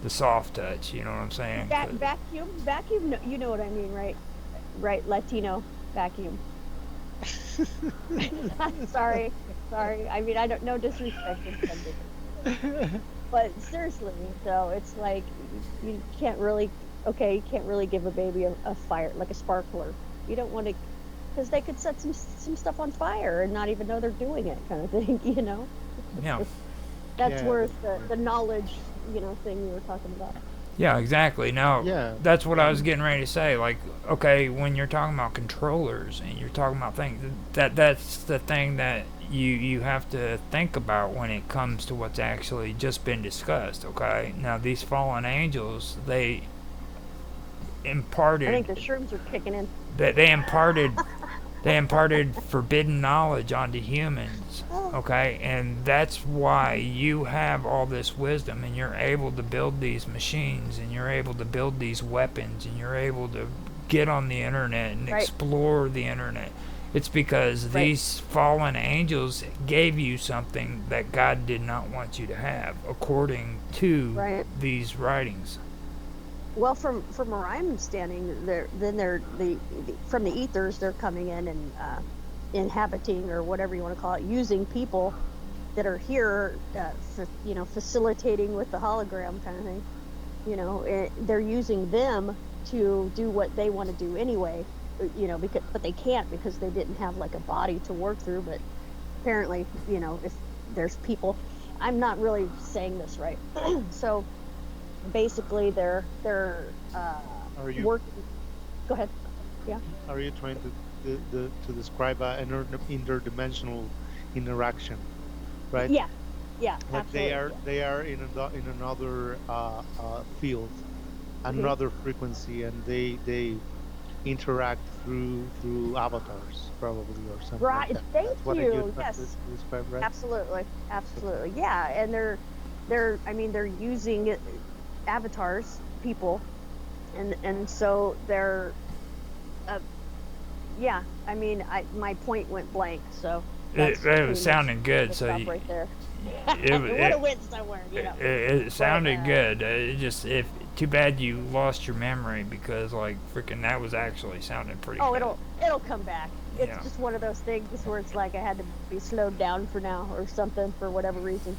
A: soft touch. You know what I'm saying?
B: Vacuum. You know what I mean, right? Right, Latino vacuum. sorry, sorry. I mean, I don't no disrespect intended, but seriously, though, it's like you can't really. Okay, you can't really give a baby a fire like a sparkler. You don't want to because they could set some stuff on fire and not even know they're doing it, kind of thing. You know,
A: Yeah.
B: that's
C: yeah,
B: where
C: that's
B: the
C: right.
B: knowledge thing we were talking about.
A: Yeah, exactly. Now,
C: Yeah,
A: that's what I
C: yeah.
A: was getting ready to say. Like, okay, when you're talking about controllers and you're talking about things, that's the thing that you have to think about when it comes to what's actually just been discussed. Okay, now these fallen angels, they
B: I
A: imparted
B: think the shrooms are kicking in.
A: that they imparted forbidden knowledge onto humans.
B: Oh,
A: Okay, and that's why you have all this wisdom and you're able to build these machines and you're able to build these weapons and you're able to get on the internet and
B: right,
A: explore the internet. It's because
B: right,
A: these fallen angels gave you something that God did not want you to have, according to
B: right.
A: these writings.
B: Well, from where I'm standing, they're from the ethers. They're coming in and inhabiting or whatever you want to call it, using people that are here, facilitating with the hologram kind of thing. They're using them to do what they want to do anyway. But they can't because they didn't have like a body to work through. But apparently, if there's people, I'm not really saying this right. So basically they're
C: Are you
B: working. Go ahead. Yeah.
C: are you trying to to describe an interdimensional interaction, right?
B: Yeah. Yeah.
C: Like
B: Absolutely. Yeah.
C: they are in another field,
B: Hmm.
C: another frequency, and they interact through avatars probably or something like
B: Right.
C: that.
B: Thank
C: That's what you're
B: you.
C: trying
B: Yes.
C: to describe, right?
B: Absolutely.
C: Okay.
B: Absolutely. Yeah. And they're I mean they're using avatars, people, and so they're uh, yeah. I mean, I my point went blank. So That's
A: it
B: pretty
A: was
B: much.
A: sounding good,
B: We'll
A: so
B: stop right there.
A: it,
B: It would have
A: it,
B: went somewhere,
A: it
B: But
A: sounded good. It just if too bad you lost your memory because like freaking that was actually sounding pretty
B: oh,
A: good.
B: it'll come back. It's
A: Yeah.
B: just one of those things where it's like I had to be slowed down for now or something for whatever reason,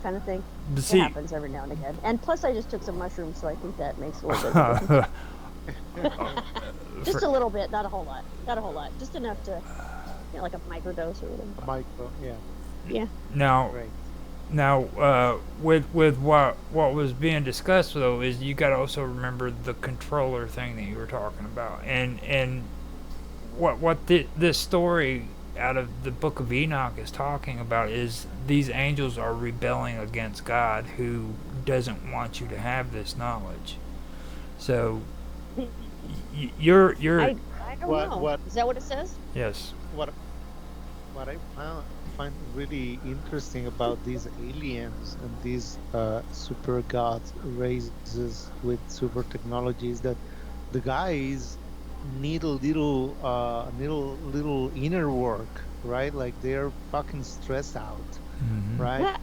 B: kind of thing.
A: But
B: It
A: see,
B: happens every now and again. And plus, I just took some mushrooms, so I think that makes a little bit of a difference. Just
A: for,
B: a little bit, not a whole lot. Not a whole lot. Just enough to, like a microdose or whatever.
C: A micro, yeah,
B: Yeah.
A: now
C: great.
A: with what was being discussed though is you got to also remember the controller thing that you were talking about, and this story out of the Book of Enoch is talking about is these angels are rebelling against God, who doesn't want you to have this knowledge. So you're
B: I don't
C: What
B: know.
C: what
B: Is that what it says?
A: yes.
C: what what I find really interesting about these aliens and these super gods races with super technology is that the guys need a little inner work, right? Like they're fucking stressed out,
A: Hmm.
C: right?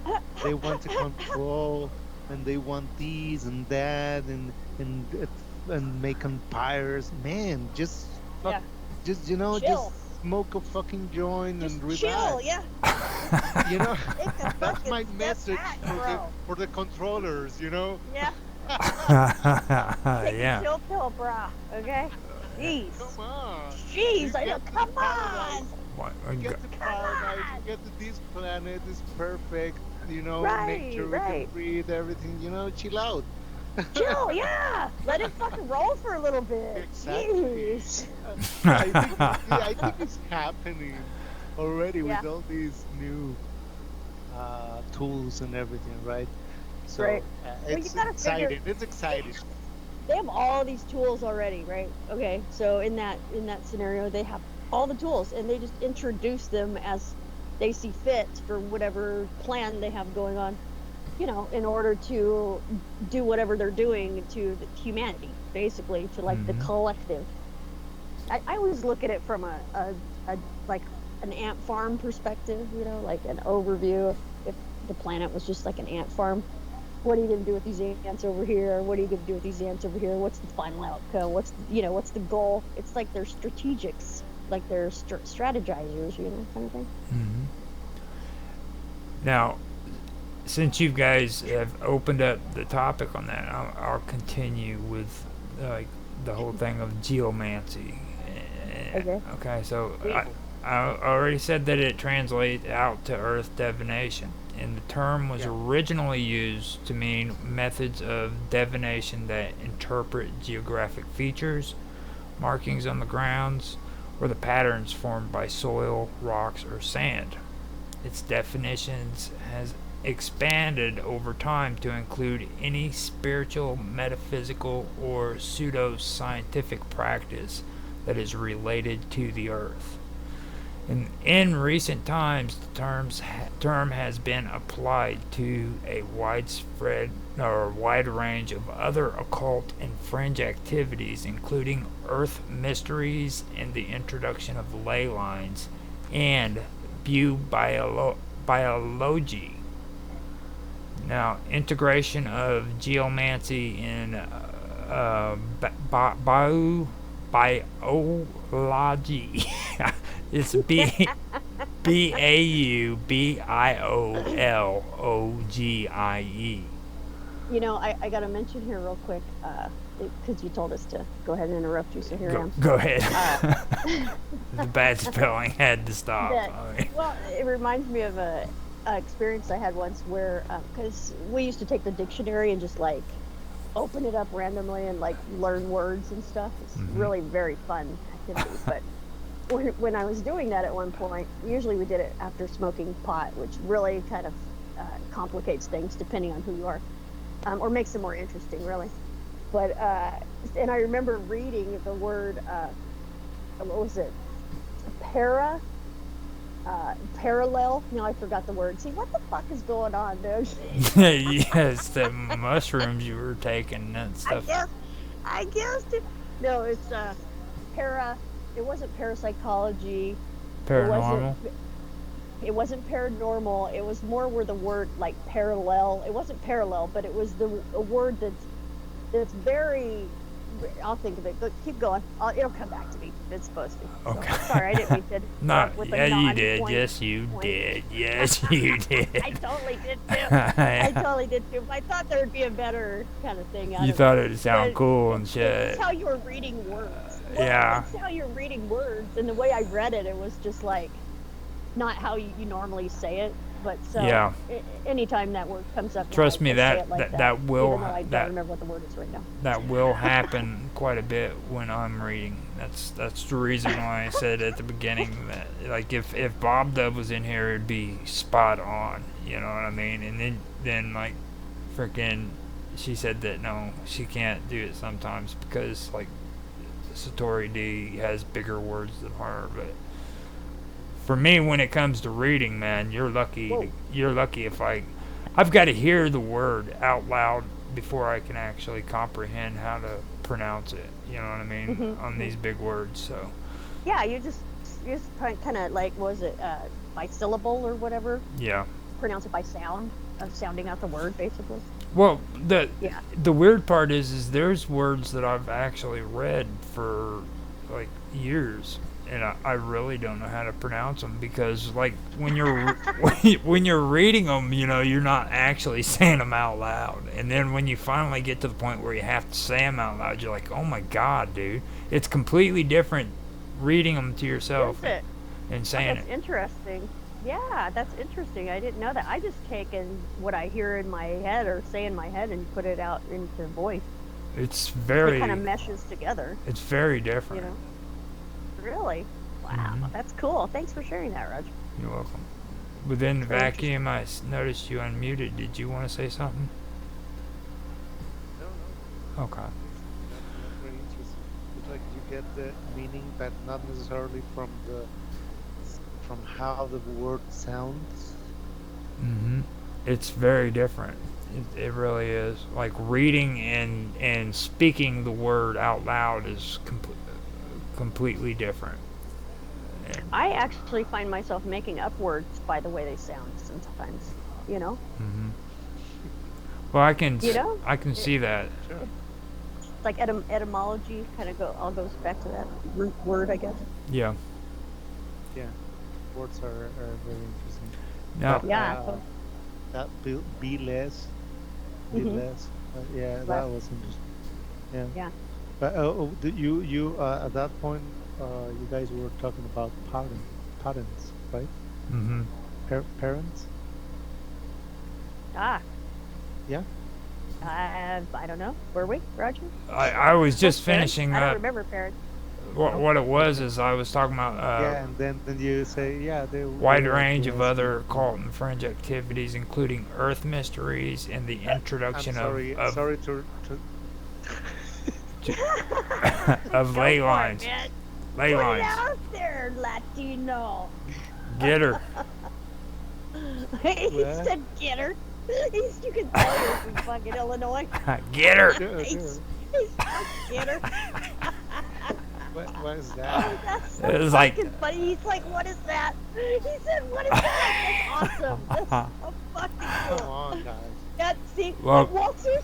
C: They want to control and they want these and that and make empires. Man, just fuck,
B: Yeah.
C: just just
B: Chill.
C: smoke a fucking joint and
B: Just chill.
C: relax.
B: Yeah.
C: You know,
B: Take a
C: that's
B: fucking
C: my
B: step
C: message
B: back,
C: for
B: bro.
C: the controllers. You know.
B: Yeah. Take a
A: Yeah.
B: chill pill, brah. Okay. Jeez.
C: Come on.
B: Jeez.
C: You
B: I know.
C: get to
B: Come
C: paradise.
B: on.
A: What-
C: You get to
B: Come
C: paradise.
B: on.
C: You get to this planet. It's perfect.
B: Right.
C: Nature. We can
B: Right.
C: breathe everything. Chill out.
B: Chill. Yeah. Let it fucking roll for a little bit.
C: Exactly.
B: Jeez.
C: I think it's happening already with
B: Yeah.
C: all these new tools and everything, right? So
B: Right. Well, you
C: it's
B: gotta figure
C: exciting. It's exciting.
B: they have all these tools already, right? Okay. So in that scenario, they have all the tools, and they just introduce them as they see fit for whatever plan they have going on. In order to do whatever they're doing to humanity, basically, to like the
A: Mhm.
B: collective. I always look at it from a like an ant farm perspective, like an overview. If the planet was just like an ant farm, what are you going to do with these ants over here? What are you going to do with these ants over here? What's the final outcome? What's the goal? It's like they're strategics, like they're strategizers, kind of thing.
A: Mhm. Now, since you guys have opened up the topic on that, I'll continue with like the whole thing of geomancy.
B: Okay.
A: Okay, so
B: Yeah.
A: I already said that it translates out to earth divination, and the term was
C: Yeah.
A: originally used to mean methods of divination that interpret geographic features, markings on the grounds, or the patterns formed by soil, rocks, or sand. Its definitions has expanded over time to include any spiritual, metaphysical, or pseudo-scientific practice that is related to the earth. In recent times, the term has been applied to a widespread or wide range of other occult and fringe activities, including earth mysteries and the introduction of ley lines and biology. Now, integration of geomancy in biology. It's Baubiologie.
B: I got to mention here real quick, because you told us to go ahead and interrupt you, so here I am.
A: Go ahead.
B: Uh,
A: The bad spelling had to stop.
B: well, it reminds me of a experience I had once where, because we used to take the dictionary and just like open it up randomly and like learn words and stuff. It's really very fun activity. But when I was doing that at one point, usually we did it after smoking pot, which really kind of complicates things depending on who you are, or makes them more interesting, really. But and I remember reading the word, what was it? Parallel. No, I forgot the word. See, what the fuck is going on, dude?
A: Yes, the mushrooms you were taking and stuff.
B: I guessed it. No, it's It wasn't parapsychology.
A: Paranormal.
B: It wasn't paranormal. It was more where the word like parallel. It wasn't parallel, but it was a word that's very. I'll think of it. Keep going. It'll come back to me. It's supposed to. So,
A: Okay.
B: sorry, I didn't mean to.
A: No,
B: With
A: yeah,
B: a
A: you did.
B: non-point
A: Yes, you
B: point.
A: did. Yes, you did.
B: I totally did too. I totally did too. I thought there would be a better kind of thing out
A: You
B: of
A: thought
B: it.
A: it'd sound
B: But
A: cool and
B: it's
A: shit.
B: how you were reading words. Well,
A: Yeah.
B: it's how you're reading words, and the way I read it, it was just like not how you normally say it. But so
A: Yeah.
B: Anytime that word comes up, now,
A: Trust
B: I
A: me,
B: say
A: that
B: it like
A: that will
B: even though I don't
A: that
B: remember what the word is right now.
A: that will happen quite a bit when I'm reading. That's the reason why I said at the beginning that like if Bob Dub was in here, it'd be spot on. You know what I mean? And then like freaking, she said that no, she can't do it sometimes because like Satori D has bigger words than her, but. For me, when it comes to reading, man, you're lucky.
B: Whoa.
A: You're lucky if I've got to hear the word out loud before I can actually comprehend how to pronounce it. You know what I mean? On these big words. So.
B: Yeah, you just kind of like, what was it by syllable or whatever?
A: Yeah.
B: Pronounce it by sound of sounding out the word, basically.
A: Well,
B: Yeah.
A: the weird part is there's words that I've actually read for like years, and I really don't know how to pronounce them because like when you're when you're reading them, you know, you're not actually saying them out loud, and then when you finally get to the point where you have to say them out loud, you're like, oh my god, dude, it's completely different reading them to yourself
B: Is it?
A: and saying
B: That's
A: it.
B: interesting. Yeah, that's interesting. I didn't know that. I just take in what I hear in my head or say in my head and put it out into voice.
A: It's
B: It
A: very
B: kind of meshes together,
A: it's very
B: you
A: different.
B: know? Really? Wow, that's cool. Thanks for sharing that, Roger.
A: You're welcome. Within the
B: Very
A: vacuum, I noticed you unmuted. Did you want to say something?
C: No,
A: Okay.
C: that's very interesting. It's like you get the meaning, but not necessarily from how the word sounds.
A: It's very different. It really is. Like reading and speaking the word out loud is completely different. And,
B: I actually find myself making up words by the way they sound sometimes, you know?
A: well, I can
B: You know?
A: I can see that.
C: Sure.
B: Like etymology kind of all goes back to that root word, I guess.
A: Yeah.
C: Yeah, words are very interesting.
A: Now,
C: But,
B: Yeah.
C: that be less,
B: Mhm.
C: less. Yeah, that
B: Less.
C: was interesting. Yeah.
B: Yeah.
C: But you at that point, you guys were talking about parents, right?
A: mhm.
C: Parents.
B: Ah,
C: Yeah.
B: I don't know. Were we, Roger?
A: I was just
B: Parents?
A: finishing
B: I don't
A: up.
B: remember parents.
A: What it was is I was talking about
C: Yeah, and then you say, yeah, they
A: wide
C: were
A: range of
C: blessed
A: other
C: and-
A: occult and fringe activities, including Earth mysteries and the
C: I'm
A: introduction
C: sorry,
A: of
C: sorry to
A: of
B: Go
A: ley
B: for it,
A: lines.
B: man.
A: Ley
B: Put it
A: lines.
B: out there, Latino.
A: Get her.
B: He
C: What?
B: said get her. You can tell you're from fucking Illinois.
A: Get her.
C: Sure,
B: He's get her.
C: what is that?
B: That's so
A: It was like-
B: fucking funny. He's like, what is that? He said, what is that? That's awesome. That's so fucking
C: Come
B: cool.
C: on, guys.
B: Yeah, see,
A: Well-
B: like Walters.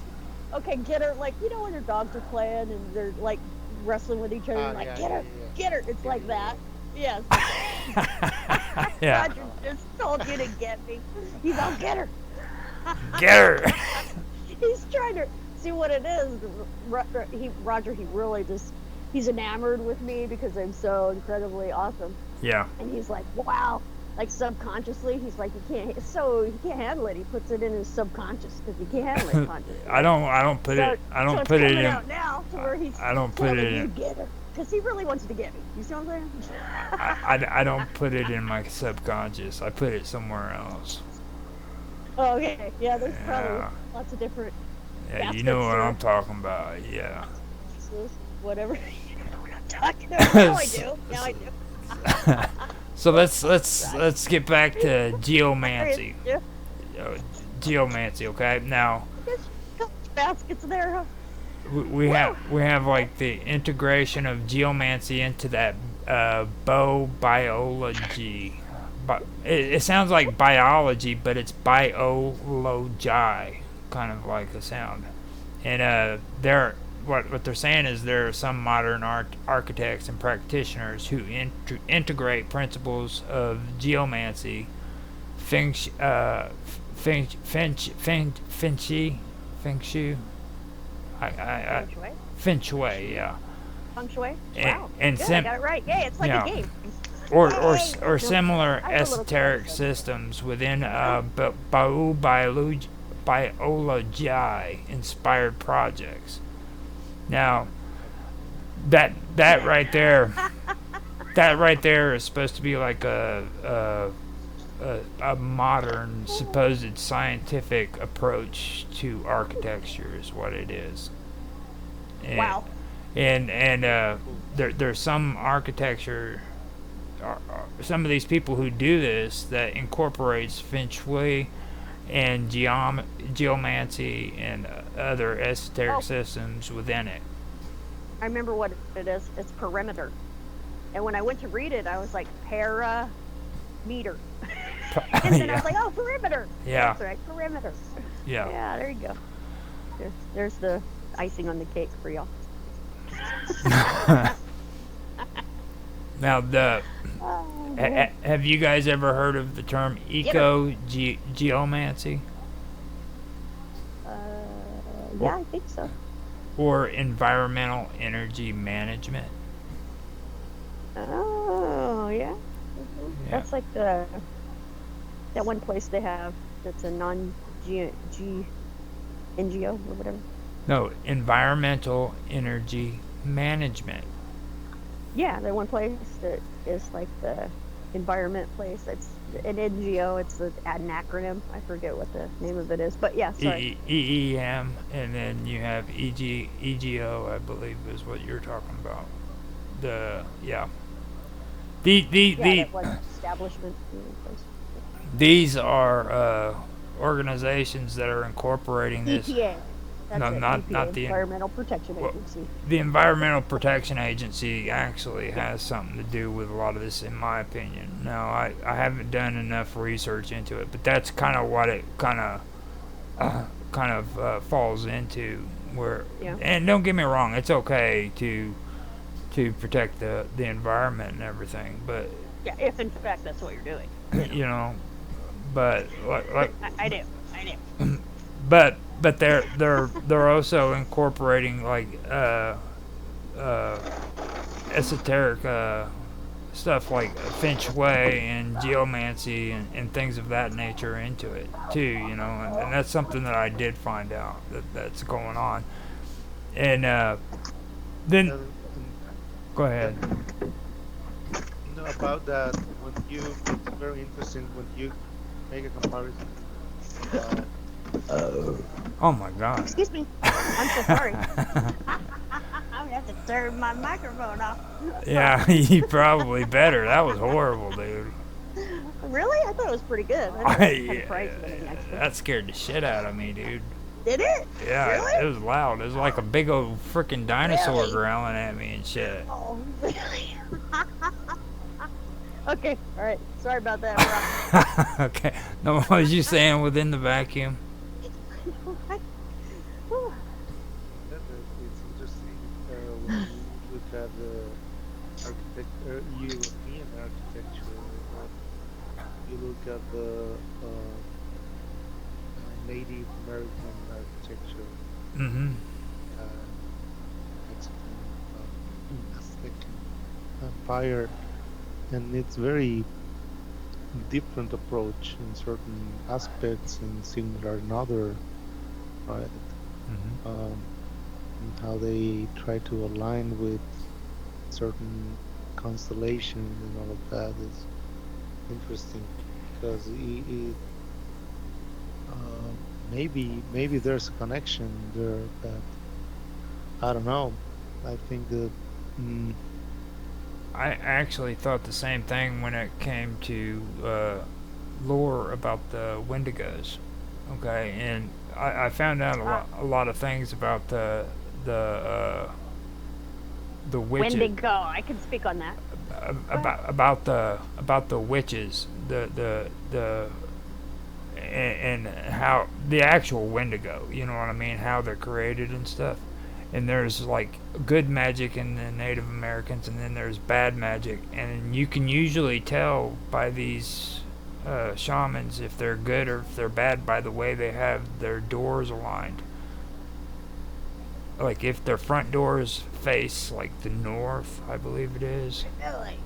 B: Okay, get her. Like, you know when your dogs are playing and they're like wrestling with each other,
C: Ah,
B: like
C: yeah,
B: get her,
C: yeah.
B: get her. It's like that. Yes.
A: yeah.
B: Roger just told you to get me. He's all get her.
A: Get her.
B: He's trying to see what it is. Roger, he really just he's enamored with me because I'm so incredibly awesome.
A: Yeah.
B: And he's like, wow. Like subconsciously, he's like, he can't handle it. He puts it in his subconscious because he can't handle it consciously.
A: I don't put it. I
B: so
A: don't
B: it's
A: put it
B: coming
A: in.
B: out now to where he's
A: I don't put
B: telling
A: it
B: you
A: in.
B: get her because he really wants to get me. You see what I'm saying?
A: I don't put it in my subconscious. I put it somewhere else.
B: Oh, okay, yeah. There's probably
A: Yeah.
B: lots of different
A: Yeah, you
B: That's
A: know what
B: true.
A: I'm talking about. Yeah.
B: whatever. You know what I'm talking about. Now I do. Now I do.
A: So let's get back to geomancy.
B: Yeah.
A: Geomancy, okay? Now
B: There's couple baskets there, huh?
A: we have like the integration of geomancy into that but it sounds like biology, but it's biology, kind of like a sound. And they're what they're saying is there are some modern architects and practitioners who integrate principles of geomancy, feng, sh- feng, feng shui, feng shui,
B: Feng Shui?
A: feng shui, yeah,
B: Feng Shui?
A: and,
B: Wow.
A: and
B: Good, I got it right. Yay, it's like
A: yeah,
B: a game.
A: or
B: Yay!
A: similar
B: I was a little
A: esoteric
B: close.
A: systems within
B: Oh,
A: biology inspired projects. Now that right there is supposed to be like a modern supposed scientific approach to architecture is what it is. And
B: wow.
A: there's some architecture, some of these people who do this that incorporates feng shui and geomancy and other esoteric
B: Oh,
A: systems within it.
B: I remember what it is. It's perimeter. And when I went to read it, I was like, parameter. And then I was
A: Yeah,
B: like, oh, perimeter.
A: yeah,
B: That's right, perimeter.
A: yeah.
B: Yeah, there you go. There's the icing on the cake for y'all.
A: Now,
B: Oh,
A: have you guys ever heard of the term
B: get her.
A: geomancy
B: Uh,
A: or,
B: yeah, I think so.
A: or environmental energy management?
B: Oh, yeah.
A: Yeah.
B: That's like that one place they have that's a NGO or whatever.
A: No, environmental energy management.
B: Yeah, that one place that is like the environment place. It's an NGO. It's an acronym. I forget what the name of it is, but yeah, sorry.
A: EEM, and then you have EGO, I believe, is what you're talking about. Yeah.
B: Yeah, that one establishment place.
A: These are organizations that are incorporating this.
B: EPA. That's
A: No,
B: it.
A: not
B: EPA,
A: the
B: Environmental Protection
A: well,
B: Agency.
A: the Environmental Protection Agency actually
B: Yeah.
A: has something to do with a lot of this, in my opinion. Now, I haven't done enough research into it, but that's kind of what it falls into. Where,
B: Yeah.
A: and don't get me wrong, it's okay to protect the environment and everything, but
B: Yeah, if in fact that's what you're doing.
A: you know, but
B: I do. I do.
A: but they're also incorporating like esoteric stuff like feng shui and geomancy and things of that nature into it too, and that's something that I did find out that's going on. And then
C: And,
A: go ahead.
C: about that, it's very interesting when you make a comparison. Uh,
A: Oh my God.
B: Excuse me. I'm so sorry. I'm gonna have to turn my microphone off.
A: Yeah, you probably better. That was horrible, dude.
B: Really? I thought it was pretty good. I thought it was kind of pricey than the next one.
A: That scared the shit out of me, dude.
B: Did it?
A: Yeah, it
B: Really?
A: was loud. It was like a big old freaking dinosaur
B: Really?
A: growling at me and shit.
B: Oh, really? Okay. All right. Sorry about that.
A: Okay. No, what was you saying within the vacuum?
C: it's interesting when you look at the European architecture, or you look at the Native American architecture,
A: Mm-hmm.
C: Mexican, Aztec Empire, and it's very different approach in certain aspects and similar in other, right?
A: Mm-hmm.
C: And how they try to align with certain constellations and all of that is interesting because maybe there's a connection there, but I don't know. I think that mm,
A: I actually thought the same thing when it came to lore about the Wendigos. Okay, and I found out a lot of things about the witches,
B: Wendigo. I can speak on that.
A: about the witches the and how the actual Wendigo, you know what I mean, how they're created and stuff. And there's like good magic in the Native Americans, and then there's bad magic, and you can usually tell by these shamans if they're good or if they're bad by the way they have their doors aligned. Like if their front doors face like the north, I believe it is,
B: Really?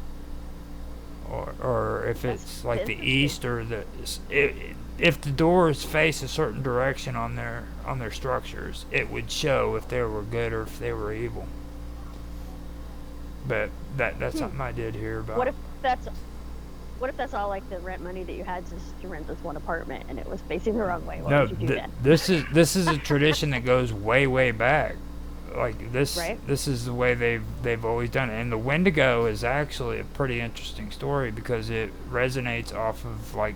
A: or if
B: That's
A: it's like the
B: interesting.
A: east or the if the doors face a certain direction on their structures, it would show if they were good or if they were evil. But that's
B: Hmm.
A: something I did hear
B: What
A: about.
B: if that's what if that's all like the rent money that you had just to rent this one apartment and it was facing the wrong way? What
A: No,
B: would you do then?
A: this is a tradition that goes way back. Like
B: Right?
A: this is the way they've always done it. And the Wendigo is actually a pretty interesting story because it resonates off of like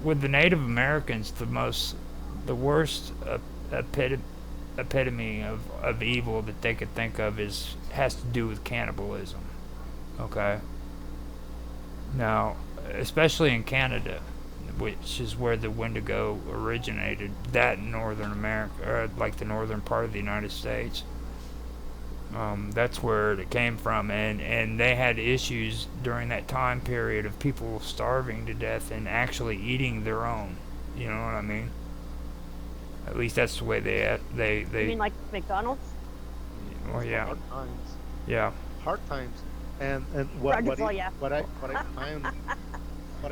A: with the Native Americans, the worst epitome of evil that they could think of is has to do with cannibalism. Okay. Now, especially in Canada, which is where the Wendigo originated, that in Northern America, or like the northern part of the United States, that's where it came from, and they had issues during that time period of people starving to death and actually eating their own. You know what I mean? At least that's the way
B: You
A: they
B: mean like McDonald's?
A: well, yeah,
C: Hard times,
A: yeah.
C: hard times, and
B: Roger's all yeah.
C: what I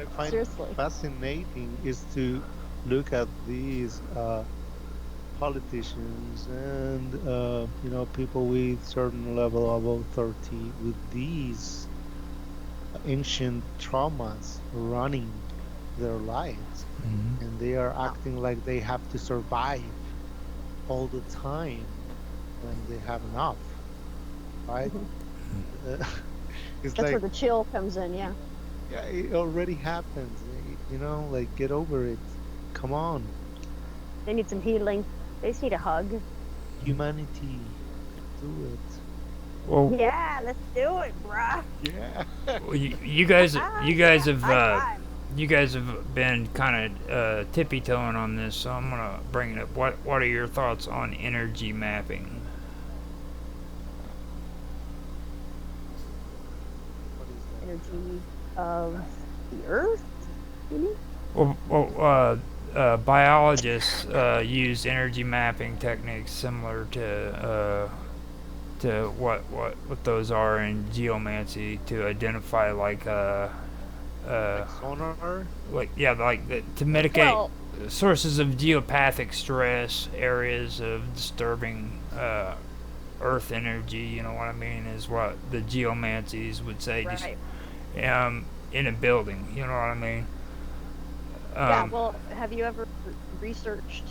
C: find
B: Seriously.
C: fascinating is to look at these politicians and people with certain level of authority with these ancient traumas running their lives,
A: Mm-hmm.
C: and they are
B: Wow.
C: acting like they have to survive all the time when they have enough, right?
B: Mhm.
C: Uh, it's
B: That's
C: like,
B: where the chill comes in, yeah.
C: yeah, it already happens. Like, get over it. Come on,
B: They need some healing. They just need a hug.
C: humanity, do it.
A: Well,
B: Yeah, let's do it, bruh.
C: Yeah.
A: well, you guys
B: Yeah,
A: have
B: high five.
A: you guys have been kind of tippy toeing on this, so I'm gonna bring it up. What are your thoughts on energy mapping?
C: What is that?
B: Energy of the earth, you mean?
A: Biologists use energy mapping techniques similar to what those are in geomancy to identify uh,
C: Like sonar?
A: to mitigate
B: Well,
A: sources of geopathic stress, areas of disturbing earth energy. You know what I mean? Is what the geomancies would say. Just
B: right.
A: in a building. You know what I mean?
B: Yeah,
A: Um,
B: well, have you ever researched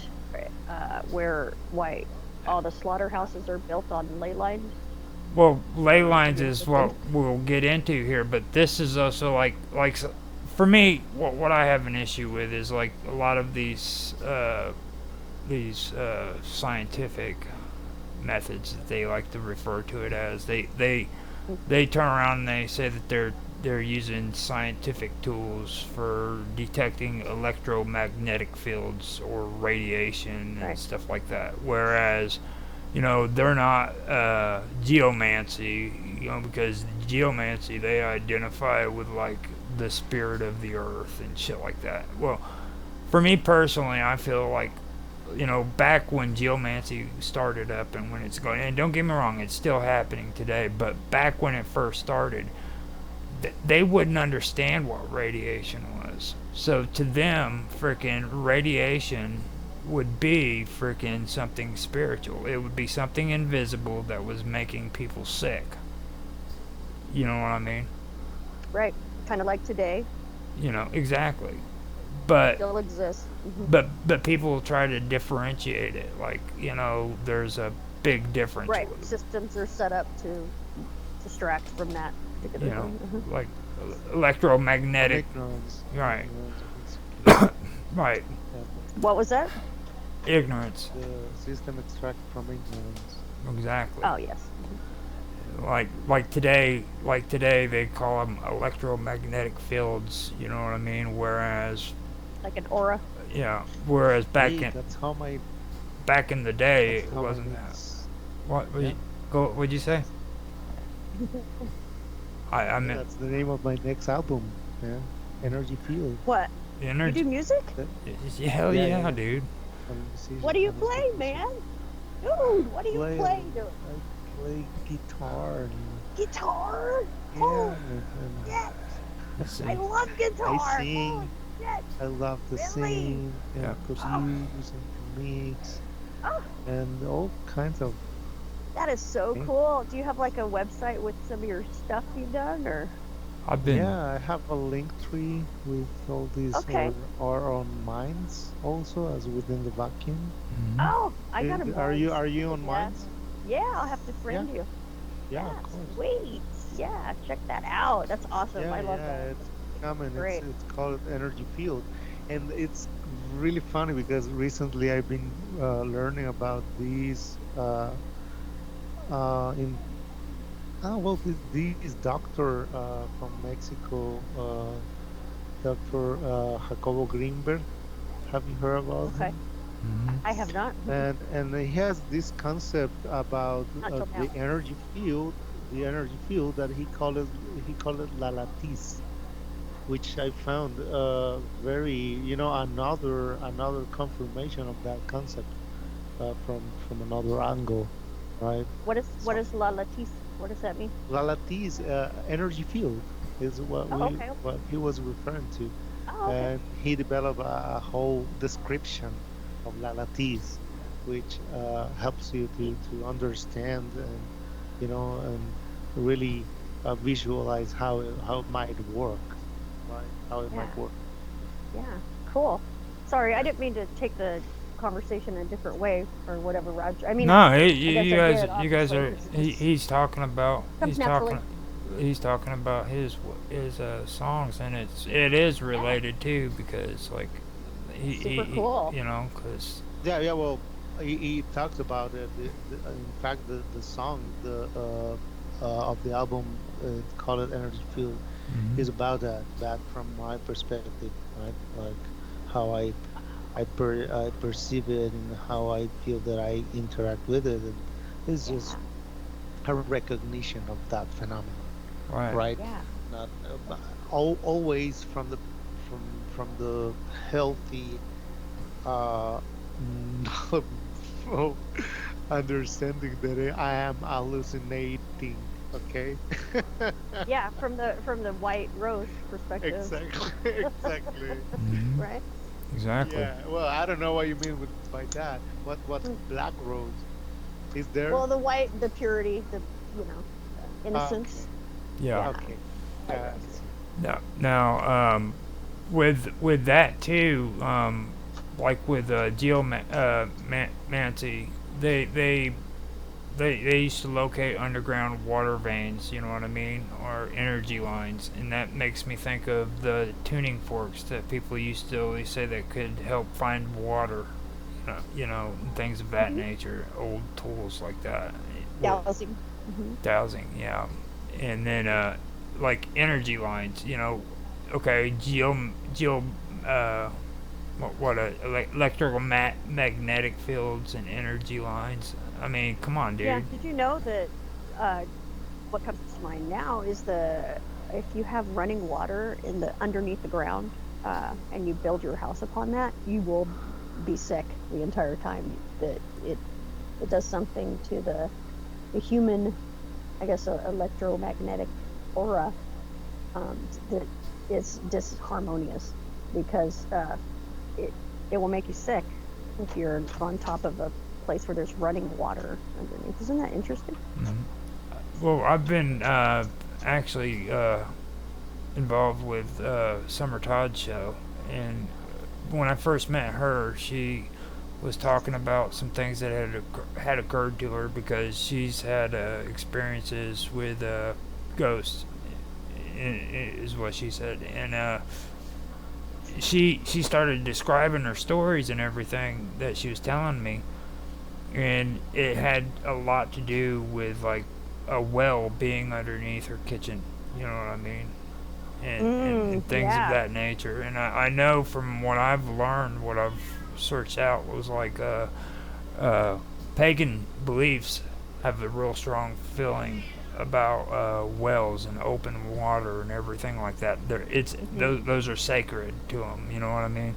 B: why all the slaughterhouses are built on ley lines
A: Well, ley
B: or
A: lines
B: tunnel
A: is what
B: systems?
A: we'll get into here, but this is also for me, what I have an issue with is like a lot of these scientific methods that they like to refer to it as.
B: Mm.
A: They turn around and they say that they're using scientific tools for detecting electromagnetic fields or radiation and
B: Right.
A: stuff like that. Whereas, they're not geomancy, because geomancy they identify with like the spirit of the earth and shit like that. Well, for me personally, I feel like back when geomancy started up and when it's going, and don't get me wrong, it's still happening today, but back when it first started, they wouldn't understand what radiation was. So to them, freaking radiation would be freaking something spiritual. It would be something invisible that was making people sick. You know what I mean?
B: Right. Kind of like today,
A: Exactly. But
B: still exists.
A: but people try to differentiate it. Like, there's a big difference.
B: Right. Systems are set up to distract from that
A: You
B: particular
A: know,
B: thing.
A: like
C: From
A: electromagnetic.
C: ignorance.
A: Right.
C: Ignorance, basically.
A: Right.
C: Yeah.
B: What was that?
A: Ignorance.
C: The system extract from ignorance.
A: Exactly.
B: Oh, yes.
A: like today they call them electromagnetic fields. You know what I mean?
B: Like an aura.
A: Whereas
C: Hey,
A: back in the day
C: that's
A: it
C: how my
A: wasn't that.
C: next,
A: What would
C: yeah,
A: you go? What'd you say? I
C: yeah,
A: meant
C: that's the name of my next album. Yeah, Energy Field.
B: What?
A: the
B: You do
A: energy.
B: music?
C: That,
A: Hell
C: yeah,
A: yeah,
C: yeah,
A: dude.
C: I'm a
B: What
C: musician.
B: do you
C: I'm a
B: play,
C: musician.
B: man? Dude, what do you
C: Play,
B: play, dude?
C: I play guitar and
B: Guitar?
C: yeah,
B: Oh,
C: and
B: shit. I
A: See,
B: love
C: I
B: guitar. Oh,
C: sing.
B: shit.
C: I love to
B: Really?
C: sing
A: yeah.
C: and
B: Oh,
C: produce and to mix
B: oh,
C: and all kinds of
B: that is so
C: things.
B: cool. Do you have like a website with some of your stuff you've done or?
A: I've been.
C: Yeah, I have a link tree with all these
B: Okay.
C: our own minds also as within the vacuum.
A: Mhm.
B: Oh, I got a
C: Are you
B: mind.
C: on
B: Yes.
C: minds?
B: Yeah, I'll have to
C: Yeah,
B: friend you.
C: yeah,
B: Yeah,
C: of course.
B: sweet. Yeah, check that out. That's awesome.
C: Yeah,
B: I love
C: yeah,
B: that.
C: it's coming.
B: Great.
C: It's called Energy Field, and it's really funny because recently I've been learning about these in well this doctor from Mexico, Dr. Jacobo Greenberg. Have you heard about
B: Okay.
C: him?
A: Mhm.
B: I have not.
C: And he has this concept about
B: Not till now.
C: the energy field that he called it la lattice, which I found very another confirmation of that concept from another angle, right?
B: What
C: So
B: is La Latisse? What does that mean?
C: la lattice energy field is
B: Oh, okay.
C: what he was referring to,
B: Oh, okay.
C: and he developed a whole description of la lattice, which helps you
B: Neat.
C: to understand and and really visualize how it might work, right? How it
B: Yeah.
C: might work.
B: Yeah. Cool. Sorry, I didn't mean to take the conversation a different way or whatever, Roger. I mean,
A: No,
B: I guess
A: you
B: I
A: guys,
B: did,
A: you guys
B: obviously,
A: are.
B: because it just comes
A: He's talking.
B: naturally.
A: He's talking about his songs, and it is
B: Yeah.
A: related too because like
B: Super cool.
A: because
C: Yeah, yeah. Well, he talks about it. In fact, the song of the album called it Energy Field is about that. That from my perspective, right? Like how I perceive it and how I feel that I interact with it, and it's just
B: Yeah.
C: a recognition of that phenomenon,
A: right.
C: right?
B: Yeah.
C: Not always from the healthy uh no, understanding that I am hallucinating. Okay.
B: Yeah. From the white rose perspective,
C: Exactly. Exactly.
A: Mhm.
B: right?
A: Exactly.
C: Yeah. Well, I don't know what you mean by that. What's
B: Mm.
C: black rose? Is there?
B: Well, the white, the purity, the innocence.
C: Okay.
A: Yeah.
B: Yeah.
C: Okay.
B: White
C: Yeah. I
B: rose.
C: see.
A: Now, with that too, like with geomancy, they used to locate underground water veins, you know what I mean, or energy lines, and that makes me think of the tuning forks that people used to always say that could help find water, and things of that
B: Hmm.
A: nature, old tools like that. What
B: Dowsing. Hmm.
A: dowsing, yeah, and then like energy lines, okay, uh, electrical magnetic fields and energy lines. I mean, come on,
B: Yeah.
A: dude.
B: Did you know that uh, what comes to mind now is the if you have running water in the underneath the ground and you build your house upon that, you will be sick the entire time. That it does something to the human, I guess, electromagnetic aura that is disharmonious because it it will make you sick if you're on top of a place where there's running water underneath. Isn't that interesting?
A: Mhm. Well, I've been actually involved with Summer Todd's show, and when I first met her, she was talking about some things that had occurred to her because she's had experiences with ghosts, is what she said, and she started describing her stories and everything that she was telling me, and it had a lot to do with like a well being underneath her kitchen. You know what I mean? And things of
B: Yeah.
A: that nature. And I know from what I've learned, what I've searched out was like uh, pagan beliefs have a real strong feeling about wells and open water and everything like that.
B: Hmm.
A: Those are sacred to them. You know what I mean?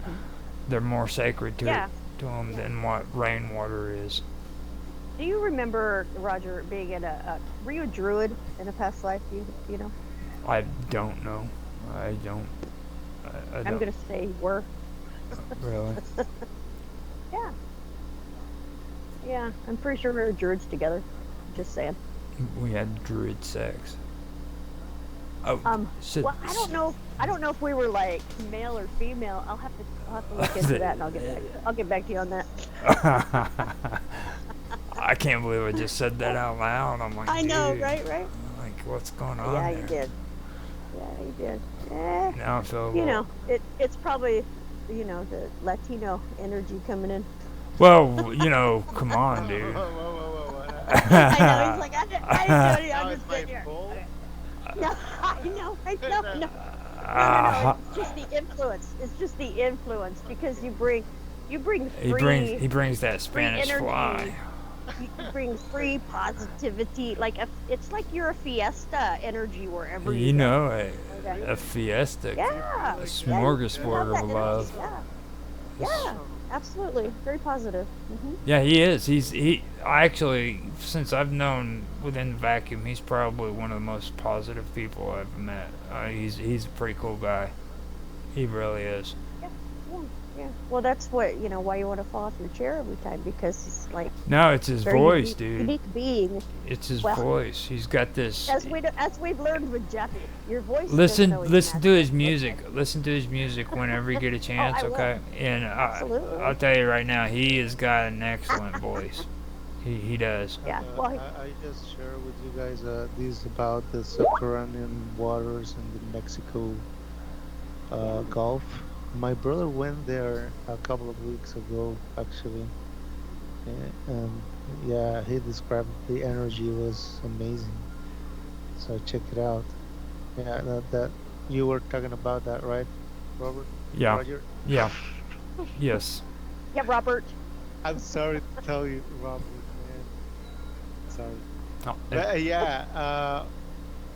A: They're more sacred
B: Yeah.
A: to them
B: Yeah.
A: than what rainwater is.
B: Do you remember Roger being in were you a druid in a past life? Do you know?
A: I don't know. I don't. I
B: I'm
A: don't
B: gonna say you were.
A: really.
B: Yeah. Yeah. I'm pretty sure we were druids together. Just saying.
A: We had druid sex. Oh, should,
B: Well, I don't know if we were like male or female. I'll have to look into that and I'll get back to you on that.
A: I can't believe I just said that out loud. I'm like,
B: I know,
A: dude,
B: right, right.
A: like, what's going on
B: Yeah, you
A: there?
B: did. Yeah, you did. Eh,
A: Now I feel a
B: you
A: little.
B: know, it's probably, the Latino energy coming in.
A: Well, come
C: Whoa,
A: on,
C: whoa,
A: dude.
C: whoa, whoa, whoa.
B: I know. He's like, I didn't do it.
C: Now
B: I'm
C: it's
B: just
C: my
B: sitting here.
C: fault.
B: Okay. No, I know. No.
A: Uh,
B: It's just the influence. It's just the influence because you bring
A: he brings that
B: free
A: Spanish
B: energy.
A: fly.
B: You bring free positivity. Like it's like you're a fiesta energy wherever you
A: You
B: go.
A: know,
B: Okay.
A: a fiesta,
C: Do you feel
B: Yeah.
A: a
C: like
B: Yeah.
C: that?
B: You
C: Yeah.
A: smorgasbord
B: have
A: of
B: that energy.
A: love.
B: Yeah.
A: It's-
B: Yeah. Absolutely. Very positive.
A: Yeah, he is. He actually, since I've known within the vacuum, he's probably one of the most positive people I've met. He's a pretty cool guy. He really is.
B: Yeah. Yeah. Yeah. Well, that's what why you want to fall off your chair every time because it's like
A: No, it's his
B: very
A: voice, dude.
B: unique being.
A: It's his
B: Well,
A: voice. He's got this.
B: as we've learned with Jeffy, your voice doesn't
A: Listen,
B: always
A: listen
B: match
A: to his
B: what's
A: music.
B: like.
A: Listen to his music whenever you get a
B: Oh,
A: chance,
B: I will.
A: okay? And I'll
B: Absolutely.
A: tell you right now, he has got an excellent voice. He does.
B: Yeah. Well,
C: I just share with you guys this about the subterranean waters in the Mexico Gulf. My brother went there a couple of weeks ago, actually, and yeah, he described the energy was amazing. So check it out. Yeah, that you were talking about that, right, Robert?
A: Yeah.
C: Roger?
A: Yeah. Yes.
B: yeah, Robert.
C: I'm sorry to tell you, Robert, man. Sorry.
A: Oh,
C: But yeah,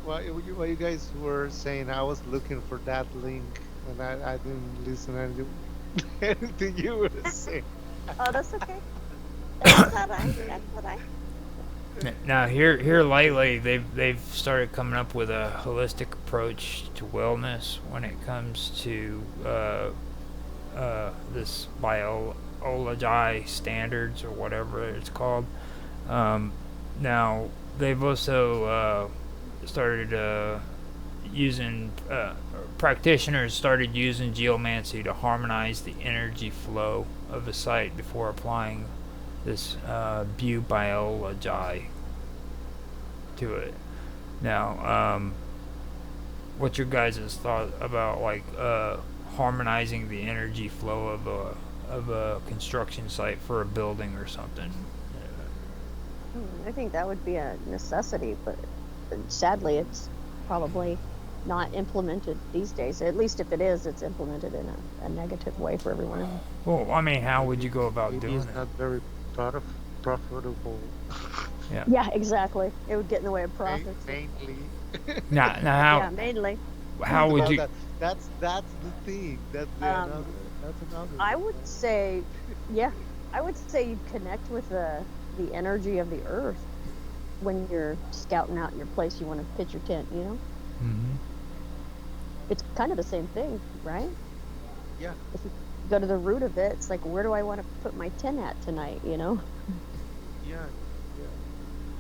C: what you guys were saying, I was looking for that link, and I didn't listen to anything you were saying.
B: Oh, that's okay. That's all right. That's all right.
A: now here lately they've started coming up with a holistic approach to wellness when it comes to this biology standards or whatever it's called. Um, Now they've also started using practitioners started using geomancy to harmonize the energy flow of a site before applying this biology to it. Now, what's your guys' thought about like harmonizing the energy flow of a construction site for a building or something?
B: I think that would be a necessity, but sadly, it's probably not implemented these days. At least if it is, it's implemented in a negative way for everyone else.
A: Well, I mean, how would you go about
C: Maybe
A: doing
C: it's
A: it?
C: not very profitable.
A: Yeah.
B: Yeah, exactly. It would get in the way of profits.
C: Mainly.
A: Now
B: Yeah, mainly.
A: how would
C: Well,
A: you?
C: that's the thing. That's
B: Um,
C: another.
B: I would say, yeah, I would say you'd connect with the energy of the earth when you're scouting out your place you want to pitch your tent.
A: Mhm.
B: It's kind of the same thing, right?
C: Yeah.
B: If you go to the root of it, it's like, where do I want to put my tent at tonight?
C: Yeah. Yeah.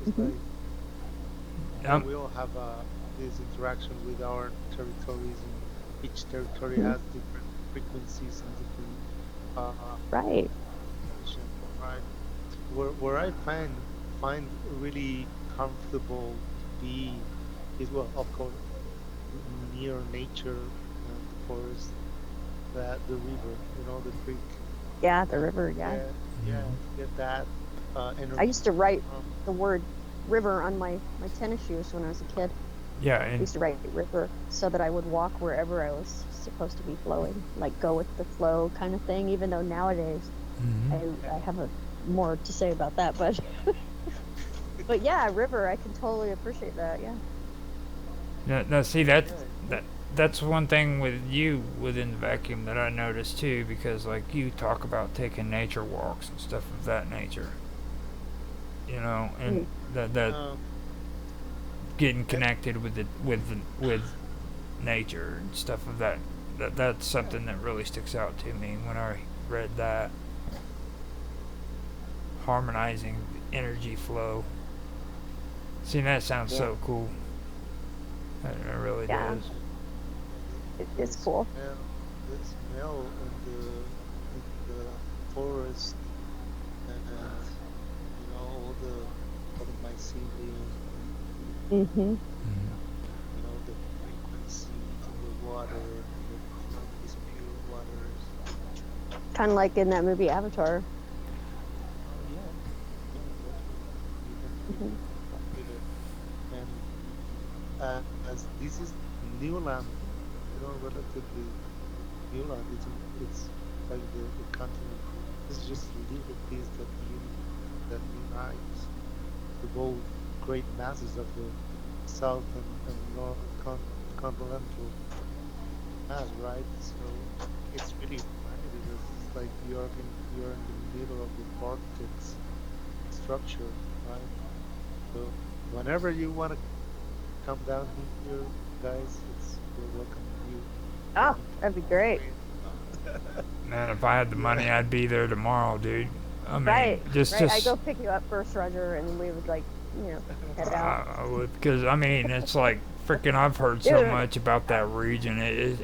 C: It's
B: Mhm.
C: like we all have these interactions with our territories, and each territory
B: Mhm.
C: has different frequencies and different
B: Right.
C: vibration, right? Where I find really comfortable to be is, well, of course, near nature and the forest, the river, the creek.
B: Yeah, the river. Yeah.
C: Yeah, yeah, get that
B: I
C: energy
B: used to write
C: from.
B: the word river on my tennis shoes when I was a kid.
A: Yeah,
B: I
A: and
B: used to write river so that I would walk wherever I was supposed to be flowing, like go with the flow kind of thing. Even though nowadays I have a more to say about that, but yeah, river, I can totally appreciate that. Yeah.
A: no, see
C: Yeah,
A: that's one thing with you within the vacuum that I noticed too, because like you talk about taking nature walks and stuff of that nature, and
B: Mm.
A: that
C: um,
A: getting
C: and,
A: connected with nature and stuff of that's
C: yeah,
A: something that really sticks out to me when I read that harmonizing energy flow. See, that sounds
B: Yeah.
A: so cool. It really
B: Yeah.
A: does.
C: the
B: It's cool.
C: smell in the forest, and all the mycelium,
B: Hmm.
C: the frequency in the water, these pure waters.
B: Kind of like in that movie Avatar.
C: Oh yeah, yeah, definitely. You can
B: Hmm.
C: feel it. And as this is new land, relatively new land, it's like the continent. This is just a little piece that unites the both great masses of the south and north continental mass, right? So it's really funny because it's like you're in the middle of the vortex structure, right? So whenever you want to come down here, guys, we're welcoming you
B: Oh,
C: anytime.
B: that'd be great.
A: Man, if I had the
C: Yeah.
A: money, I'd be there tomorrow, dude. I mean,
B: Right,
A: just
B: right. I
A: just
B: go pick you up first, Roger, and we would head out.
A: I would, because I mean, it's like freaking. I've heard so
B: Dude,
A: much about that region.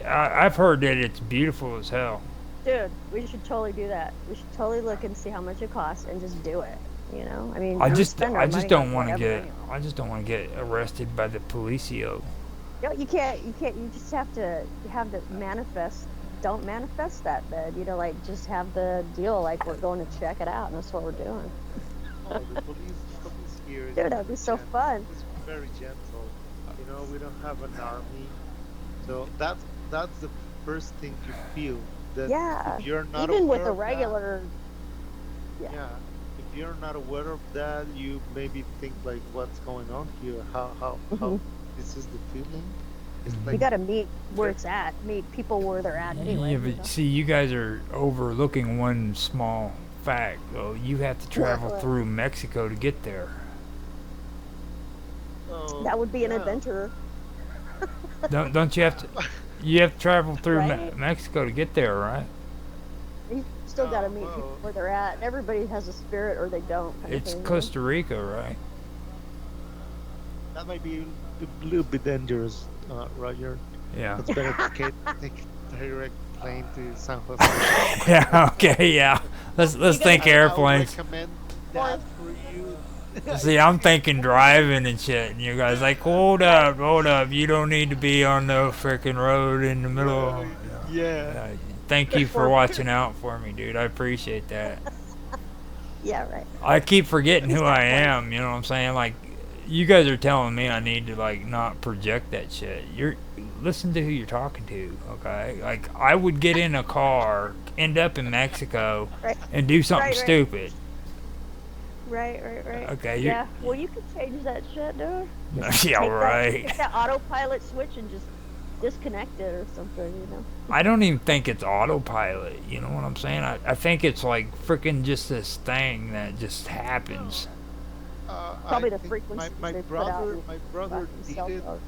A: I've heard that it's beautiful as hell.
B: dude, we should totally do that. We should totally look and see how much it costs and just do it. I mean,
A: I
B: and we
A: just
B: spend
A: I
B: our
A: just
B: money on
A: don't want to
B: whatever
A: get
B: anyway.
A: I just don't want to get arrested by the policio.
B: No, you can't. You just have to manifest. Don't manifest that bed. Like just have the deal. Like we're going to check it out, and that's what we're doing.
C: Oh, the police here is
B: Dude, that'd be so fun.
C: is very gentle. We don't have an army, so that's the first thing you feel, that if
B: Yeah,
C: you're not
B: even with
C: aware
B: a
C: of that,
B: regular. Yeah.
C: yeah, if you're not aware of that, you maybe think like, what's going on here? How
B: Hmm.
C: this is the feeling? It's
B: You
C: like,
B: got to meet where
C: there-
B: it's at. Meet people where they're at
A: Yeah,
B: anyway.
A: but see, you guys are overlooking one small fact. Though you have to travel
B: What?
A: through Mexico to get there.
C: oh
B: That would be an
C: yeah,
B: adventure,
A: Don't you have to? You have to travel through
B: right?
A: Mexico to get there, right?
B: You still got to meet people
C: well,
B: where they're at. Everybody has a spirit or they don't, kind of
A: It's
B: thing.
A: Costa Rica, right?
C: that might be a little bit dangerous, Roger.
A: Yeah.
C: It's better to take direct plane to San Jose.
A: Yeah. Okay. Yeah. Let's
B: You got to
A: think
B: be
C: I would
A: airplanes.
C: recommend
B: more.
C: that for you.
A: See, I'm thinking driving and shit, and you guys like, hold up, you don't need to be on the freaking road in the middle.
C: Right. Yeah.
A: Uh, Thank you for
B: Or
A: watching out for me, dude. I appreciate that.
B: yeah, right.
A: I keep forgetting
B: He's
A: who
B: got
A: I
B: a point.
A: am. You know what I'm saying? Like, you guys are telling me I need to like not project that shit. Listen to who you're talking to, okay? Like, I would get in a car, end up in Mexico,
B: Right,
A: and do something
B: right, right,
A: stupid.
B: right.
A: Okay, you.
B: Yeah. Well, you can change that shit, dude.
A: Yeah,
B: Take
A: right.
B: that autopilot switch and just disconnect it or something.
A: I don't even think it's autopilot. You know what I'm saying? I think it's like freaking just this thing that just happens.
C: I
B: Probably the
C: think
B: frequencies they put out in
C: my brother
B: fucking
C: did
B: cell
C: it.
B: phones.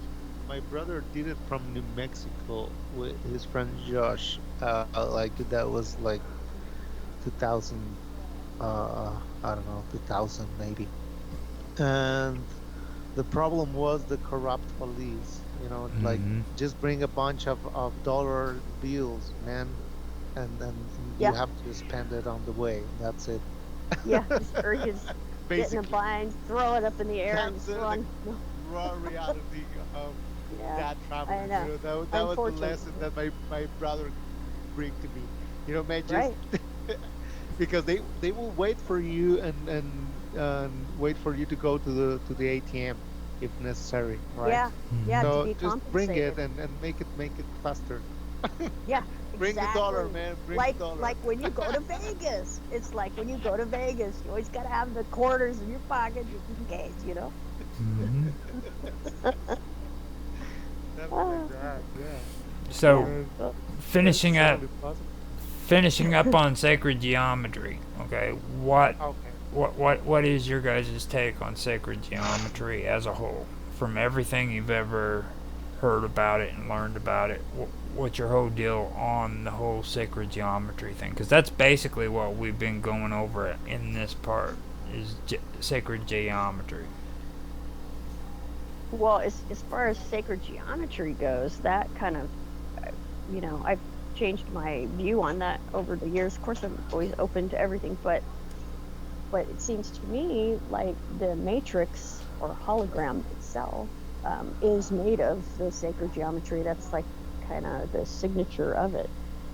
C: My brother did it from New Mexico with his friend Josh. Like that was like 2000. I don't know, 2000 maybe. And the problem was the corrupt police. Like
A: Hmm.
C: just bring a bunch of dollar bills, man, and you
B: Yeah,
C: have to spend it on the way. That's it.
B: yeah. Or you just get in a
C: Basically,
B: bind, throw it up in the air, and
C: that's
B: just
C: the
B: run.
C: raw reality of
B: Yeah,
C: that traveling.
B: I know.
C: That was the lesson
B: Unfortunately,
C: that my brother bring to me. Man, just
B: right?
C: because they will wait for you, and wait for you to go to the ATM if necessary, right?
B: Yeah, yeah,
A: Mm-hmm.
B: to
C: So
B: be
C: just bring it
B: compensated.
C: and make it faster.
B: Yeah,
C: Bring the dollar,
B: exactly.
C: man. Bring the
B: Like
C: dollar.
B: when you go to Vegas. It's like when you go to Vegas, you always got to have the quarters in your pocket just in case, you know?
A: Mm-hmm.
C: Something like
B: Ah,
C: that. Yeah.
A: So,
B: yeah.
C: And
B: Well,
C: that's
A: finishing up
C: totally possible.
A: finishing up on sacred geometry. Okay, what
C: Okay.
A: what is your guys' take on sacred geometry as a whole? From everything you've ever heard about it and learned about it, what's your whole deal on the whole sacred geometry thing? Because that's basically what we've been going over in this part is sacred geometry.
B: well, as far as sacred geometry goes, that kind of, uh, I've changed my view on that over the years. Of course, I'm always open to everything, but it seems to me like the matrix or hologram itself is made of the sacred geometry. That's like kind of the signature of it,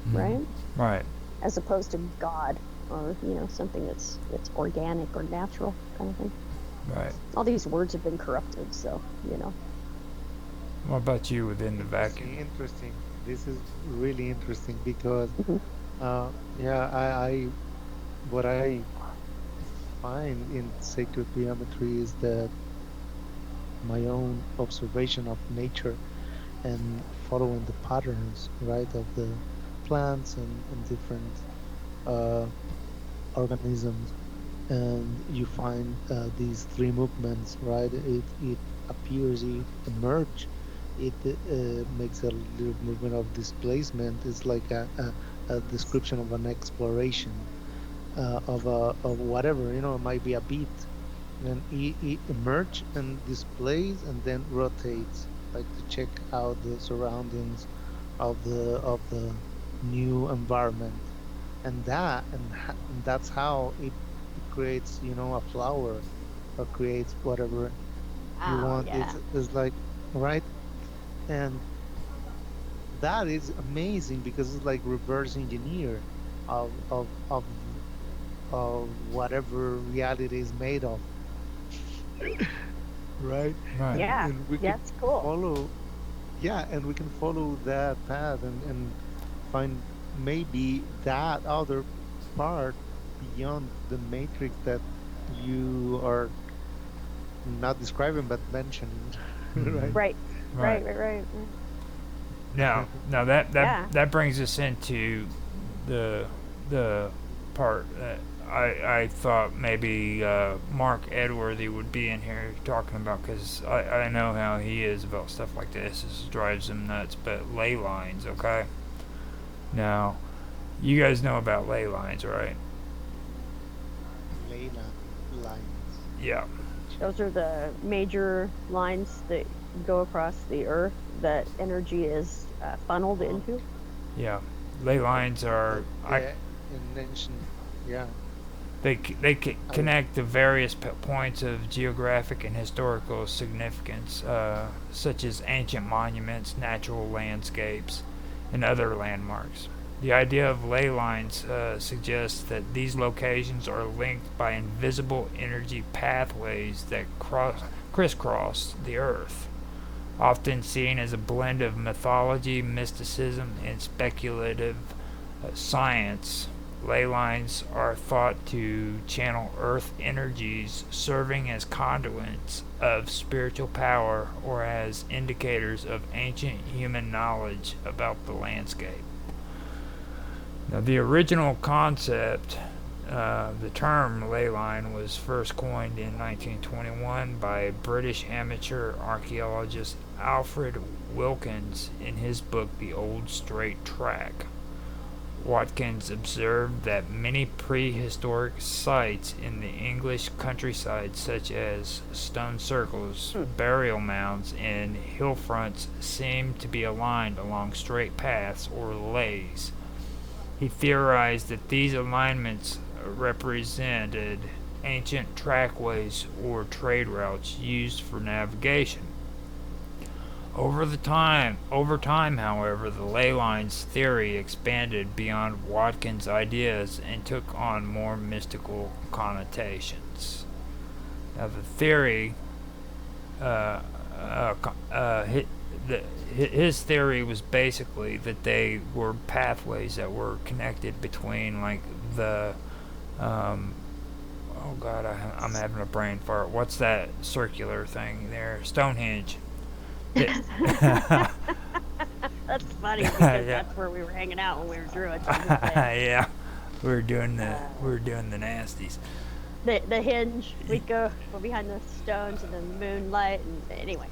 A: Mm-hmm.
B: right?
A: Right.
B: As opposed to God or something that's organic or natural kind of thing.
A: Right.
B: All these words have been corrupted, so
A: What about you within the vacuum?
C: Interesting. This is really interesting because,
B: mhm.
C: yeah, what I find in sacred geometry is that my own observation of nature and following the patterns, right, of the plants and different uh, organisms, and you find these three movements, right? It appears, it emerge, it makes a little movement of displacement. It's like a description of an exploration of whatever, it might be a beat, and it emerge and displays and then rotates, like to check out the surroundings of the new environment, and that's how it creates, a flower, or creates whatever you
B: Oh
C: want.
B: yeah.
C: It's like, right, and that is amazing because it's like reverse engineer of of whatever reality is made of, right?
A: Right.
B: Yeah,
C: And we can
B: that's cool.
C: follow, yeah, and we can follow that path and find maybe that other part beyond the matrix that you are not describing but mentioning.
A: Mm-hmm.
C: Right.
B: Right,
A: Right.
B: right.
A: Now
B: Yeah.
A: that brings us into the the part that I thought maybe Mark Edworthy would be in here talking about, because I know how he is about stuff like this. This drives him nuts. But ley lines, okay? Now, you guys know about ley lines, right?
C: Leyland lines.
A: Yeah,
B: Those are the major lines that go across the earth that energy is funneled
C: Uh,
B: into.
A: yeah. Ley lines are
C: like in ancient, yeah,
A: they
C: I
A: connect the various points of geographic and historical significance, such as ancient monuments, natural landscapes, and other landmarks. The idea of ley lines suggests that these locations are linked by invisible energy pathways that crisscross the Earth, often seen as a blend of mythology, mysticism, and speculative science. Ley lines are thought to channel earth energies, serving as conduits of spiritual power or as indicators of ancient human knowledge about the landscape. Now, the original concept, the term ley line, was first coined in 1921 by British amateur archaeologist Alfred Wilkins in his book The Old Straight Track. Watkins observed that many prehistoric sites in the English countryside, such as stone circles,
B: Hmm.
A: burial mounds, and hill fronts, seemed to be aligned along straight paths or lays. He theorized that these alignments represented ancient trackways or trade routes used for navigation. Over time, however, the ley lines theory expanded beyond Watkins' ideas and took on more mystical connotations. Now the theory, uh, his theory was basically that they were pathways that were connected between like the oh god, I'm having a brain fart. What's that circular thing there? Stonehenge.
B: That's funny because
A: Yeah.
B: that's where we were hanging out when we were druids.
A: Yeah, we were doing the nasties.
B: The hinge, we'd go behind the stones and the moonlight, and anyway.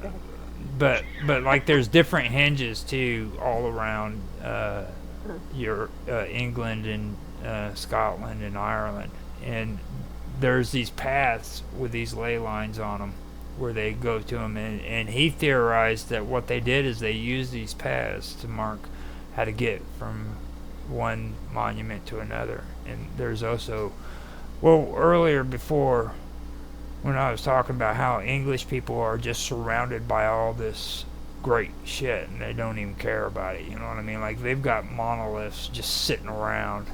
B: Go ahead.
A: But like there's different hinges too all around your England and Scotland and Ireland, and there's these paths with these ley lines on them where they go to them, and he theorized that what they did is they used these paths to mark how to get from one monument to another. And there's also, well, earlier before when I was talking about how English people are just surrounded by all this great shit and they don't even care about it, you know what I mean? Like they've got monoliths just sitting around.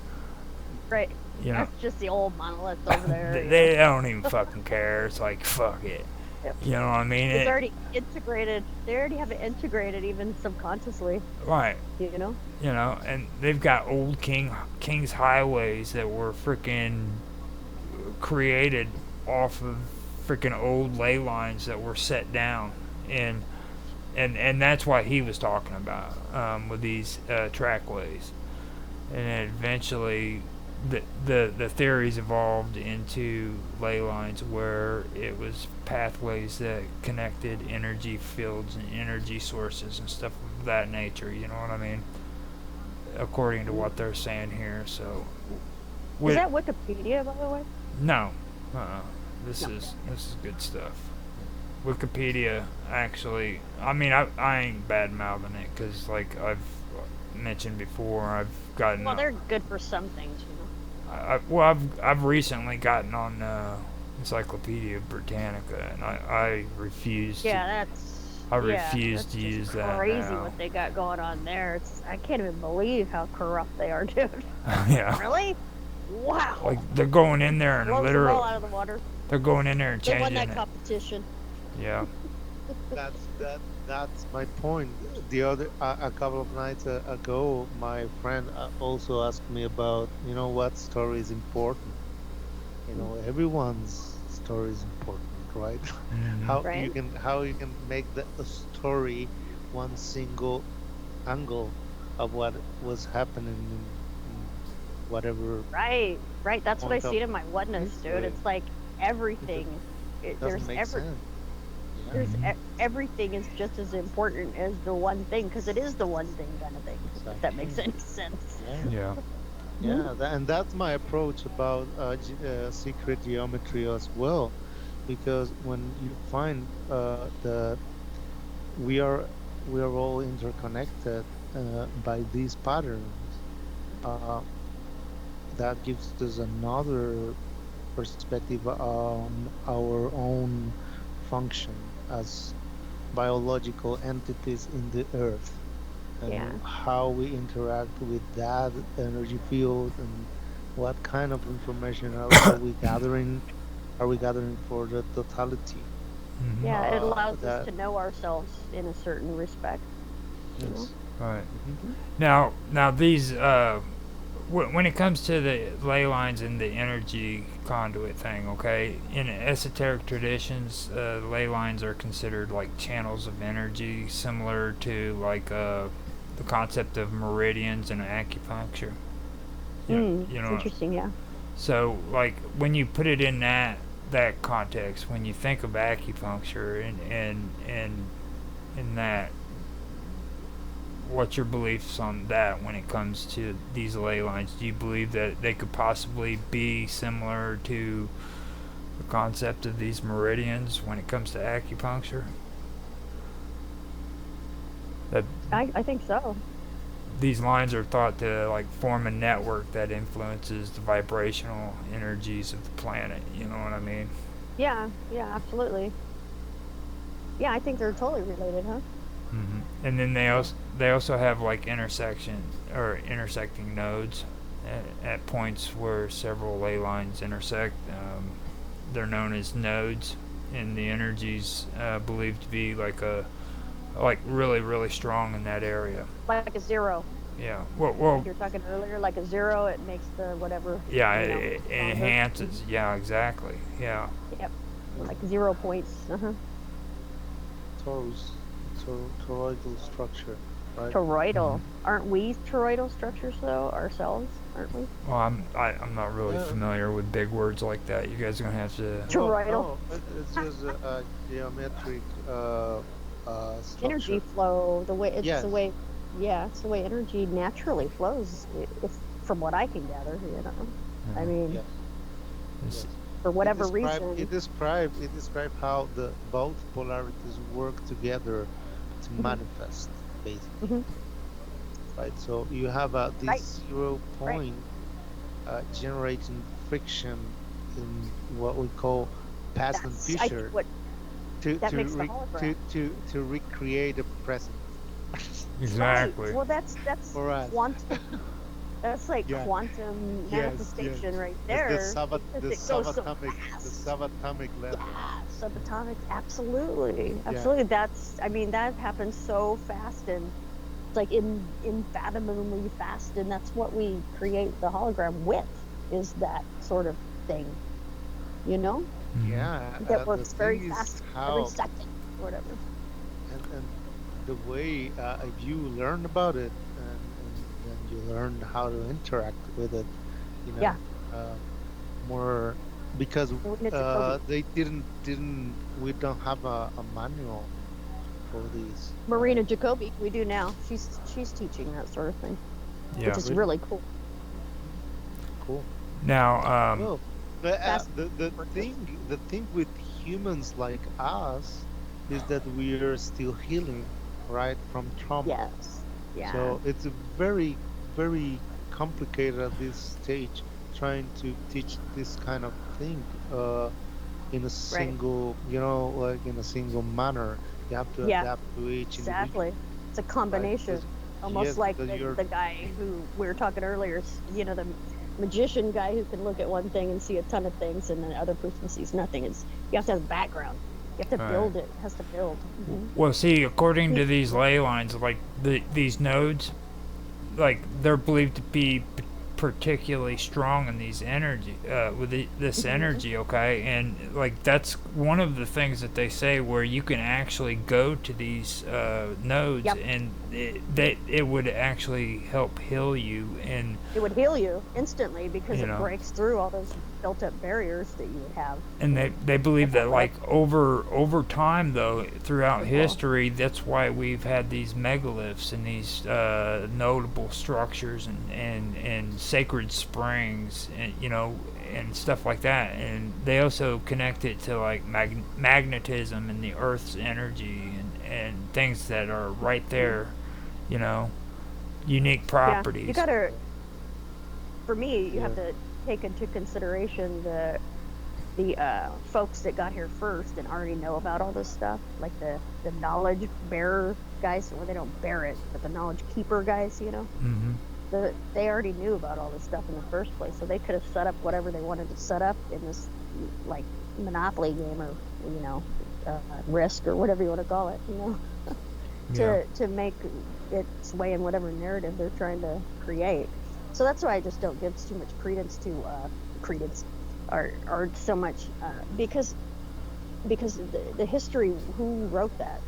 B: Right.
A: You know,
B: That's just the old monoliths over there.
A: they don't even fucking care. It's like fuck it.
B: Yep.
A: You know what I mean?
B: It's already integrated. They already have it integrated, even subconsciously.
A: Right.
B: You know.
A: You know, and they've got old King's highways that were freaking created off of freaking old ley lines that were set down, and that's what he was talking about with these trackways, and then eventually the theories evolved into ley lines where it was pathways that connected energy fields and energy sources and stuff of that nature. You know what I mean? According to what they're saying here. So,
B: Is that Wikipedia, by the way?
A: No, this
B: No.
A: is good stuff. Wikipedia actually, I mean, I ain't bad mouthing it because, like I've mentioned before, I've gotten.
B: Well, they're good for some things, you know.
A: I've recently gotten on Encyclopedia Britannica, and I refuse.
B: Yeah,
A: I refuse
B: that's
A: to
B: just
A: use that
B: crazy
A: now.
B: what they got going on there. I can't even believe how corrupt they are, dude.
A: Yeah.
B: Really? Wow.
A: Like they're going in there and
B: Blows the ball
A: literally,
B: out of the water.
A: they're going in there and
B: They won
A: changing
B: that
A: it.
B: competition.
A: Yeah.
C: That's my point. The other a couple of nights ago, my friend also asked me about, what story is important. Everyone's story is important, right?
A: Mhm.
B: Right.
C: How you can make a story one single angle of what was happening in whatever
B: Right. That's what I
C: point of
B: see in my oneness, dude.
C: history.
B: It's like everything.
C: Doesn't make sense. Yeah.
B: There's everything is just as important as the one thing, because it is the one thing kind of thing. If that makes any sense.
C: Yeah.
A: Yeah.
C: Yeah, and that's my approach about secret geometry as well, because when you find that we are all interconnected by these patterns, uh, that gives us another perspective on our own function as biological entities in the earth, and
B: Yeah.
C: how we interact with that energy field, and what kind of information are we gathering? Are we gathering for the totality?
A: Mhm.
B: Yeah, it allows
C: that-
B: us to know ourselves in a certain respect. You know?
C: Yes.
A: Right.
C: Mhm.
A: Now these when it comes to the ley lines and the energy conduit thing, okay, in esoteric traditions, ley lines are considered like channels of energy, similar to like the concept of meridians in acupuncture. You
B: It's
A: know,
B: interesting, yeah.
A: so like when you put it in that context, when you think of acupuncture and in that, what's your beliefs on that when it comes to these ley lines? Do you believe that they could possibly be similar to the concept of these meridians when it comes to acupuncture? That
B: I think so.
A: these lines are thought to like form a network that influences the vibrational energies of the planet. You know what I mean?
B: Yeah, absolutely. Yeah, I think they're totally related, huh?
A: And then they also have like intersecting nodes at points where several ley lines intersect. they're known as nodes, and the energy's believed to be like really strong in that area.
B: Like a zero.
A: Yeah.
B: Like you're talking earlier, like a zero, it makes the whatever,
A: yeah, it
B: stronger.
A: enhances. Yeah, exactly. Yeah.
B: Yep.
C: Yeah.
B: Like 0 points.
C: Torus, toroidal structure, right?
B: Toroidal. Aren't we toroidal structures though ourselves? Aren't we?
A: Well, I'm not really
C: Yeah.
A: familiar with big words like that. You guys are gonna have to.
B: Toroidal.
C: No, it's just a geometric structure.
B: Energy flow. The way it's
C: Yes.
B: the way. Yeah, it's the way energy naturally flows. If from what I can gather, I mean,
C: Yes.
A: This-
C: Yes.
B: for whatever
C: It
B: reason.
C: describe how the both polarities work together to
B: Mhm.
C: manifest, basically.
B: Mhm.
C: Right. So you have this
B: Right.
C: 0 point generating friction in what we call past and
B: That's I think
C: future
B: what
C: to
B: that
C: to,
B: makes the
C: re,
B: hologram.
C: to recreate a present.
A: Exactly.
B: Right. Well, that's
C: For us.
B: quantum. That's like
C: Yeah.
B: quantum manifestation right
C: It's
B: there.
C: the
B: Because it goes so
C: subatomic
B: fast.
C: level.
B: Yeah, subatomic. Absolutely,
C: Yeah.
B: absolutely. I mean, that happens so fast and it's like infathomably fast, and that's what we create the hologram with. Is that sort of thing, you know?
C: Yeah.
B: That
C: The
B: works very
C: thing is
B: fast every
C: how
B: second, or whatever.
C: and the way you learn about it and you learn how to interact with it, you know,
B: Yeah.
C: uh, more because
B: Marina Jacobi.
C: they didn't we don't have a manual for these.
B: Marina Jacobi, we do now. She's teaching that sort of thing,
A: Yeah.
B: which is really cool.
C: Cool.
A: Now,
C: Well,
B: Fast-
C: the thing with humans like us is that we are still healing, right, from trauma.
B: Yes. Yeah.
C: So it's a very, very complicated at this stage trying to teach this kind of thing in a single, like in a single manner. You have to
B: Yeah.
C: adapt to each individual.
B: Exactly. It's a combination.
C: Because-
B: Almost
C: yes,
B: like
C: because you're-
B: the guy who we were talking earlier, the magician guy who can look at one thing and see a ton of things, and the other person sees nothing. You have to have a background. You have to
A: Right.
B: build it. It has to build.
A: well, see, according to these ley lines, like these nodes, like they're believed to be particularly strong in these energy with this energy, okay, and like that's one of the things that they say where you can actually go to these nodes.
B: Yep.
A: And it would actually help heal you, and
B: It would heal you instantly because
A: You
B: it
A: know.
B: breaks through all those built-up barriers that you would have.
A: they believe that
B: Right.
A: like over time though throughout
B: Cool.
A: history, that's why we've had these megaliths and these notable structures and sacred springs, and and stuff like that. And they also connect it to like magnetism and the earth's energy and things that are right there, unique properties.
B: Yeah, you gotta. For me, you have
C: Yeah.
B: to take into consideration the folks that got here first and already know about all this stuff, like the knowledge bearer guys, or they don't bear it, but the knowledge keeper guys,
A: Mm-hmm.
B: they already knew about all this stuff in the first place, so they could have set up whatever they wanted to set up in this like Monopoly game, or Risk, or whatever you want to call it,
A: Yeah.
B: to make it sway in whatever narrative they're trying to create. So that's why I just don't give too much credence to or so much because the history, who wrote that,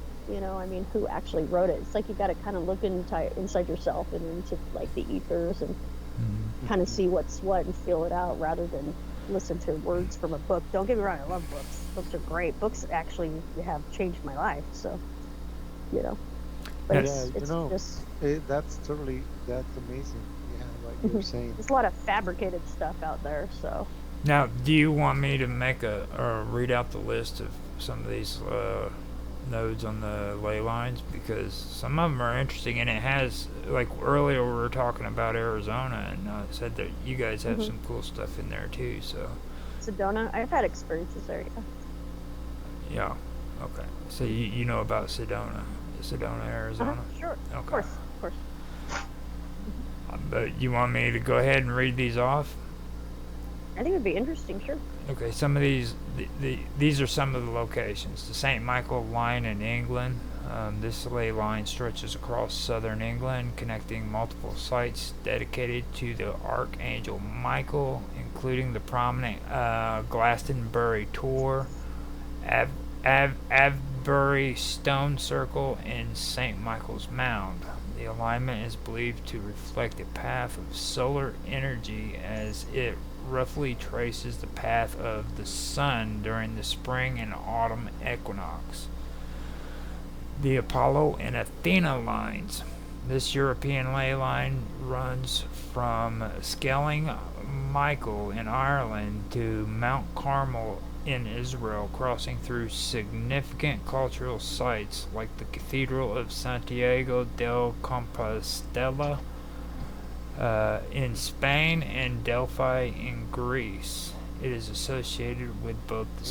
B: who actually wrote it. It's like you got to kind of look inside yourself and into like the ethers and
A: Mm-hmm.
B: kind of see what's what and feel it out rather than listen to words from a book. Don't get me wrong, I love books. Books are great. Books actually have changed my life, so but
A: Yes.
B: it's just
C: that's amazing. Yeah, like you're saying.
B: there's a lot of fabricated stuff out there, so
A: Now, do you want me to read out the list of some of these nodes on the ley lines? Because some of them are interesting, and it has, like earlier we were talking about Arizona, and said that you guys have some cool stuff in there too. So
B: Sedona, I've had experiences there.
A: yeah, okay. So you know about Sedona, Arizona?
B: Sure,
A: Okay.
B: of course.
A: But you want me to go ahead and read these off?
B: I think it'd be interesting, sure.
A: Okay, some of these are some of the locations. The St. Michael Line in England. This ley line stretches across southern England, connecting multiple sites dedicated to the Archangel Michael, including the prominent Glastonbury Tor, Avebury Stone Circle, and St. Michael's Mound. The alignment is believed to reflect the path of solar energy as it roughly traces the path of the sun during the spring and autumn equinox. The Apollo and Athena lines. This European ley line runs from Skelling Michael in Ireland to Mount Carmel in Israel, crossing through significant cultural sites like the Cathedral of Santiago del Compostela in Spain and Delphi in Greece. It is associated with both the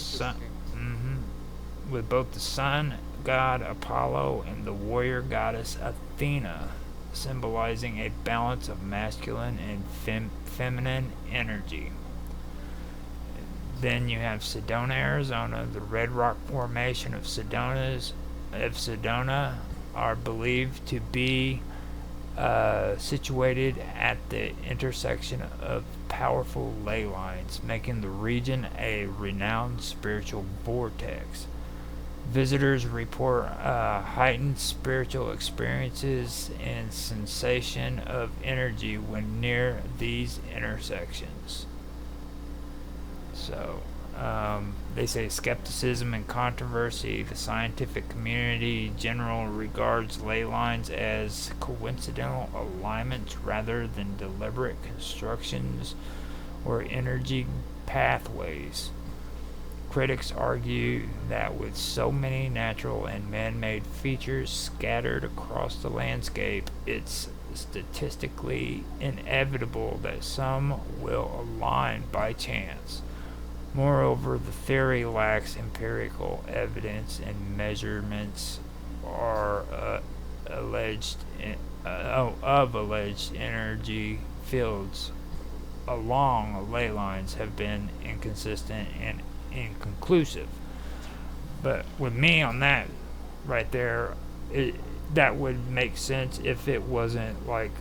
A: sun, god Apollo and the warrior goddess Athena, symbolizing a balance of masculine and feminine energy. Then you have Sedona, Arizona. The Red Rock Formation of Sedona are believed to be situated at the intersection of powerful ley lines, making the region a renowned spiritual vortex. Visitors report heightened spiritual experiences and sensation of energy when near these intersections. So, they say skepticism and controversy. The scientific community general regards ley lines as coincidental alignments rather than deliberate constructions or energy pathways. Critics argue that with so many natural and man-made features scattered across the landscape, it's statistically inevitable that some will align by chance. Moreover, the theory lacks empirical evidence, and measurements are alleged of alleged energy fields along ley lines have been inconsistent and inconclusive. But with me on that right there, that would make sense if it wasn't like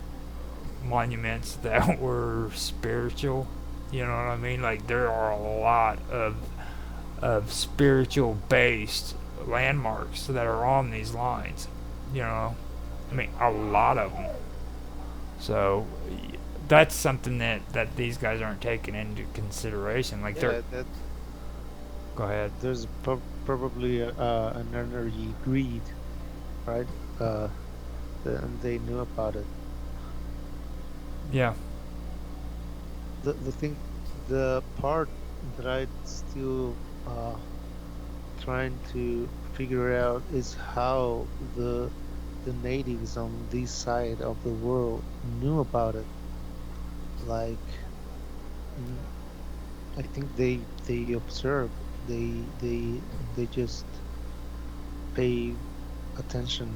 A: monuments that were spiritual. You know what I mean? Like there are a lot of spiritual based landmarks that are on these lines. You know, I mean a lot of them. So that's something that these guys aren't taking into consideration. Like they're. Go ahead.
C: There's probably an energy greed, right? And they knew about it.
A: Yeah.
C: The thing, the part that I still trying to figure out is how the natives on this side of the world knew about it. Like, I think they observe. They just pay attention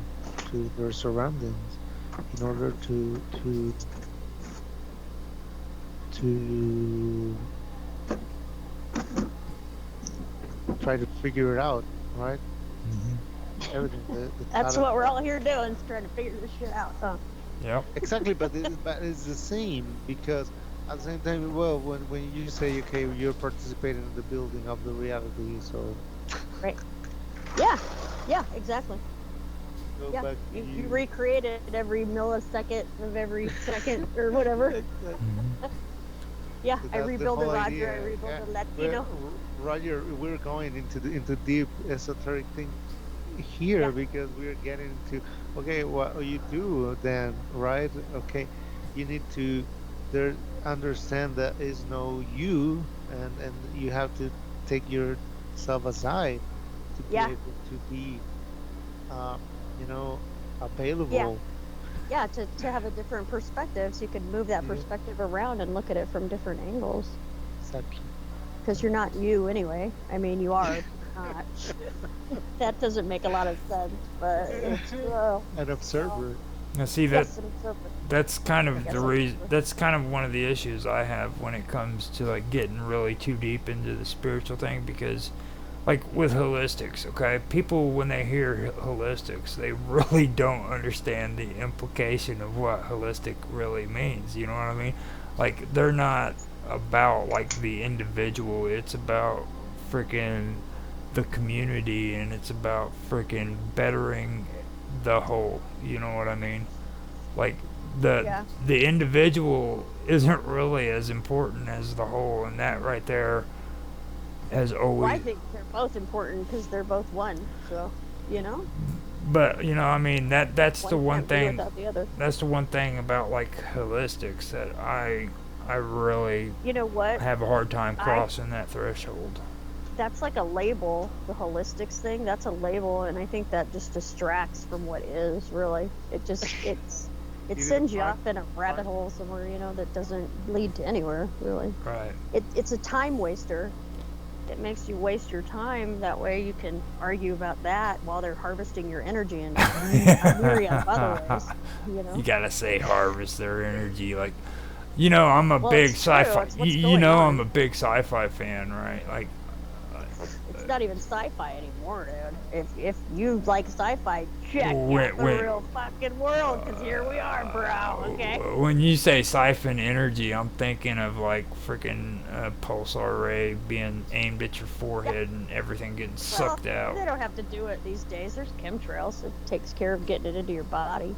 C: to their surroundings in order to try to figure it out, right? Everything.
B: That's what we're all here doing, is trying to figure this shit out, huh?
A: Yep.
C: Exactly, but it's the same, because at the same time, well, when you say, okay, you're participating in the building of the reality, so
B: right. Yeah, exactly.
C: go
B: Yeah,
C: back,
B: you recreate it every millisecond of every second or whatever. Yeah,
C: So
B: I
C: that's
B: rebuild
C: the
B: a
C: whole
B: Roger,
C: idea.
B: I rebuild
C: Yeah.
B: a Latino.
C: Roger, we're going into deep esoteric thing here,
B: Yeah.
C: because we're getting into, okay, what you do then, right? Okay, you need to understand that is no you, and you have to take yourself aside to be
B: Yeah.
C: able to be you know,
B: Yeah.
C: available.
B: Yeah, to have a different perspective, so you can move that
C: Yeah,
B: perspective around and look at it from different angles.
C: exactly.
B: Because you're not you anyway. I mean, you are, but you're not. That doesn't make a lot of sense, but it's
C: An observer.
A: Now, see that
B: Yes, and it's open.
A: that's kind
B: I
A: of the
B: guess I'm
A: reason. That's kind of one of the issues I have when it comes to like getting really too deep into the spiritual thing because like with holistics, okay? People when they hear holistics, they really don't understand the implication of what holistic really means. You know what I mean? Like they're not about like the individual. It's about freaking the community and it's about freaking bettering the whole. You know what I mean? Like the
B: yeah.
A: the individual isn't really as important as the whole, and that right there has
B: Well, I
A: always.
B: think they're both important because they're both one. So, you know,
A: But I mean that's the
B: one
A: one
B: can't be
A: thing.
B: without the other.
A: That's the one thing about like holistics that I really
B: You know what?
A: have a hard time
B: I
A: crossing that threshold.
B: That's like a label, the holistics thing. That's a label, and I think that just distracts from what is really. It
C: Even
B: sends you
C: art,
B: off in a
C: art.
B: rabbit hole somewhere, that doesn't lead to anywhere really.
A: Right.
B: It's a time waster. It makes you waste your time. That way you can argue about that while they're harvesting your energy in a myriad of other ways. You
A: You
B: know.
A: gotta say harvest their energy. Like, I'm a
B: Well,
A: big
B: it's true.
A: sci-fi.
B: It's
A: You,
B: what's
A: you
B: going
A: know, I'm
B: on.
A: a big sci-fi fan, right? Like,
B: It's not even sci-fi anymore, dude. If you like sci-fi, check out
A: when
B: the
A: when
B: real fucking world, because here we are, bro. Okay.
A: when you say siphon energy, I'm thinking of like freaking pulsar ray being aimed at your
B: Yeah.
A: forehead and everything getting
B: Well,
A: sucked out.
B: they don't have to do it these days. There's chemtrails. It takes care of getting it into your body.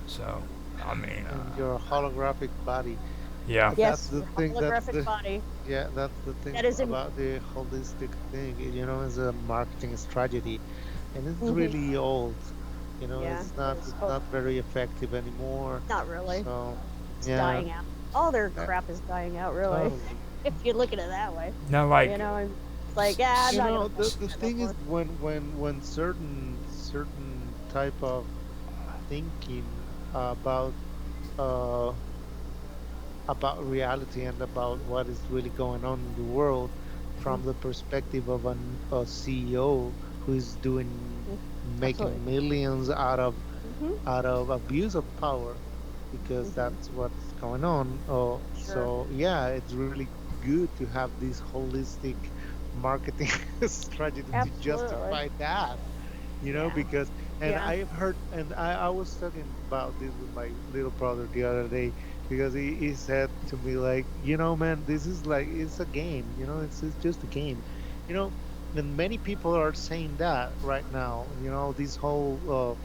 A: So I mean,
C: And your holographic body.
A: yeah,
C: That's
B: Yes,
C: the
B: your
C: thing. That's
B: holographic
C: the
B: body.
C: Yeah, that's the thing
B: That is
C: about the holistic thing. It's a marketing strategy, and it's
B: hmm
C: really old.
B: Yeah, it is.
C: It's
B: Oh,
C: not very effective anymore.
B: not really.
C: So,
B: It's
C: yeah,
B: dying out. All their
C: that,
B: crap is dying out, really.
C: totally.
B: If you look at it that way,
A: not like
B: and it's like, yeah, I'm not gonna fuck with
C: The
B: that no
C: thing is
B: more.
C: when certain type of thinking about uh reality and about what is really going on in the world
B: hmm
C: from the perspective of a CEO who is doing
B: hmm
C: making
B: Absolutely.
C: millions
B: hmm
C: out of abuse of power because
B: hmm
C: that's what's going on.
B: Sure.
C: So yeah, it's really good to have this holistic marketing strategy to
B: Absolutely.
C: justify that,
B: Yeah.
C: because and
B: Yeah.
C: I've heard and I was talking about this with my little brother the other day because he said to me like, man, this is like it's a game, it's just a game, you know, and many people are saying that right now, this whole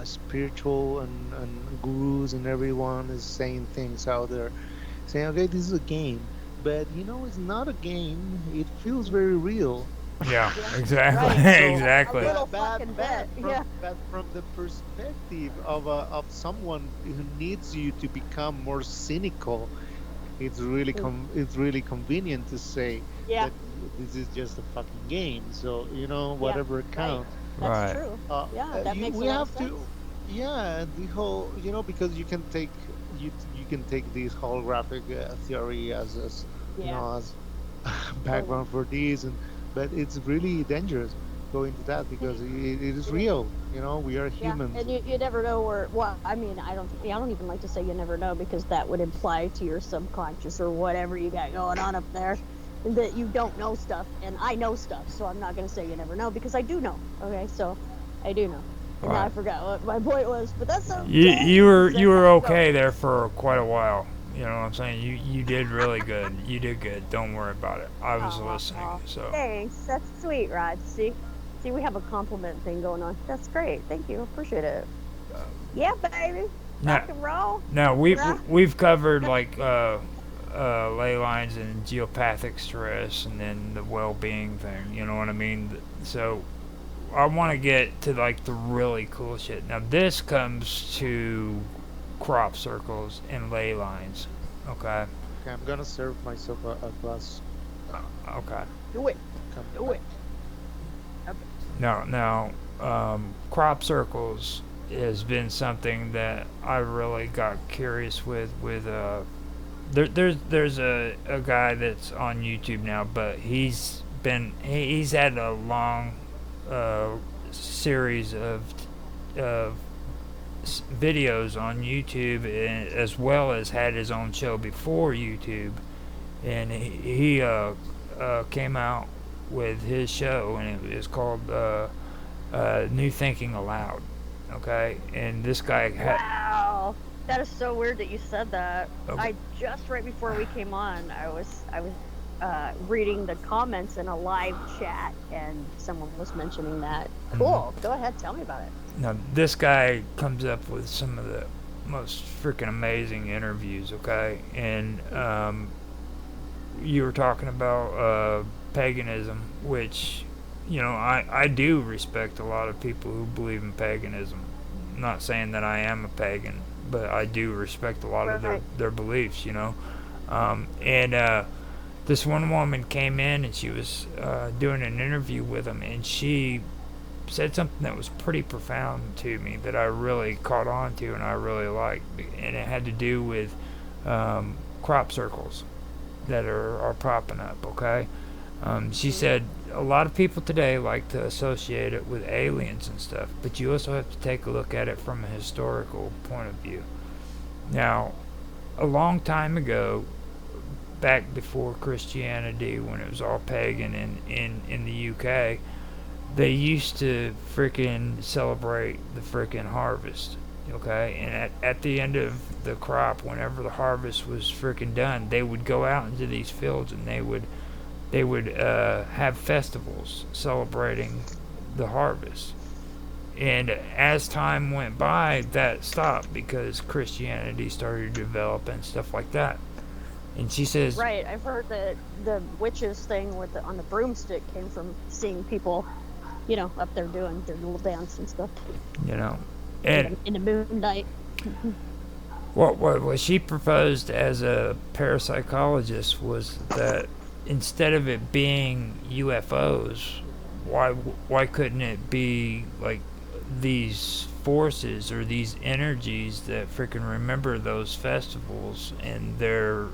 C: spiritual and gurus and everyone is saying things out there saying, okay, this is a game, but it's not a game. It feels very real.
A: yeah,
B: Yeah.
A: exactly,
B: Right.
C: So
B: A
A: exactly.
B: little fucking bit. Yeah.
C: from the perspective of someone who needs you to become more cynical, it's really convenient to say
B: Yeah.
C: that this is just a fucking game. So
B: Yeah.
C: whatever
B: Right.
C: counts.
B: That's
A: Right.
B: true. Yeah. That makes
C: We
B: a lot of
C: have
B: sense.
C: to, yeah, and the whole, because you can take this holographic theory as
B: Yeah.
C: as
B: Totally.
C: background for this, but it's really dangerous going to that because it is
B: It is.
C: real. We are
B: Yeah,
C: humans.
B: and you never know where. Well, I mean, I don't even like to say you never know because that would imply to your subconscious or whatever you got going on up there that you don't know stuff, and I know stuff, so I'm not gonna say you never know because I do know. Okay, so I do know, and now I
A: Right.
B: forgot what my point was, but that's
A: You
B: okay
A: you were
B: because
A: you
B: that's
A: were
B: how it
A: okay
B: goes.
A: there for quite a while. You know what I'm saying? You did really good. You did good. Don't worry about it. I was listening.
B: Oh,
A: So
B: thanks. That's sweet, Rod. See, we have a compliment thing going on. That's great. Thank you. Appreciate it. Yeah, baby.
A: now
B: Rock and roll.
A: now
B: Yeah.
A: we've covered like ley lines and geopathic stress and then the well-being thing. You know what I mean? So I want to get to like the really cool shit. Now this comes to crop circles and ley lines. Okay.
C: Okay, I'm gonna serve myself a glass.
A: Okay.
B: Do it.
C: Come
B: Do
C: back.
B: it. Okay.
A: Now, crop circles has been something that I really got curious with. There's a guy that's on YouTube now, but he's had a long uh, series of videos on YouTube, as well as had his own show before YouTube. And he came out with his show, and it was called New Thinking Aloud. Okay, and this guy had.
B: Wow, that is so weird that you said that.
A: Okay.
B: I just right before we came on, I was reading the comments in a live chat, and someone was mentioning that. Cool. Go ahead, tell me about it.
A: Now, this guy comes up with some of the most freaking amazing interviews, okay? And you were talking about paganism, which, I do respect a lot of people who believe in paganism. I'm not saying that I am a pagan, but I do respect a lot of their beliefs, and this one woman came in, and she was doing an interview with him, and she said something that was pretty profound to me that I really caught on to and I really liked, and it had to do with crop circles that are popping up, okay? She said a lot of people today like to associate it with aliens and stuff, but you also have to take a look at it from a historical point of view. Now, a long time ago, back before Christianity, when it was all pagan in the UK, they used to freaking celebrate the freaking harvest, okay? And at the end of the crop, whenever the harvest was freaking done, they would go out into these fields, and they would have festivals celebrating the harvest. And as time went by, that stopped because Christianity started to develop and stuff like that. And she says,
B: right, I've heard that the witches thing with on the broomstick came from seeing people, up there doing their little dance and stuff.
A: And
B: in the moonlight.
A: What she proposed as a parapsychologist was that instead of it being UFOs, why couldn't it be like these forces or these energies that freaking remember those festivals, and they're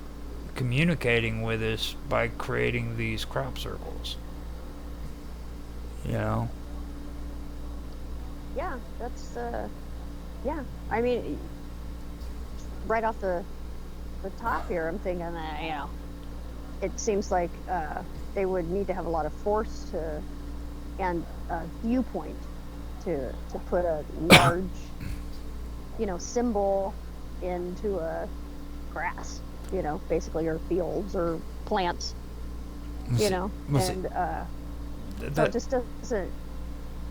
A: communicating with us by creating these crop circles?
B: Yeah, that's yeah. I mean, right off the top here, I'm thinking that it seems like they would need to have a lot of force and viewpoint to put a large symbol into a grass, basically, or fields or plants, so it just doesn't.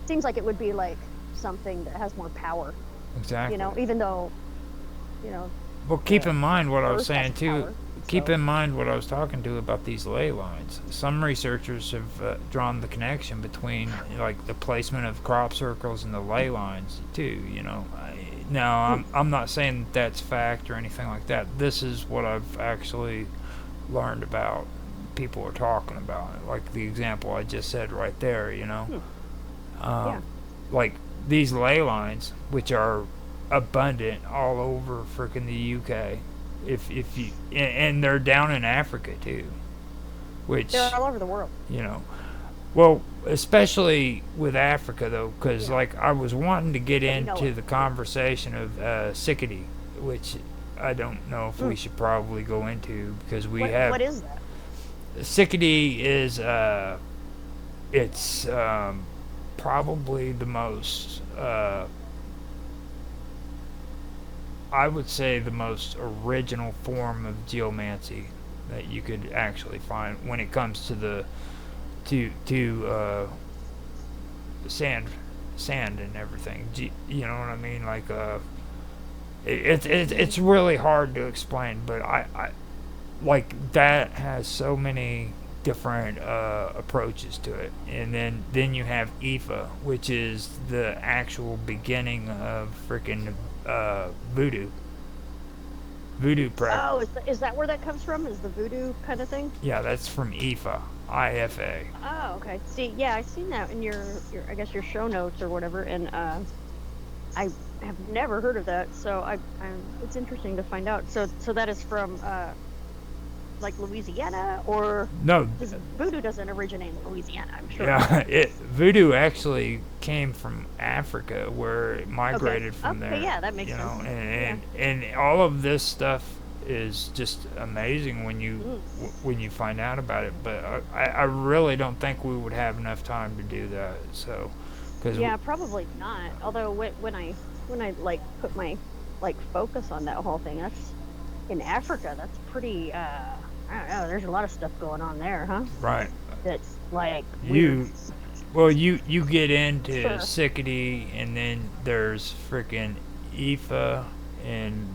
B: Seems like it would be like something that has more power.
A: Exactly.
B: Even though,
A: Well, keep in mind what I was
B: Earth
A: saying
B: has
A: too.
B: power,
A: Keep
B: so-
A: in mind what I was talking to about these ley lines. Some researchers have drawn the connection between like the placement of crop circles and the ley lines too. Now I'm not saying that that's fact or anything like that. This is what I've actually learned about. People are talking about it, like the example I just said right there.
B: Yeah.
A: Like these ley lines, which are abundant all over freaking the UK. If you and they're down in Africa too, which
B: They're all over the world.
A: well, especially with Africa though, because like I was wanting to get into
B: it.
A: the conversation of Sickety, which I don't know if we should probably go into because we have.
B: What is that?
A: Sickety is it's probably the most I would say the most original form of geomancy that you could actually find when it comes to the sand and everything. You know what I mean? Like it's really hard to explain, but I like that has so many different approaches to it. And then you have Ifa, which is the actual beginning of freaking voodoo practice.
B: Oh, is that where that comes from? Is the voodoo kind of thing?
A: Yeah, that's from Ifa, IFA.
B: Oh, okay. See, yeah, I've seen that in your I guess your show notes or whatever, and I have never heard of that. So it's interesting to find out. So that is from like Louisiana, or
A: No,
B: because voodoo doesn't originate in Louisiana, I'm sure.
A: yeah, voodoo actually came from Africa, where it
B: Okay.
A: migrated from
B: Okay,
A: there.
B: yeah, that makes
A: You know,
B: sense. Yeah.
A: and all of this stuff is just amazing
B: Mm.
A: when you find out about it. But I really don't think we would have enough time to do that. So, because
B: Yeah, probably not. Although when I like put my like focus on that whole thing, that's in Africa. That's pretty. I don't know. There's a lot of stuff going on there, huh?
A: right,
B: That's like weird.
A: you well you get into
B: Sure.
A: Sickety, and then there's freaking Ifa, and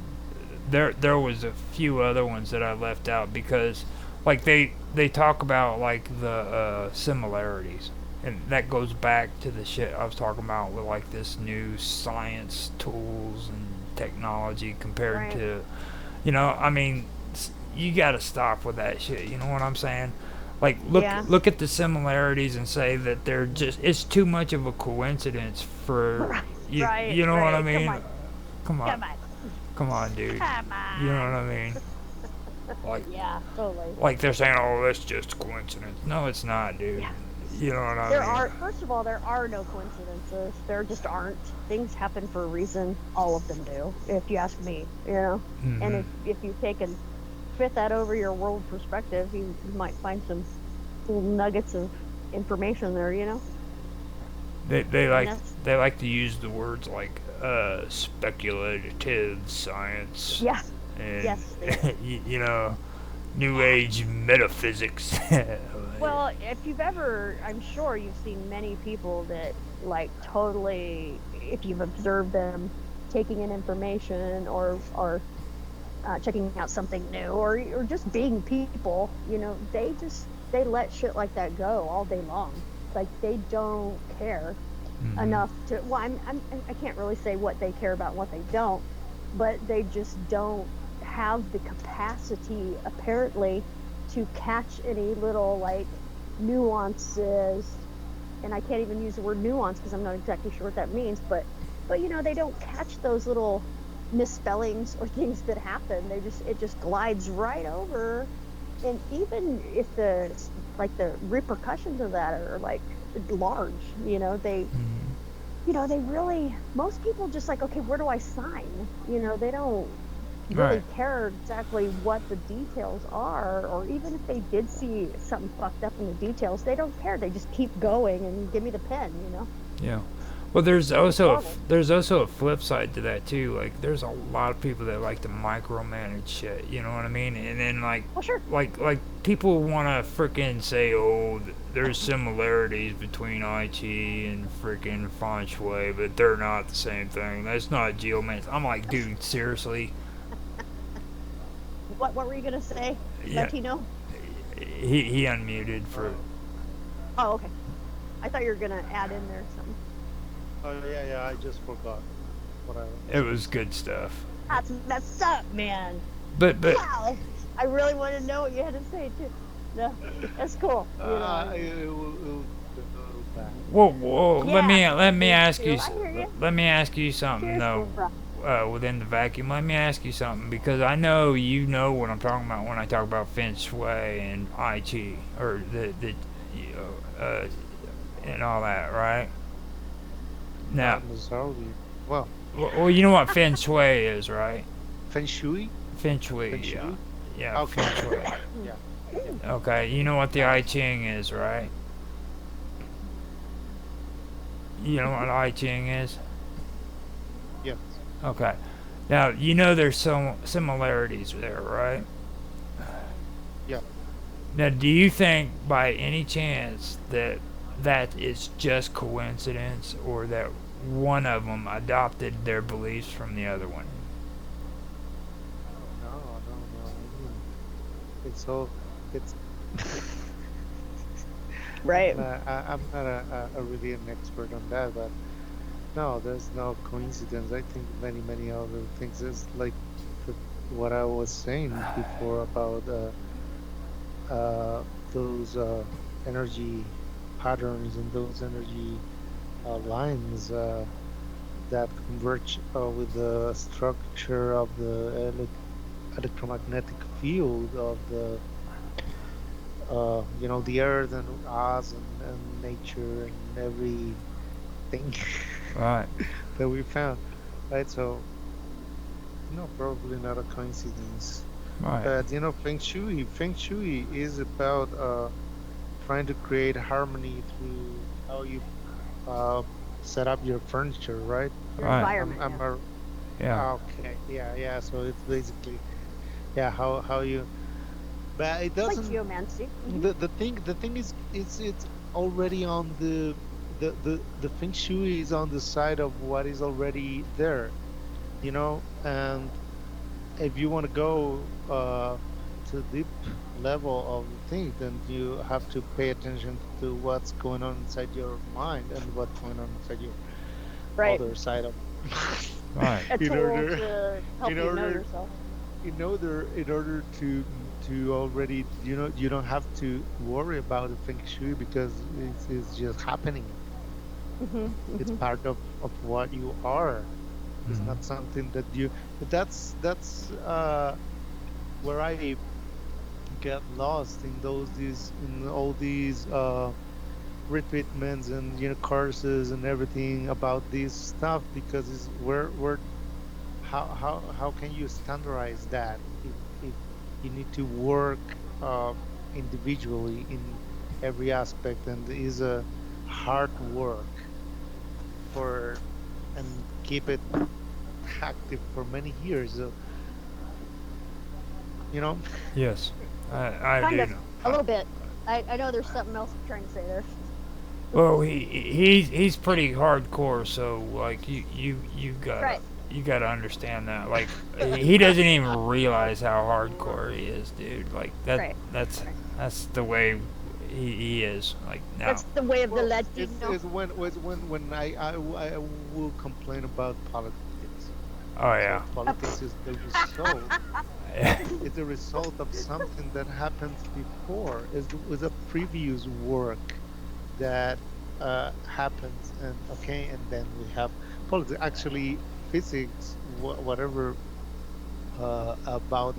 A: there was a few other ones that I left out because like they talk about like the similarities, and that goes back to the shit I was talking about with like this new science tools and technology compared
B: Right.
A: to, I mean, you got to stop with that shit. You know what I'm saying? Like
B: Yeah.
A: look at the similarities and say that they're just it's too much of a coincidence for
B: Right.
A: you.
B: Right.
A: You know what I
B: Right. Come
A: mean?
B: on.
A: Come on,
B: Come on.
A: come on, dude.
B: Come
A: You know what
B: on.
A: I mean? Like
B: Yeah. Totally.
A: like they're saying, oh, that's just coincidence. No, it's not, dude.
B: Yeah.
A: You know what I
B: There
A: mean?
B: are, first of all, there are no coincidences. There just aren't. Things happen for a reason. All of them do, if you ask me, you know? And
A: Mm-hmm.
B: if you take and fit that over your world perspective, you might find some little nuggets of information there, you know?
A: They
B: And
A: like
B: that's,
A: they like to use the words like speculative science
B: yeah,
A: and
B: yes, they do.
A: you know, new age metaphysics.
B: Well, if you've ever, I'm sure you've seen many people that, like, totally, if you've observed them taking in information or checking out something new, or just being people, they let shit like that go all day long. Like, they don't care
A: Mm-hmm.
B: enough to, well, I can't really say what they care about and what they don't, but they just don't have the capacity apparently to catch any little like nuances. And I can't even use the word nuance because I'm not exactly sure what that means, but they don't catch those little misspellings or things that happen. It just glides right over. And even if the repercussions of that are like large,
A: Mm-hmm.
B: they really, most people just like, okay, where do I sign? They don't
A: Right.
B: really care exactly what the details are, or even if they did see something fucked up in the details, they don't care. They just keep going and give me the pen.
A: Yeah. Well,
B: It's horrible.
A: there's also a flip side to that too. Like, there's a lot of people that like to micromanage shit. You know what I mean? And then
B: Well, sure.
A: like people want to freaking say, oh, there's similarities between IT and freaking feng shui, but they're not the same thing. That's not geomancy. I'm like, dude, seriously?
B: What were you gonna say,
A: Yeah.
B: Latino?
A: He unmuted for.
B: Oh, okay. I thought you were gonna add in there something.
C: Oh yeah, yeah. I just forgot what I
A: It
C: was
A: was good stuff.
B: That's messed up, man.
A: But
B: Wow. I really want to know what you had to say too. No, that's cool.
C: it will go back.
A: whoa,
B: Yeah,
A: let me
B: me
A: ask
B: too.
A: you
B: I hear you.
A: let me ask you something
B: Cheers,
A: though.
B: bro.
A: Within the vacuum, let me ask you something because I know you know what I'm talking about when I talk about feng shui and I Chi or the you know, and all that, right? Now,
C: Not necessarily. Well,
A: well, you know what feng shui is, right?
C: feng shui.
A: Feng shui,
C: Feng
A: yeah,
C: shui.
A: yeah,
C: Okay.
A: feng shui.
C: Yeah. Yeah.
A: Okay, you know what the I Ching is, right? You know what I Ching is?
C: Yes.
A: Okay. Now, you know there's some similarities there, right?
C: Yeah.
A: Now, do you think by any chance that that is just coincidence or that one of them adopted their beliefs from the other one?
C: No, no, no. I mean, it's all. It's.
B: Right.
C: I'm not a really an expert on that, but no, there's no coincidence. I think many other things is like the, what I was saying before about those energy patterns and those energy lines that converge with the structure of the electromagnetic field of the the earth and us and nature and everything
A: Right.
C: that we found, right? So, probably not a coincidence.
A: Right.
C: But feng shui is about trying to create harmony through how you uh, set up your furniture, right?
B: Your
A: Right.
B: environment, yeah.
A: Yeah.
C: Okay, yeah, yeah. So it's basically, yeah, how you, but it
B: It's like
C: doesn't.
B: geomancy.
C: The thing is, it's already on the feng shui is on the side of what is already there, and if you want to go to deep level of the thing, then you have to pay attention to what's going on inside your mind and what's going on inside your
B: Right.
C: other side of
A: Right.
B: A
C: in
B: tool
C: order
B: to help
C: in
B: you know
C: order
B: yourself.
C: in order to already, you don't have to worry about the feng shui because it's just happening.
B: Hmm.
C: It's
B: Hmm.
C: part of what you are. It's
A: Mhm.
C: not something that you that's where I get lost in all these retreatments and courses and everything about this stuff, because it's where how can you standardize that if you need to work individually in every aspect, and it is a hard work for and keep it active for many years, so you know
A: Yes. I
B: Kind
A: do
B: of.
A: know.
B: A little bit. I know there's something else I'm trying to say there.
A: Well, he's pretty hardcore, so like
B: Right.
A: you gotta understand that. Like he doesn't even realize how hardcore he is, dude. Like
B: Right. Right.
A: that's the way he is. Like now.
B: That's the way of the
C: well
B: Latino.
C: when I will complain about politics.
A: Oh
C: So
A: yeah.
C: politics is the result. It's a result of something that happens before. Is a previous work that happens, and okay, and then we have politics. Actually, physics, whatever about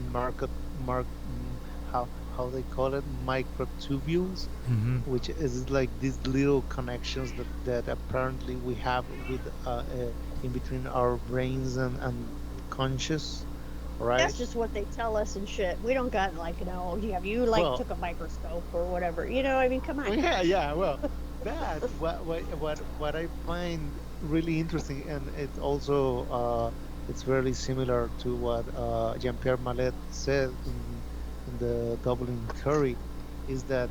C: how they call it, microtubules,
A: Mhm.
C: which is like these little connections that apparently we have with in between our brains and conscious, right?
B: That's just what they tell us and shit. We don't got like, have you like
C: Well,
B: took a microscope or whatever? I mean, come on.
C: yeah, yeah. Well, but what I find really interesting, and it's also it's very similar to what Jean-Pierre Mallet said in the doubling theory, is that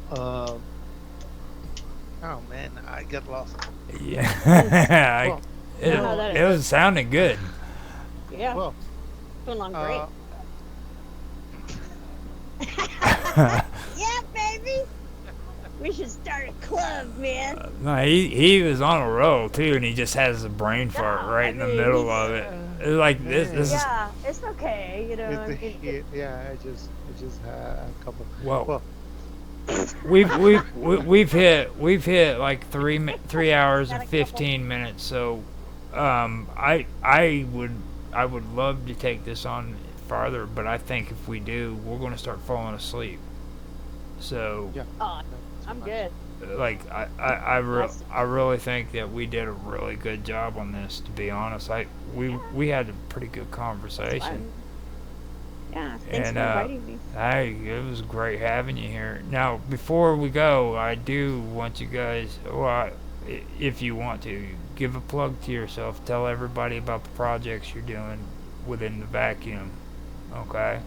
C: uh, oh man, I get lost.
A: Yeah.
B: Mm.
A: I,
B: You know how that
A: it
B: is.
A: was sounding good.
B: Yeah,
C: Well,
B: going along great.
C: uh,
B: Yeah, baby. We should start a club, man.
A: No, he was on a roll too, and he just has a brain
B: No,
A: fart right
B: I
A: in the
B: mean
A: middle
B: he's
A: of it. It's like this
C: man,
A: is
B: yeah, it's okay.
C: it's
B: I
C: the
B: mean,
C: hit. Yeah, I just had a couple.
A: well,
C: Well,
A: we've hit like 3 hours
B: had
A: and
B: a couple.
A: 15 minutes. So, I would love to take this on farther, but I think if we do, we're going to start falling asleep. So,
C: yeah,
B: Oh,
C: no, too
B: I'm
C: much.
B: good.
A: like
B: Awesome.
A: I really think that we did a really good job on this. To be honest,
B: Yeah,
A: we had a pretty good
B: it's
A: conversation.
B: fun. Yeah, thanks
A: And
B: for inviting me.
A: it was great having you here. Now, before we go, I do want you guys, if you want to, give a plug to yourself. Tell everybody about the projects you're doing within the vacuum. Okay?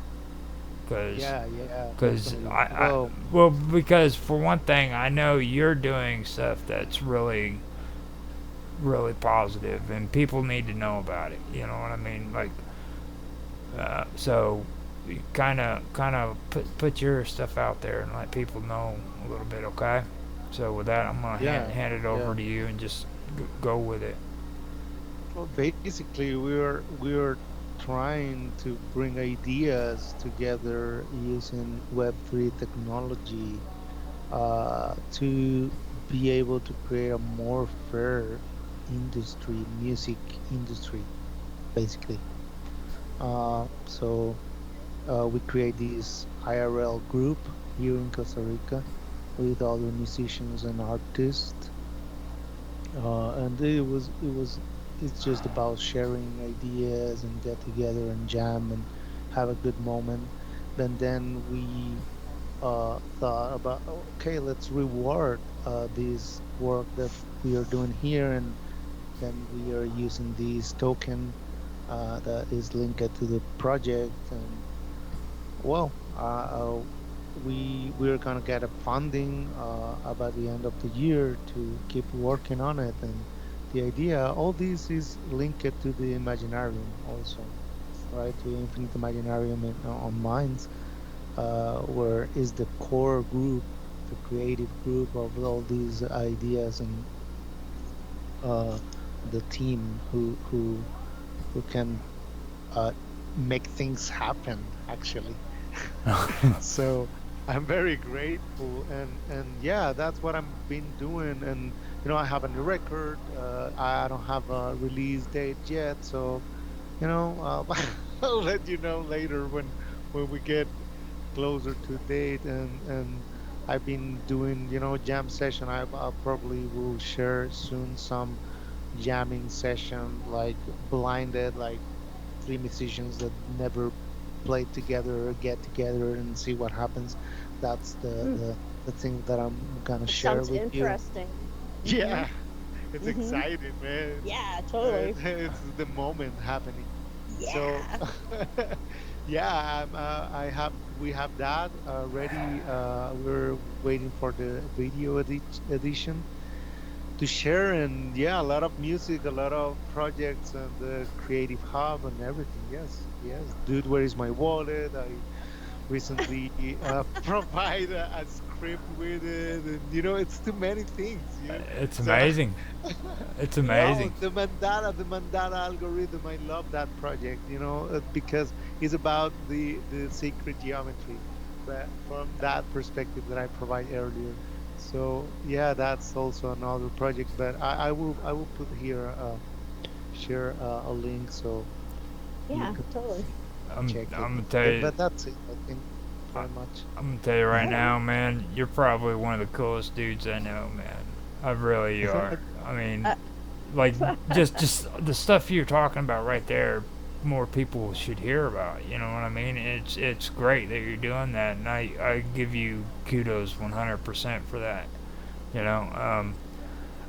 A: Because
C: Yeah, yeah,
A: because
C: definitely.
A: I
C: Well,
A: well, because for one thing, I know you're doing stuff that's really positive, and people need to know about it. You know what I mean? Like, so kind of put your stuff out there and let people know a little bit. Okay. So with that, I'm gonna
C: yeah,
A: hand it
C: yeah.
A: over to you and just go with it.
C: Well, basically, we're trying to bring ideas together using Web3 technology to be able to create a more fair industry, music industry, basically. So we create this IRL group here in Costa Rica with other musicians and artists. And it's just about sharing ideas and get together and jam and have a good moment. But then we thought about, okay, let's reward this work that we are doing here, and then we are using this token that is linked to the project. And well, we're gonna get a funding about the end of the year to keep working on it. And the idea, all this is linked to the Imaginarium also, right? To Infinite Imaginarium on Minds, where is the core group, the creative group of all these ideas, and uh, the team who can uh, make things happen actually. So I'm very grateful, and yeah, that's what I've been doing. And I have a new record. I don't have a release date yet, so I'll let you know later when we get closer to date. And I've been doing jam session. I probably will share soon some jamming session, like blinded, like three musicians that never played together get together and see what happens. That's
B: Mm,
C: the thing that I'm gonna
B: it
C: share
B: sounds
C: with you.
B: interesting. Mhm.
C: Yeah, it's
B: Mhm.
C: exciting, man.
B: Yeah, totally.
C: It's the moment happening. So
B: Yeah.
C: yeah, I have we have that ready. We're waiting for the video edition to share. And yeah, a lot of music, a lot of projects, and the creative hub and everything. Yes, yes, dude, where is my wallet? I recently provide a script with it, and it's too many things.
A: It's
C: So
A: amazing. It's amazing.
C: the mandala algorithm, I love that project, because it's about the sacred geometry, but from that perspective that I provide earlier. So yeah, that's also another project. But I will put here share a link so you
B: Yeah,
C: can
B: totally.
C: check it.
A: I'm gonna tell
C: But
A: you.
C: that's it, I think,
A: I,
C: very much.
A: I'm gonna tell you right
B: All right.
A: now, man. You're probably one of the coolest dudes I know, man. I really are. I mean,
B: Uh,
A: like just the stuff you're talking about right there. More people should hear about. You know what I mean? It's great that you're doing that, and I give you kudos 100% for that. You know.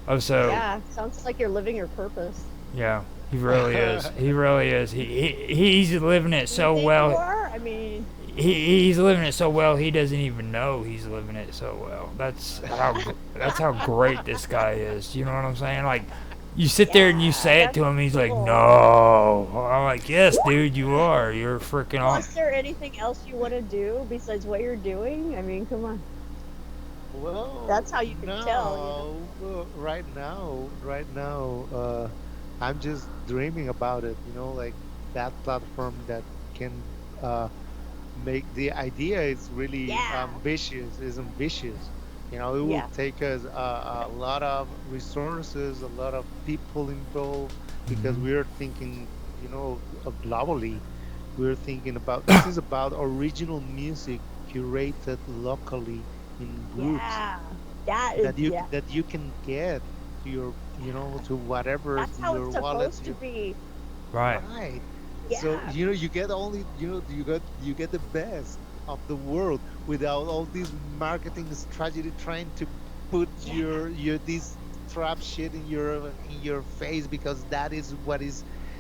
A: Also,
B: yeah, sounds like you're living your purpose.
A: yeah, he really is. He really is. He's living it
B: You
A: so
B: think you
A: well.
B: are? I mean,
A: He's living it so well. He doesn't even know he's living it so well. That's how great this guy is. You know what I'm saying? Like, you sit there and you
B: yeah,
A: say it
B: that's
A: to him. He's like,
B: cool.
A: no. I'm like, yes, dude, you are. You're freaking
B: Well,
A: on.
B: is there anything else you want to do besides what you're doing? I mean, come on.
C: Well,
B: That's how you can tell.
C: no, right now, I'm just dreaming about it, like that platform that can make the idea is really
B: Yeah.
C: ambitious. It will
B: Yeah.
C: take us a lot of resources, a lot of people involved, because
A: Mhm.
C: we're thinking, globally. We're thinking about this is about original music curated locally in groups
B: Yeah. That is, yeah.
C: that you can get to your, to whatever,
B: That's
C: to
B: how
C: your
B: it's
C: wallet, to
B: supposed to
C: your
B: be.
A: Right.
C: right. So
B: Yeah.
C: you get only, you get the best of the world without all this marketing strategy trying to put
B: Yeah.
C: your this trap shit in your face, because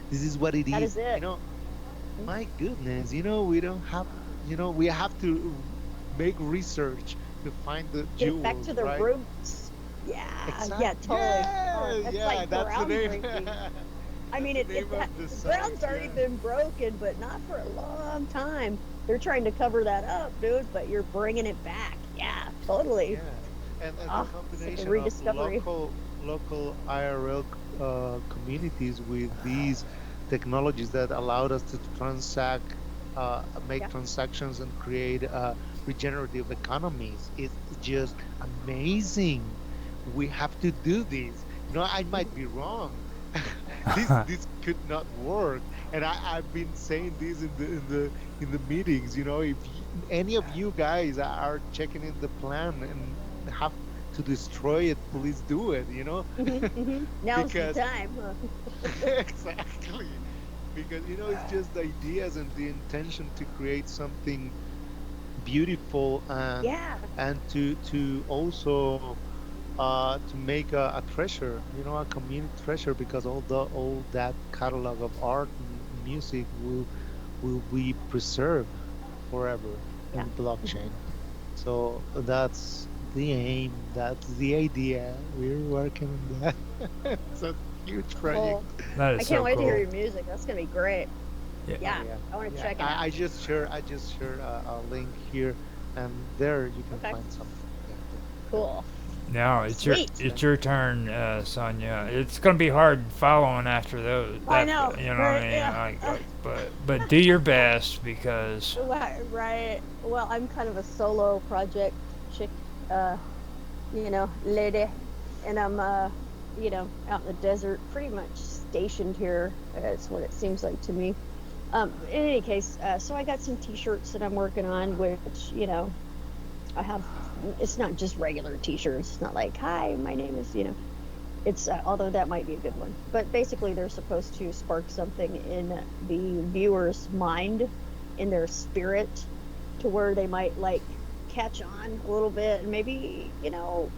C: this is what it
B: That
C: is.
B: is it.
C: My goodness, we don't have, we have to make research to find the
B: Get back
C: jewels,
B: to the
C: right?
B: roots. Yeah. Yeah,
C: Exact.
B: totally. Oh,
C: Yeah,
B: that's
C: yeah,
B: like
C: that's the name.
B: groundbreaking. I
C: That's
B: mean,
C: the name of the
B: the
C: song.
B: ground's already
C: Yeah.
B: been broken, but not for a long time. They're trying to cover that up, dude, but you're bringing it back. Yeah, totally.
C: Yeah, and the
B: Oh, it's like a
C: combination of
B: rediscovery.
C: local IRL communities with these technologies that allowed us to make
B: Yeah.
C: transactions and create regenerative economies is just amazing. We have to do this. I might be wrong. this could not work. And I've been saying this in the meetings. If any of you guys are checking in the plan and have to destroy it, please do it.
B: Now's the
C: Because
B: time. Huh?
C: exactly, because it's just the ideas and the intention to create something beautiful, and
B: Yeah.
C: to also to make a treasure, a community treasure, because all that catalog of art and music will be preserved forever
B: Yeah.
C: in blockchain. So that's the aim, that's the idea. We're working on that. It's a huge project.
B: Cool.
A: That
B: I
A: is
B: can't
A: so
B: wait to hear
A: cool.
B: your music. That's gonna be great.
A: Yeah.
C: Oh
B: Yeah,
C: yeah,
B: I want to
C: yeah.
B: check it
C: I
B: out.
C: just share I just shared a link here, and there you can
B: Okay.
C: find something. Yeah, yeah.
B: Cool.
A: Now it's your
B: Sweet.
A: it's
C: Thank
A: your
C: you.
A: turn, Sonia. It's gonna be hard following after those.
B: I know,
A: You know what I
B: right?
A: mean?
B: Yeah.
A: But do your best because
B: Right. Well, I'm kind of a solo project chick, uh, lady, and I'm, out in the desert, pretty much stationed here. That's what it seems like to me. In any case, so I got some T-shirts that I'm working on, which I have. It's not just regular T-shirts. It's not like, "Hi, my name is," It's although that might be a good one, but basically they're supposed to spark something in the viewer's mind, in their spirit, to where they might like catch on a little bit and maybe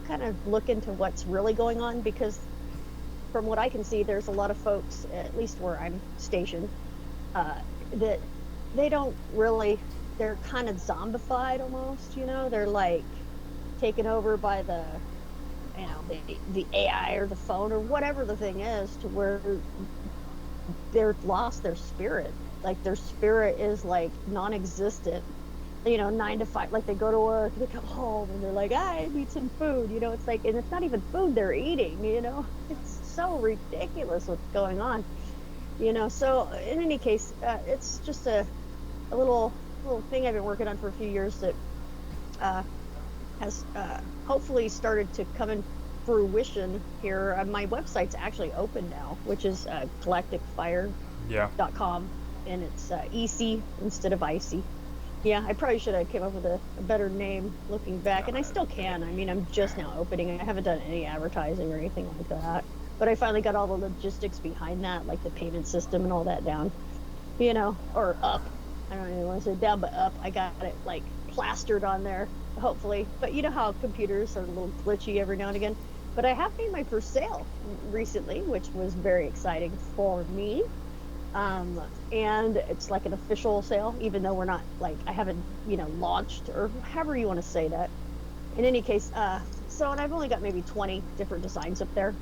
B: kind of look into what's really going on, because from what I can see, there's a lot of folks, at least where I'm stationed, uh, that they don't really. They're kind of zombified almost. They're like taken over by the AI or the phone or whatever the thing is, to where they're lost their spirit. Like their spirit is like non-existent. 9 to 5. Like they go to work, they come home, and they're like, I need some food. It's like, and it's not even food they're eating. It's so ridiculous what's going on. So in any case, it's just a little thing I've been working on for a few years that uh, has hopefully started to come in fruition here. My website's actually open now, which is galacticfire.com,
A: yeah.
B: and it's EC instead of IC. Yeah, I probably should have came up with a better name looking back, and I still can. I mean, I'm just now opening. I haven't done any advertising or anything like that, but I finally got all the logistics behind that, like the payment system and all that down, or up. I don't even want to say down, but up. I got it like plastered on there, hopefully. But you know how computers are a little glitchy every now and again. But I have made my first sale recently, which was very exciting for me. And it's like an official sale, even though we're not like, I haven't, launched, or however you want to say that. In any case, and I've only got maybe 20 different designs up there,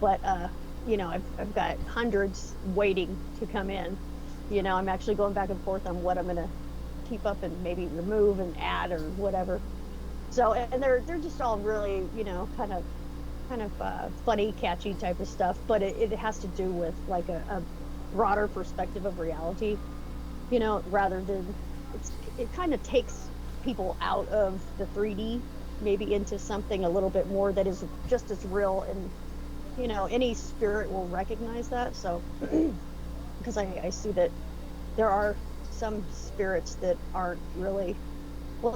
B: but I've got hundreds waiting to come in. I'm actually going back and forth on what I'm gonna keep up and maybe remove and add or whatever. So, and they're just all really, kind of funny, catchy type of stuff, but it has to do with like a broader perspective of reality, rather than it kind of takes people out of the 3D, maybe into something a little bit more that is just as real, and any spirit will recognize that. So because I see that there are some spirits that aren't really, well,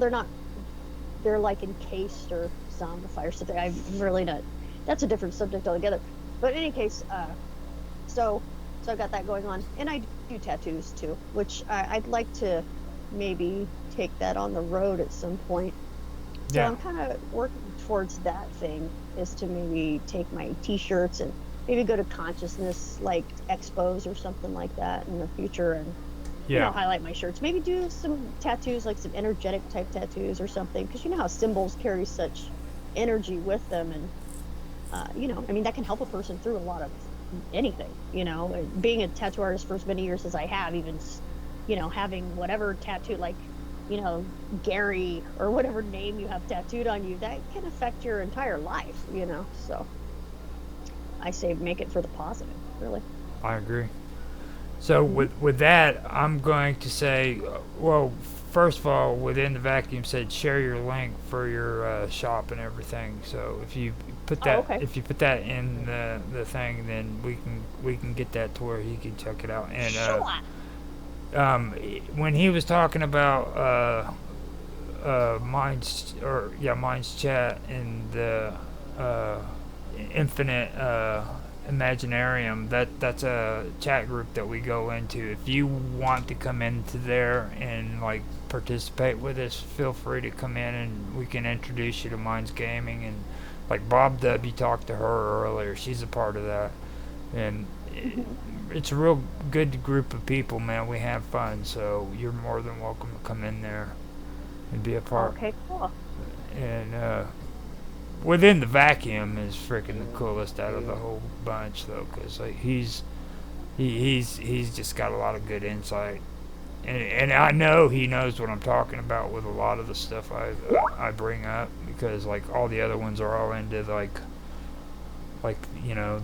B: they're like encased or zombified or something. I'm really not, that's a different subject altogether. But in any case, so I've got that going on, and I do tattoos too, which I'd like to maybe take that on the road at some point. So I'm kind of working towards that thing, is to maybe take my T-shirts and maybe go to consciousness like expos or something like that in the future, and highlight my shirts. Maybe do some tattoos, like some energetic type tattoos or something, because how symbols carry such energy with them, and I mean, that can help a person through a lot of anything. Being a tattoo artist for as many years as I have, even having whatever tattoo, like Gary or whatever name you have tattooed on you, that can affect your entire life. So I say make it for the positive, really.
A: I agree. So with that, I'm going to say, well, first of all, within the vacuum said share your link for your shop and everything. So if you put
B: Oh,
A: that
B: okay.
A: in the thing, then we can get that to where he can check it out. And
B: Sure.
A: when he was talking about Mind's chat and the uh, infinite imaginarium, that's a chat group that we go into. If you want to come into there and like participate with us, feel free to come in and we can introduce you to Mind's Gaming. And like Bob W talked to her earlier, she's a part of that. And
B: Mhm.
A: it's a real good group of people, man. We have fun, so you're more than welcome to come in there and be a part.
B: Okay, cool.
A: And within the vacuum is freaking the
C: Yeah,
A: coolest out of the
C: yeah.
A: whole bunch, though, because like he's just got a lot of good insight, and I know he knows what I'm talking about with a lot of the stuff I bring up, because like all the other ones are all into like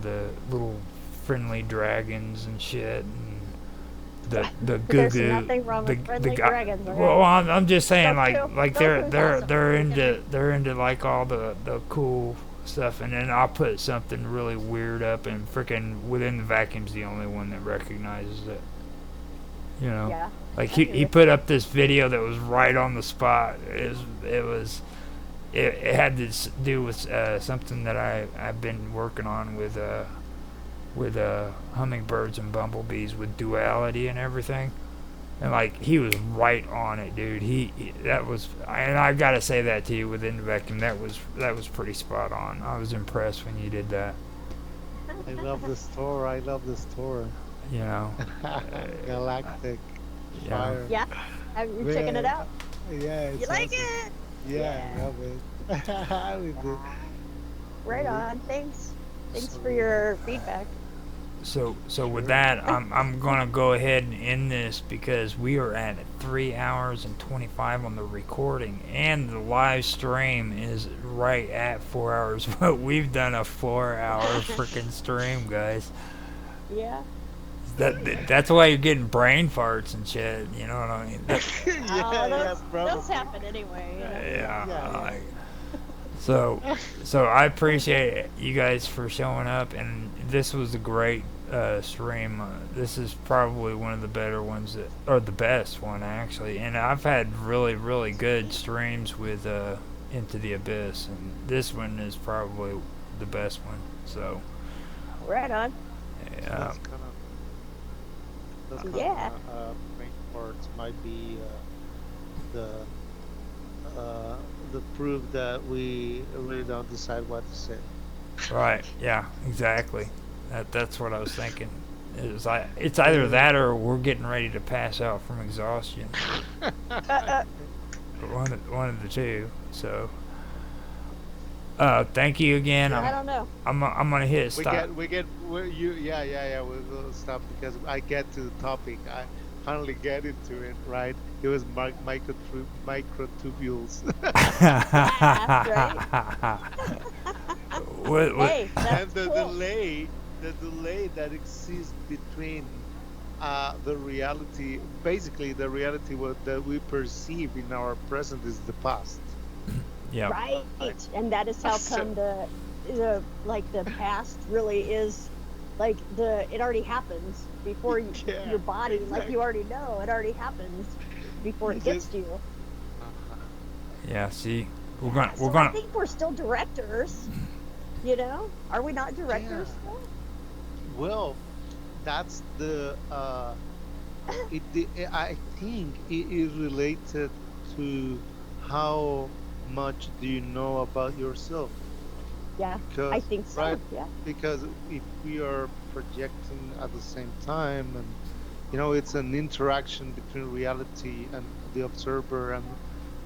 A: the little friendly dragons and shit, and the goo
B: There's
A: goo
B: nothing wrong with
A: the
B: friendly
A: guy.
B: dragons,
A: Well,
B: okay?
A: I'm just saying
B: Goku.
A: like
B: Goku's awesome.
A: they're into like all the cool stuff, and then I'll put something really weird up, and freaking within the vacuum's the only one that recognizes it. You know,
B: Yeah,
A: like
B: I hear
A: he
B: you.
A: put up this video that was right on the spot. It had to do with something that I've been working on with hummingbirds and bumblebees with duality and everything. And like he was right on it, dude. That was, and I gotta say that to you within the vacuum. That was pretty spot on. I was impressed when you did that.
C: I love the store. I love the store.
A: You know,
C: Galactic
A: you know.
C: Fire.
B: Yeah, have you checking it
C: Man,
B: out?
C: yeah,
B: You
C: it's
B: like
C: awesome.
B: it?
C: Yeah, I
B: Yeah.
C: love it. We do.
B: Right
C: We-
B: on. Thanks. Thanks
C: So
B: for your feedback.
A: So with
C: sure.
A: that, I'm gonna go ahead and end this because we are at 3 hours and 25 on the recording, and the live stream is right at 4 hours. But we've done a 4 hour freaking stream, guys.
B: Yeah.
A: That's why you're getting brain farts and shit. You know what I mean?
B: Oh,
C: Yeah, yeah,
B: those
C: probably.
B: happen anyway.
A: Yeah.
C: Yeah,
A: So
C: yeah.
A: I appreciate you guys for showing up, and this was a great stream. This is probably one of the better ones or the best one actually. And I've had really good streams with Into the Abyss, and this one is probably the best one. So
B: Right on.
A: yeah,
C: That's kind of
B: Yeah.
C: main parts might be the uh, the proof that we really don't decide what to say.
A: right, yeah, exactly. That's what I was thinking. It's either
C: Yeah.
A: that or we're getting ready to pass out from exhaustion.
B: Uh,
A: One of the two. So, thank you again.
B: I don't know.
A: I'm gonna hit stop.
C: Yeah. We'll stop because I get to the topic. I finally get into it. Right? It was microtubules,
B: Yeah,
A: what?
B: Hey,
C: and
B: that's cool.
C: the delay that exists between the reality, basically the reality that we perceive in our present is the past.
A: Yeah.
B: Right.
C: Right?
B: And that is how
C: So,
B: come the like the past really is like it already happens before
C: yeah,
B: your body, like you
C: exactly.
B: already know it already happens before
C: You
B: it gets
C: just
B: to you.
A: Yeah. See,
B: Yeah,
A: we're
B: so I
A: gonna.
B: think we're still directors, you know? Are we not
C: yeah.
B: directors still?
C: Well, that's I think it is related to how much do you know about yourself,
B: Yeah, I
C: because
B: think
C: right,
B: so. Yeah.
C: because if we are projecting at the same time, and it's an interaction between reality and the observer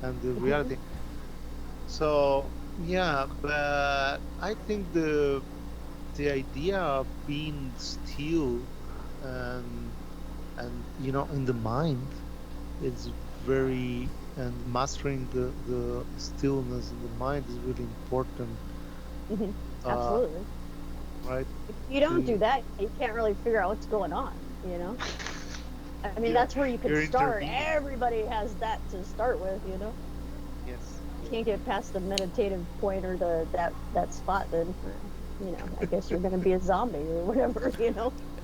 C: and the
B: Hmm.
C: reality. So yeah, but I think the idea of being still and in the mind is very, and mastering the stillness in the mind is really important,
B: Hmm.
C: uh
B: Absolutely.
C: right,
B: If you don't do
C: to
B: that, you can't really figure out what's going on, you know? I mean,
C: yeah,
B: that's where you could
C: you're
B: start.
C: intervening.
B: Everybody has that to start with, you know?
C: Yes, yes.
B: can't get past the meditative point or that spot, then I guess you're gonna be a zombie or whatever.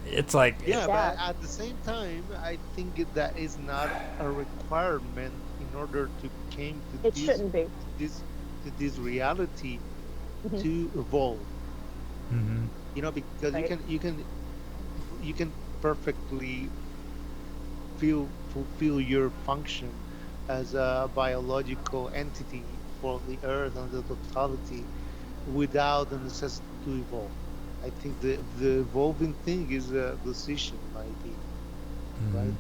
A: It's like
C: Yeah, but
B: Sad.
C: at the same time, I think that is not a requirement in order to came
B: It shouldn't be.
C: this to this reality
B: Hmm.
C: to evolve.
A: hmm
C: Because
B: Right.
C: you can perfectly fulfill your function as a biological entity for the earth and the totality without the necessity to evolve. I think the evolving thing is a decision, maybe, right?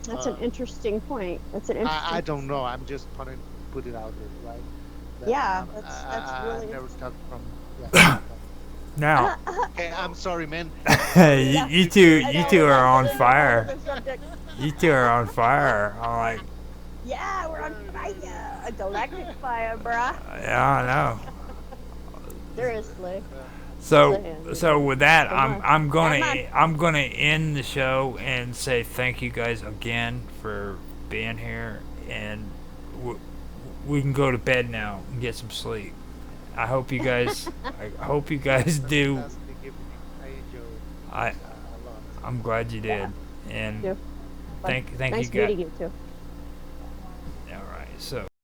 B: That's an
C: Uh,
B: interesting point. That's an interesting.
C: I don't know. I'm just put it out there, right? That
B: Yeah, that's
C: I
B: really
C: never
B: interesting.
C: talked from. Yeah. Okay.
A: now.
C: Okay. I'm sorry, man.
A: you,
C: Sorry.
B: Yeah,
A: you
C: Keep
A: two,
C: going.
B: I
A: you
B: know
A: two
B: we're
A: are
B: gonna
A: on
B: get into a whole
A: fire.
B: other subject.
A: You two are on fire. I'm like,
B: Yeah, we're on fire. A galactic fire, bruh.
A: yeah, I know.
B: Seriously.
A: So,
B: Saying.
A: so with that,
B: Come on. Come on.
A: I'm gonna end the show and say thank you guys again for being here, and w- we can go to bed now and get some sleep. I hope you guys do.
C: Fantastic evening. I enjoy it
A: I
C: a lot.
A: I'm glad you
B: Yeah.
A: did, and
B: You. Fun.
A: thank you
B: Nice
A: guys.
B: meeting you too.
A: All right, so